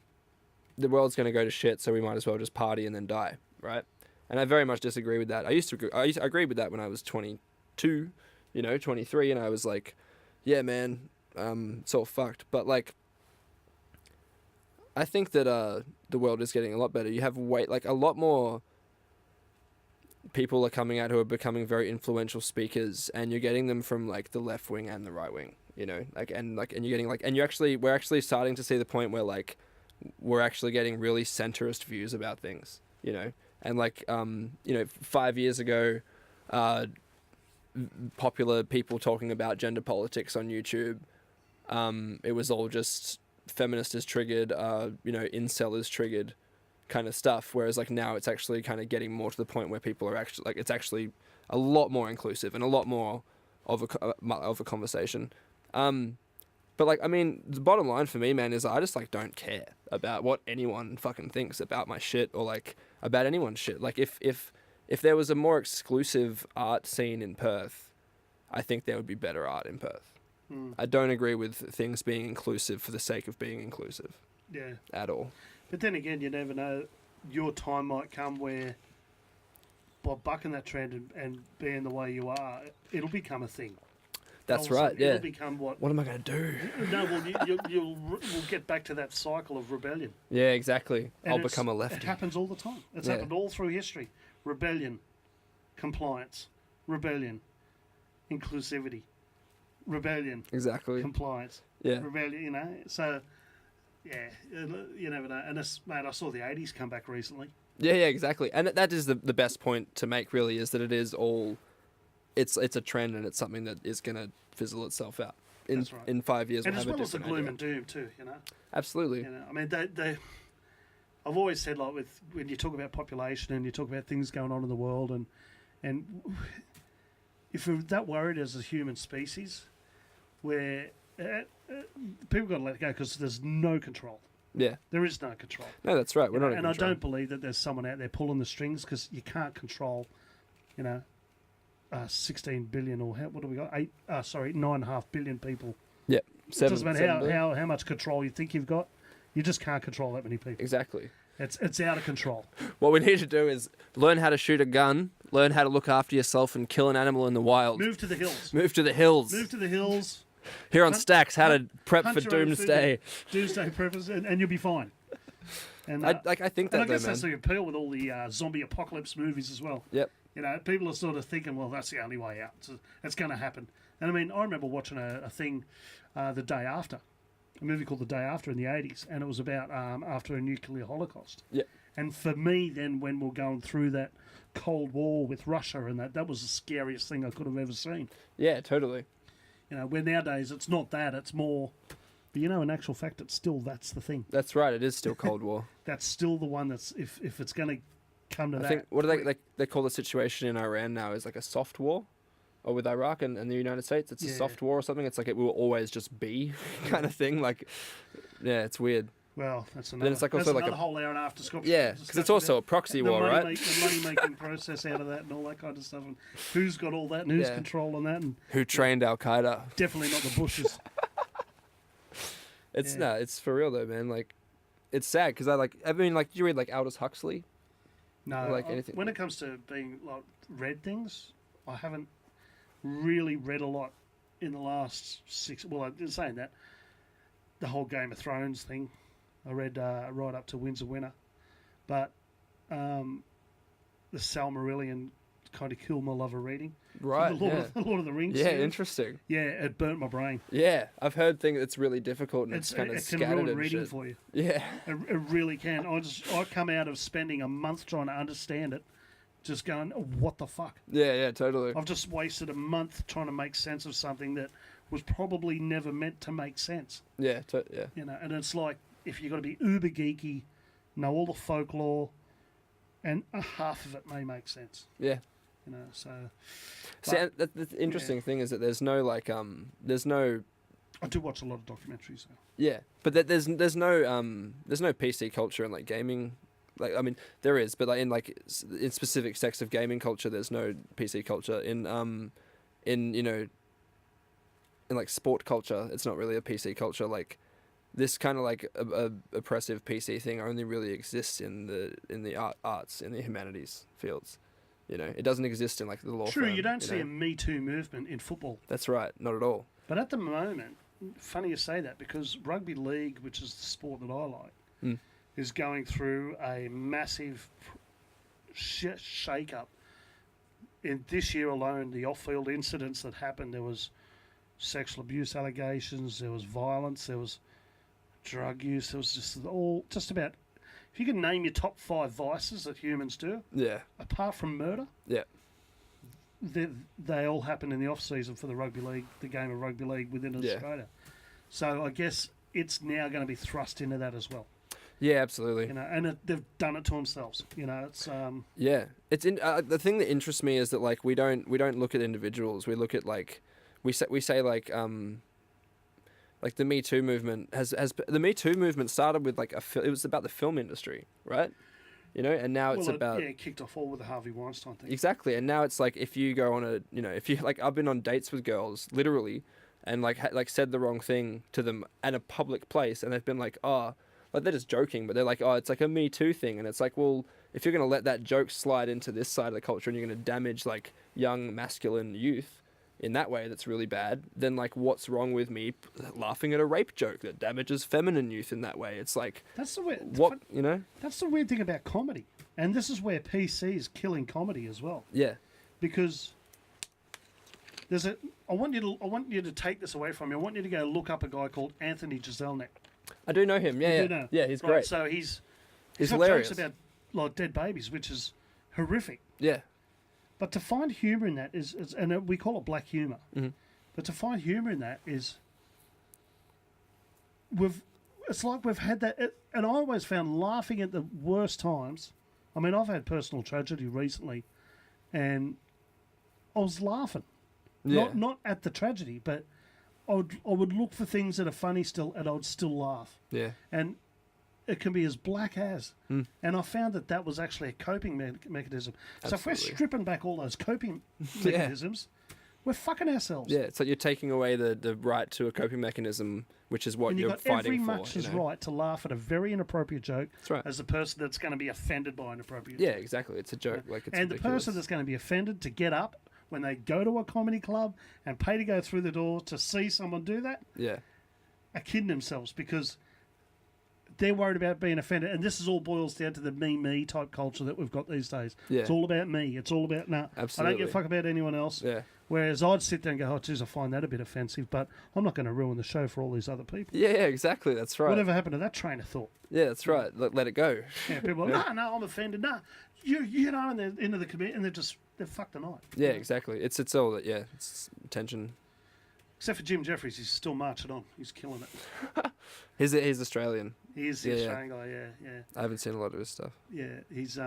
[SPEAKER 4] world's going to go to shit, so we might as well just party and then die, right? And I very much disagree with that. I agreed with that when I was 22, 23, and I was like, yeah, man, it's all fucked. But, like, I think that the world is getting a lot better. You have a lot more people are coming out who are becoming very influential speakers, and you're getting them from like the left wing and the right wing, and you're getting we're actually starting to see the point where like we're actually getting really centrist views about things, and 5 years ago, popular people talking about gender politics on YouTube, it was all just feminist is triggered, incel is triggered kind of stuff, whereas like now it's actually kind of getting more to the point where people are actually like it's actually a lot more inclusive and a lot more of a conversation. But like, I mean, the bottom line for me, man, is I just like don't care about what anyone fucking thinks about my shit or like about anyone's shit. Like if there was a more exclusive art scene in Perth, I think there would be better art in Perth. I don't agree with things being inclusive for the sake of being inclusive.
[SPEAKER 3] Yeah.
[SPEAKER 4] At all.
[SPEAKER 3] But then again, you never know. Your time might come where, by bucking that trend and being the way you are, it'll become a thing.
[SPEAKER 4] That's right, yeah.
[SPEAKER 3] It'll become what
[SPEAKER 4] am I going to do?
[SPEAKER 3] No, well, we'll get back to that cycle of rebellion.
[SPEAKER 4] Yeah, exactly.
[SPEAKER 3] And
[SPEAKER 4] I'll become a lefty.
[SPEAKER 3] It happens all the time. It's
[SPEAKER 4] Yeah.
[SPEAKER 3] happened all through history. Rebellion, compliance, rebellion, inclusivity, rebellion,
[SPEAKER 4] Exactly.
[SPEAKER 3] compliance,
[SPEAKER 4] Yeah.
[SPEAKER 3] rebellion, So, yeah, you never know. And mate, I saw the 80s come back recently.
[SPEAKER 4] Yeah, exactly. And that is the best point to make, really, is that it is all... It's a trend and it's something that is going to fizzle itself out.
[SPEAKER 3] That's right.
[SPEAKER 4] in 5 years
[SPEAKER 3] And
[SPEAKER 4] we'll
[SPEAKER 3] as
[SPEAKER 4] have
[SPEAKER 3] well
[SPEAKER 4] a
[SPEAKER 3] as the
[SPEAKER 4] different
[SPEAKER 3] gloom
[SPEAKER 4] idea.
[SPEAKER 3] and doom too, you know.
[SPEAKER 4] Absolutely.
[SPEAKER 3] You know, I mean, they I've always said, like, when you talk about population and you talk about things going on in the world, and if we're that worried as a human species, where people got to let it go because there's no control.
[SPEAKER 4] Yeah.
[SPEAKER 3] There is no control.
[SPEAKER 4] No, that's right. We're not in
[SPEAKER 3] And I
[SPEAKER 4] control.
[SPEAKER 3] don't believe that there's someone out there pulling the strings, because you can't control, 16 billion or what do we got? 9.5 billion people.
[SPEAKER 4] Yeah.
[SPEAKER 3] It doesn't matter
[SPEAKER 4] 7 billion.
[SPEAKER 3] how much control you think you've got. You just can't control that many people.
[SPEAKER 4] Exactly.
[SPEAKER 3] It's out of control.
[SPEAKER 4] What we need to do is learn how to shoot a gun, learn how to look after yourself, and kill an animal in the wild.
[SPEAKER 3] Move to the hills.
[SPEAKER 4] Move to the hills.
[SPEAKER 3] Move to the hills.
[SPEAKER 4] Here on Stacks, how to prep
[SPEAKER 3] Hunt
[SPEAKER 4] for
[SPEAKER 3] your own food,
[SPEAKER 4] doomsday.
[SPEAKER 3] Doomsday preppers, and you'll be fine. And
[SPEAKER 4] I think
[SPEAKER 3] and
[SPEAKER 4] that
[SPEAKER 3] I
[SPEAKER 4] though,
[SPEAKER 3] guess that's
[SPEAKER 4] man.
[SPEAKER 3] the appeal with all the zombie apocalypse movies as well.
[SPEAKER 4] Yep.
[SPEAKER 3] People are sort of thinking, well, that's the only way out. So it's going to happen. And I mean, I remember watching a thing the day after, a movie called The Day After in the 80s, and it was about after a nuclear holocaust.
[SPEAKER 4] Yep.
[SPEAKER 3] And for me, then, when we're going through that Cold War with Russia, and that was the scariest thing I could have ever seen.
[SPEAKER 4] Yeah, totally.
[SPEAKER 3] Where nowadays it's not that, it's more. But in actual fact, that's the thing.
[SPEAKER 4] That's right. It is still Cold War.
[SPEAKER 3] That's still the one that's, if it's going to come to
[SPEAKER 4] I
[SPEAKER 3] that.
[SPEAKER 4] think what do they call the situation in Iran now is like a soft war, or with Iraq and the United States, it's a soft war or something. It's like it will always just be kind of thing. Like, yeah, it's weird.
[SPEAKER 3] Well, that's another.
[SPEAKER 4] Then it's like also like
[SPEAKER 3] another
[SPEAKER 4] a
[SPEAKER 3] whole hour and a half discussion.
[SPEAKER 4] yeah, because it's also a proxy war, right?
[SPEAKER 3] The money-making process out of that and all that kind of stuff, and who's got all that and who's
[SPEAKER 4] Yeah.
[SPEAKER 3] controlling that, and
[SPEAKER 4] Who trained Al Qaeda?
[SPEAKER 3] definitely not the Bushes.
[SPEAKER 4] It's
[SPEAKER 3] Yeah.
[SPEAKER 4] no, it's for real though, man. Like, it's sad because I mean, like, you read like Aldous Huxley.
[SPEAKER 3] No,
[SPEAKER 4] Like anything.
[SPEAKER 3] when it comes to being like read things, I haven't really read a lot in the last 6. Well, I'm saying that the whole Game of Thrones thing, I read right up to Winds of Winter, but the Silmarillion kind of killed my love of reading.
[SPEAKER 4] Right.
[SPEAKER 3] The
[SPEAKER 4] Yeah.
[SPEAKER 3] Lord of the Rings.
[SPEAKER 4] Yeah.
[SPEAKER 3] series.
[SPEAKER 4] Interesting.
[SPEAKER 3] Yeah, it burnt my brain.
[SPEAKER 4] Yeah, I've heard things it's really difficult and it's kind of
[SPEAKER 3] It can
[SPEAKER 4] scattered
[SPEAKER 3] ruin
[SPEAKER 4] and
[SPEAKER 3] reading
[SPEAKER 4] shit.
[SPEAKER 3] for you.
[SPEAKER 4] Yeah.
[SPEAKER 3] It really can. I come out of spending a month trying to understand it, just going, what the fuck?
[SPEAKER 4] Yeah. Yeah. Totally.
[SPEAKER 3] I've just wasted a month trying to make sense of something that was probably never meant to make sense.
[SPEAKER 4] Yeah. Yeah.
[SPEAKER 3] And it's like, if you've got to be uber geeky, know all the folklore, and half of it may make sense.
[SPEAKER 4] Yeah.
[SPEAKER 3] So.
[SPEAKER 4] See, and the interesting thing is that there's no like there's no
[SPEAKER 3] I do watch a lot of documentaries. So.
[SPEAKER 4] yeah, but there's no PC culture in like gaming. Like, I mean, there is, but like in specific sects of gaming culture, there's no PC culture. In in like sport culture, it's not really a PC culture. Like, this kind of like a oppressive PC thing only really exists in the arts, in the humanities fields. It doesn't exist in like the law.
[SPEAKER 3] True,
[SPEAKER 4] firm,
[SPEAKER 3] you don't see
[SPEAKER 4] know?
[SPEAKER 3] a Me Too movement in football.
[SPEAKER 4] That's right, not at all.
[SPEAKER 3] But at the moment, funny you say that, because rugby league, which is the sport that I like, is going through a massive shake-up. In this year alone, the off-field incidents that happened, there was sexual abuse allegations, there was violence, there was drug use, there was just about. If you can name your top 5 vices that humans do,
[SPEAKER 4] Yeah.
[SPEAKER 3] apart from murder,
[SPEAKER 4] Yeah.
[SPEAKER 3] they all happen in the off season for the rugby league, the game of rugby league within Australia. So I guess it's now going to be thrust into that as well.
[SPEAKER 4] Yeah, absolutely.
[SPEAKER 3] And they've done it to themselves. It's
[SPEAKER 4] Yeah, it's the thing that interests me is that like we don't look at individuals. We look at like we say like the Me Too movement has the Me Too movement started with like it was about the film industry, right? And now it's about
[SPEAKER 3] it kicked off all with the Harvey Weinstein thing.
[SPEAKER 4] Exactly, and now it's like if you go on if you like I've been on dates with girls literally, and like said the wrong thing to them at a public place, and they've been like, oh. Like, they're just joking, but they're like, oh, it's like a Me Too thing. And it's like, well, if you're going to let that joke slide into this side of the culture and you're going to damage, like, young masculine youth in that way that's really bad, then, like, what's wrong with me laughing at a rape joke that damages feminine youth in that way? It's like,
[SPEAKER 3] That's the weird,
[SPEAKER 4] That's
[SPEAKER 3] the weird thing about comedy. And this is where PC is killing comedy as well.
[SPEAKER 4] Yeah.
[SPEAKER 3] Because I want you to take this away from me. I want you to go look up a guy called Anthony Jeselnik.
[SPEAKER 4] I do know him. Yeah,
[SPEAKER 3] You
[SPEAKER 4] yeah.
[SPEAKER 3] do know.
[SPEAKER 4] Yeah, he's
[SPEAKER 3] Right,
[SPEAKER 4] great.
[SPEAKER 3] So he's got
[SPEAKER 4] hilarious.
[SPEAKER 3] jokes about like dead babies, which is horrific.
[SPEAKER 4] Yeah.
[SPEAKER 3] But to find humour in that is and we call it black humour.
[SPEAKER 4] Mm-hmm.
[SPEAKER 3] But to find humour in that is it's like we've had that, and I always found laughing at the worst times. I mean, I've had personal tragedy recently, and I was laughing, not at the tragedy, but I would look for things that are funny still, and I would still laugh.
[SPEAKER 4] Yeah.
[SPEAKER 3] And it can be as black as. And I found that was actually a coping mechanism. So if we're
[SPEAKER 4] Absolutely.
[SPEAKER 3] stripping back all those coping mechanisms, we're fucking ourselves.
[SPEAKER 4] Yeah, it's like you're taking away the right to a coping mechanism, which is what
[SPEAKER 3] And
[SPEAKER 4] you're
[SPEAKER 3] you've got every
[SPEAKER 4] fighting for.
[SPEAKER 3] much as right to laugh at a very inappropriate joke
[SPEAKER 4] That's right.
[SPEAKER 3] as the person that's going to be offended by an appropriate
[SPEAKER 4] Yeah,
[SPEAKER 3] joke.
[SPEAKER 4] exactly. It's a joke. Like it's
[SPEAKER 3] And
[SPEAKER 4] ridiculous.
[SPEAKER 3] the person that's going to be offended to get up when they go to a comedy club and pay to go through the door to see someone do that
[SPEAKER 4] Yeah.
[SPEAKER 3] are kidding themselves because they're worried about being offended. And this is all boils down to the me type culture that we've got these days.
[SPEAKER 4] Yeah.
[SPEAKER 3] It's all about me. It's all about, I
[SPEAKER 4] Absolutely.
[SPEAKER 3] don't give a fuck about anyone else.
[SPEAKER 4] Yeah.
[SPEAKER 3] Whereas I'd sit there and go, oh, geez, I find that a bit offensive, but I'm not going to ruin the show for all these other people.
[SPEAKER 4] Yeah, exactly. That's right.
[SPEAKER 3] Whatever happened to that train of thought?
[SPEAKER 4] Yeah, that's right. Let it go.
[SPEAKER 3] Yeah, people are like, no, I'm offended. No, you know, and they're into the committee and they're fucked tonight.
[SPEAKER 4] Yeah, exactly. It's all that. Yeah, it's tension.
[SPEAKER 3] Except for Jim Jeffries, he's still marching on. He's killing it.
[SPEAKER 4] He's Australian.
[SPEAKER 3] He is the
[SPEAKER 4] Yeah,
[SPEAKER 3] Australian guy. Yeah.
[SPEAKER 4] I haven't seen a lot of his stuff.
[SPEAKER 3] Yeah, he's.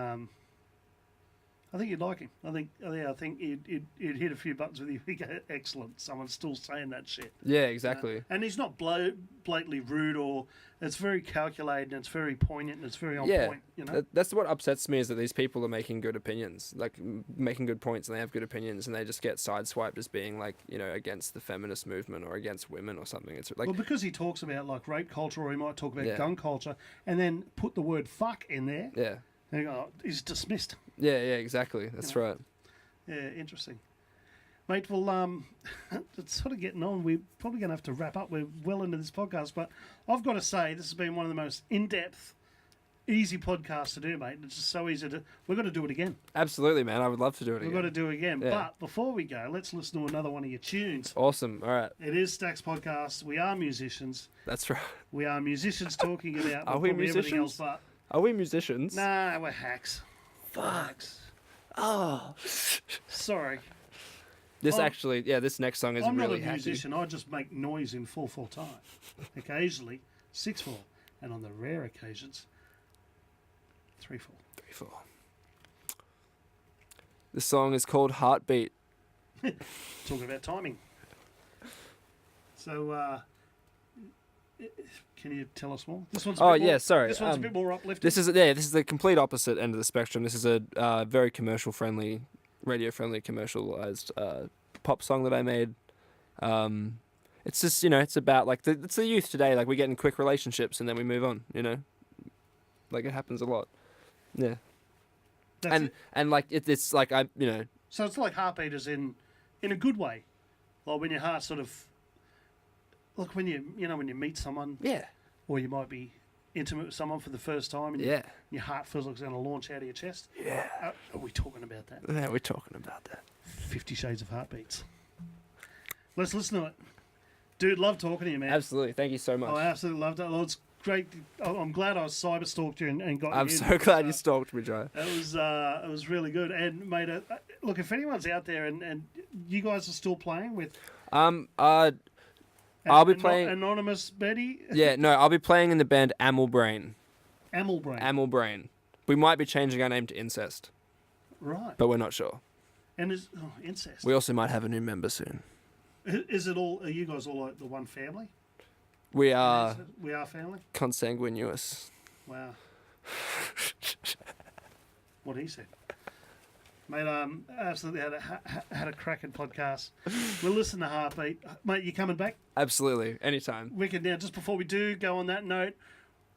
[SPEAKER 3] I think you'd like him. I think he'd hit a few buttons with you. He'd go, excellent. Someone's still saying that shit.
[SPEAKER 4] Yeah, exactly.
[SPEAKER 3] And he's not blatantly rude, or it's very calculated and it's very poignant and it's very on
[SPEAKER 4] Yeah,
[SPEAKER 3] point. You know.
[SPEAKER 4] that's what upsets me is that these people are making good opinions, like making good points, and they have good opinions, and they just get sideswiped as being like, you know, against the feminist movement or against women or something. It's like,
[SPEAKER 3] Well, because he talks about like rape culture, or he might talk about
[SPEAKER 4] Yeah.
[SPEAKER 3] gun culture, and then put the word "fuck" in there.
[SPEAKER 4] yeah,
[SPEAKER 3] And you go, oh, he's dismissed.
[SPEAKER 4] yeah, exactly. That's right.
[SPEAKER 3] Yeah, interesting. Mate, well, it's sort of getting on. We're probably going to have to wrap up. We're well into this podcast, but I've got to say, this has been one of the most in-depth, easy podcasts to do, mate. It's just so easy to... We've got to do it again.
[SPEAKER 4] Absolutely, man. I would love to do it
[SPEAKER 3] We've
[SPEAKER 4] again.
[SPEAKER 3] got to do it again.
[SPEAKER 4] Yeah.
[SPEAKER 3] But before we go, let's listen to another one of your tunes.
[SPEAKER 4] Awesome. All right.
[SPEAKER 3] It is Stacks Podcast. We are musicians.
[SPEAKER 4] That's right.
[SPEAKER 3] We are musicians talking about
[SPEAKER 4] Are we
[SPEAKER 3] probably everything else,
[SPEAKER 4] musicians?
[SPEAKER 3] but...
[SPEAKER 4] Are we musicians?
[SPEAKER 3] Nah, we're hacks. Fucks. Oh. Sorry.
[SPEAKER 4] This
[SPEAKER 3] I'm-
[SPEAKER 4] actually, this next song is
[SPEAKER 3] I'm
[SPEAKER 4] really
[SPEAKER 3] not a
[SPEAKER 4] hacky.
[SPEAKER 3] musician. I just make noise in 4/4 time. Occasionally 6/4, and on the rare occasions 3/4.
[SPEAKER 4] 3/4. This song is called Heartbeat.
[SPEAKER 3] Talking about timing. So, can you tell us more? This one's a
[SPEAKER 4] Oh,
[SPEAKER 3] bit more,
[SPEAKER 4] yeah, sorry.
[SPEAKER 3] This one's a bit more uplifting.
[SPEAKER 4] This is the complete opposite end of the spectrum. This is a very commercial friendly, radio friendly, commercialized pop song that I made. It's just, you know, it's about like it's the youth today. Like we get in quick relationships and then we move on. You know, like it happens a lot. Yeah.
[SPEAKER 3] That's it.
[SPEAKER 4] And like it's like
[SPEAKER 3] So it's like heartbeat is in a good way. Like when your heart sort of... Look, when you meet someone,
[SPEAKER 4] yeah,
[SPEAKER 3] or you might be intimate with someone for the first time, and
[SPEAKER 4] yeah,
[SPEAKER 3] your heart feels like it's going to launch out of your chest.
[SPEAKER 4] yeah.
[SPEAKER 3] Are we talking about that?
[SPEAKER 4] Yeah, we're talking about that.
[SPEAKER 3] 50 Shades of Heartbeats. Let's listen to it. Dude, love talking to you, man.
[SPEAKER 4] Absolutely. Thank you so much.
[SPEAKER 3] Oh, I absolutely loved it. Well, it's great. I'm glad I cyber stalked you and got
[SPEAKER 4] I'm
[SPEAKER 3] you in
[SPEAKER 4] so
[SPEAKER 3] because,
[SPEAKER 4] glad you stalked me, Joe.
[SPEAKER 3] It was really good. And, mate, look, if anyone's out there and you guys are still playing with...
[SPEAKER 4] I'll be playing...
[SPEAKER 3] Anonymous Betty?
[SPEAKER 4] Yeah, no, I'll be playing in the band Amel Brain.
[SPEAKER 3] Amel Brain.
[SPEAKER 4] Amel Brain. We might be changing our name to Incest,
[SPEAKER 3] Right.
[SPEAKER 4] but we're not sure.
[SPEAKER 3] And incest.
[SPEAKER 4] We also might have a new member soon.
[SPEAKER 3] Is it all... Are you guys all like the one family?
[SPEAKER 4] We are
[SPEAKER 3] We are family?
[SPEAKER 4] consanguineous.
[SPEAKER 3] Wow. What he said. Mate, absolutely had a cracking podcast. We'll listen to Heartbeat. Mate, you coming back?
[SPEAKER 4] Absolutely, anytime.
[SPEAKER 3] Wicked. Now, just before we do go on that note,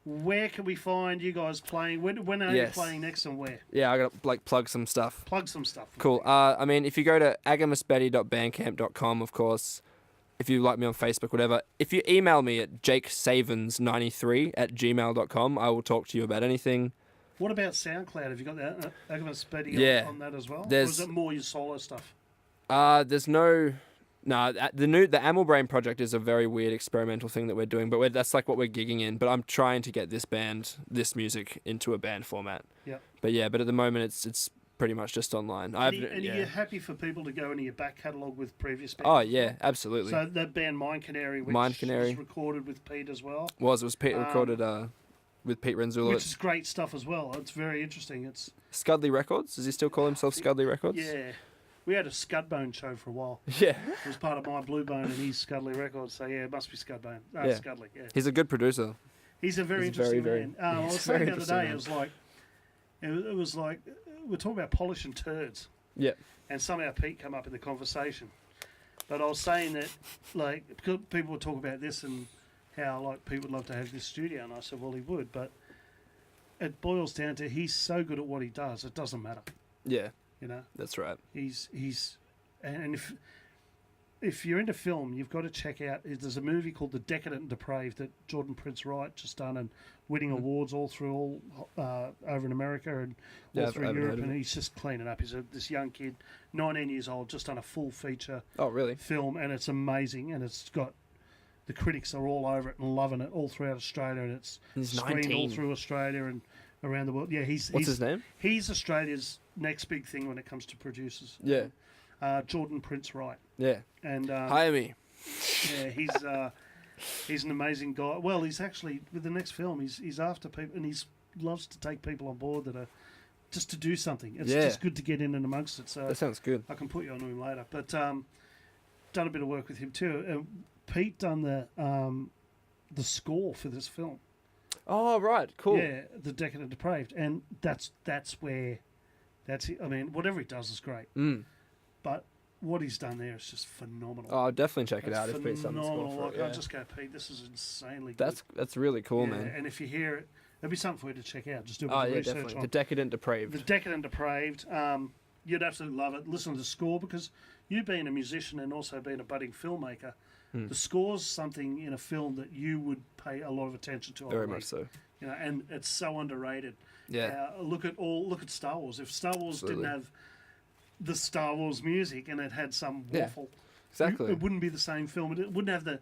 [SPEAKER 3] where can we find you guys playing? When are you
[SPEAKER 4] Yes.
[SPEAKER 3] playing next and where?
[SPEAKER 4] Yeah, I gotta like plug some stuff.
[SPEAKER 3] Plug some stuff.
[SPEAKER 4] Cool. I mean, if you go to agamousbetty.bandcamp.com, of course, if you like me on Facebook, whatever. If you email me at jakesavens93@gmail.com, I will talk to you about anything.
[SPEAKER 3] What about SoundCloud? Have you got that Agamous Betty
[SPEAKER 4] Yeah.
[SPEAKER 3] on that as well? Or
[SPEAKER 4] There's-
[SPEAKER 3] is it more your solo stuff?
[SPEAKER 4] There's no... No, the Amel Brain project is a very weird experimental thing that we're doing, but that's like what we're gigging in. But I'm trying to get this music into a band format.
[SPEAKER 3] Yep.
[SPEAKER 4] But at the moment it's pretty much just online.
[SPEAKER 3] And, are you happy for people to go into your back catalogue with previous bands?
[SPEAKER 4] Oh yeah, absolutely.
[SPEAKER 3] So that band Mind Canary, which
[SPEAKER 4] Mind Canary.
[SPEAKER 3] was recorded with Pete as well.
[SPEAKER 4] It was Pete recorded with Pete Renzula.
[SPEAKER 3] Which is great stuff as well. It's very interesting. It's
[SPEAKER 4] Scudley Records. Does he still call himself Scudley Records?
[SPEAKER 3] Yeah. We had a Scudbone show for a while.
[SPEAKER 4] Yeah.
[SPEAKER 3] It was part of my Blue Bone and he's Scudley Records. So yeah, it must be Scudbone.
[SPEAKER 4] Yeah.
[SPEAKER 3] Scudley, yeah.
[SPEAKER 4] He's a good producer.
[SPEAKER 3] He's a very
[SPEAKER 4] He's
[SPEAKER 3] interesting
[SPEAKER 4] very,
[SPEAKER 3] man.
[SPEAKER 4] very-
[SPEAKER 3] I was
[SPEAKER 4] he's
[SPEAKER 3] saying
[SPEAKER 4] very
[SPEAKER 3] the other day,
[SPEAKER 4] interesting
[SPEAKER 3] it was like we're talking about polishing turds,
[SPEAKER 4] Yeah.
[SPEAKER 3] and somehow Pete come up in the conversation. But I was saying that, like, because people would talk about this and how, like, Pete would love to have this studio, and I said, well, he would, but it boils down to he's so good at what he does, it doesn't matter,
[SPEAKER 4] Yeah.
[SPEAKER 3] you know.
[SPEAKER 4] That's right.
[SPEAKER 3] And if you're into film, you've got to check out. There's a movie called The Decadent and Depraved that Jordan Prince Wright just done and winning awards all through over in America and all through
[SPEAKER 4] I've
[SPEAKER 3] Europe,
[SPEAKER 4] heard of
[SPEAKER 3] and
[SPEAKER 4] it.
[SPEAKER 3] he's just cleaning up. He's this young kid, 19 years old, just done a full feature
[SPEAKER 4] Oh really?
[SPEAKER 3] film, and it's amazing. And it's got the critics are all over it and loving it all throughout Australia, and it's
[SPEAKER 4] He's
[SPEAKER 3] screened all
[SPEAKER 4] 19.
[SPEAKER 3] through Australia and around the world. Yeah,
[SPEAKER 4] What's his name?
[SPEAKER 3] He's Australia's next big thing when it comes to producers.
[SPEAKER 4] Yeah.
[SPEAKER 3] Jordan Prince Wright.
[SPEAKER 4] Yeah.
[SPEAKER 3] And
[SPEAKER 4] Hire me.
[SPEAKER 3] yeah, he's an amazing guy. Well, he's actually with the next film. He's after people, and he's loves to take people on board that are just to do something. It's
[SPEAKER 4] Yeah.
[SPEAKER 3] just good to get in and amongst it. So
[SPEAKER 4] That sounds good.
[SPEAKER 3] I can put you on to him later. But done a bit of work with him too. Pete done the score for this film.
[SPEAKER 4] Oh right, cool.
[SPEAKER 3] Yeah, The Decadent and Depraved, and that's where that's it. I mean, whatever he does is great. But what he's done there is just phenomenal.
[SPEAKER 4] Oh, I'll definitely check it
[SPEAKER 3] It's
[SPEAKER 4] out if Pete's done the score
[SPEAKER 3] phenomenal.
[SPEAKER 4] for
[SPEAKER 3] Like,
[SPEAKER 4] it.
[SPEAKER 3] I
[SPEAKER 4] Yeah.
[SPEAKER 3] just go, Pete, this is insanely good.
[SPEAKER 4] That's really cool,
[SPEAKER 3] Yeah,
[SPEAKER 4] man.
[SPEAKER 3] and if you hear it, it'll be something for you to check out. Just do a bit
[SPEAKER 4] Oh
[SPEAKER 3] of
[SPEAKER 4] yeah,
[SPEAKER 3] research
[SPEAKER 4] definitely.
[SPEAKER 3] on
[SPEAKER 4] The Decadent Depraved.
[SPEAKER 3] The Decadent Depraved. You'd absolutely love it. Listen to the score, because you being a musician and also being a budding filmmaker, the score's something in a film that you would pay a lot of attention to. I
[SPEAKER 4] Very
[SPEAKER 3] believe.
[SPEAKER 4] much so.
[SPEAKER 3] You know, and it's so underrated.
[SPEAKER 4] Yeah.
[SPEAKER 3] Look at Star Wars. If Star Wars
[SPEAKER 4] Absolutely.
[SPEAKER 3] didn't have the Star Wars music and it had some
[SPEAKER 4] Yeah,
[SPEAKER 3] waffle,
[SPEAKER 4] exactly.
[SPEAKER 3] it wouldn't be the same film. It wouldn't have it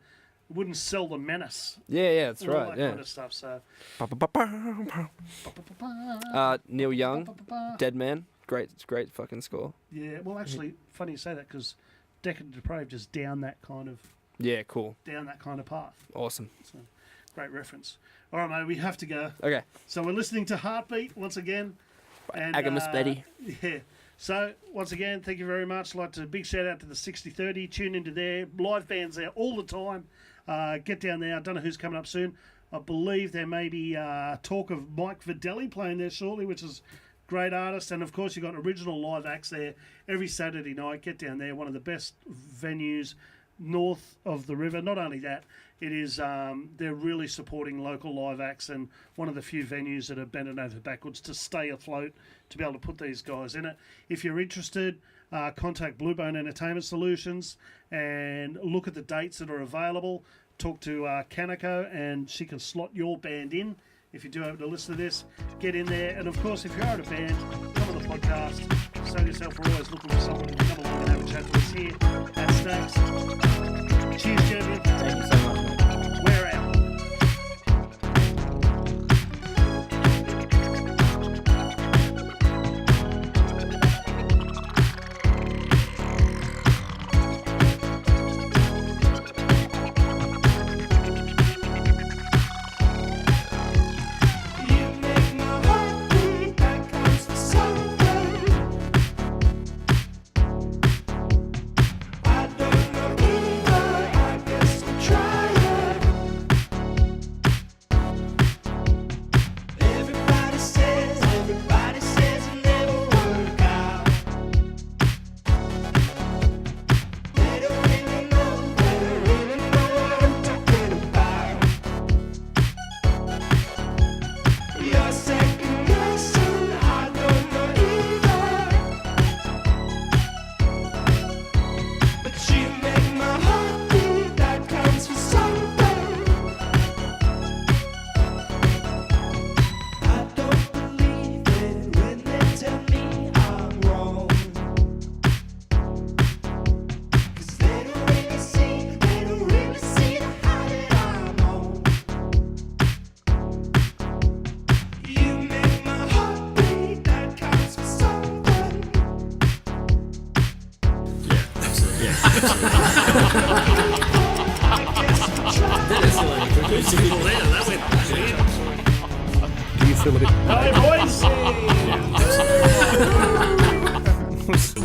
[SPEAKER 3] wouldn't sell the menace.
[SPEAKER 4] Yeah, that's
[SPEAKER 3] All
[SPEAKER 4] right.
[SPEAKER 3] that
[SPEAKER 4] Yeah.
[SPEAKER 3] kind of stuff. So
[SPEAKER 4] Neil Young, Dead Man. Great fucking score.
[SPEAKER 3] yeah. Well, actually, funny you say that, because Decadent Depraved is down that kind of path.
[SPEAKER 4] Awesome.
[SPEAKER 3] So, great reference. All right, mate, we have to go.
[SPEAKER 4] Okay.
[SPEAKER 3] So we're listening to Heartbeat once again. And,
[SPEAKER 4] Agamous Betty.
[SPEAKER 3] Yeah. So, once again, thank you very much. I'd like to big shout out to the 6030. Tune into there. Live bands there all the time. Get down there. I don't know who's coming up soon. I believe there may be talk of Mike Videlli playing there shortly, which is great artist. And, of course, you've got original live acts there every Saturday night. Get down there. One of the best venues north of the river. Not only that, it is they're really supporting local live acts, and one of the few venues that are bending over backwards to stay afloat to be able to put these guys in it. If you're interested, contact Bluebone Entertainment Solutions and look at the dates that are available. Talk to Kanako, and she can slot your band in. If you do happen to listen to this, get in there. And of course, if you're in a band, come on the podcast. Save yourself. We're always looking for someone to come along and have a chat to us here at Stacks. Cheers, gentlemen.
[SPEAKER 4] Thank you so much, man.
[SPEAKER 3] We're out.
[SPEAKER 5] You make my heart beat, that counts for something. I don't know who
[SPEAKER 1] That escalated quickly. Well, there, that went weird.
[SPEAKER 2] Do you feel a bit?
[SPEAKER 3] Hey, boys!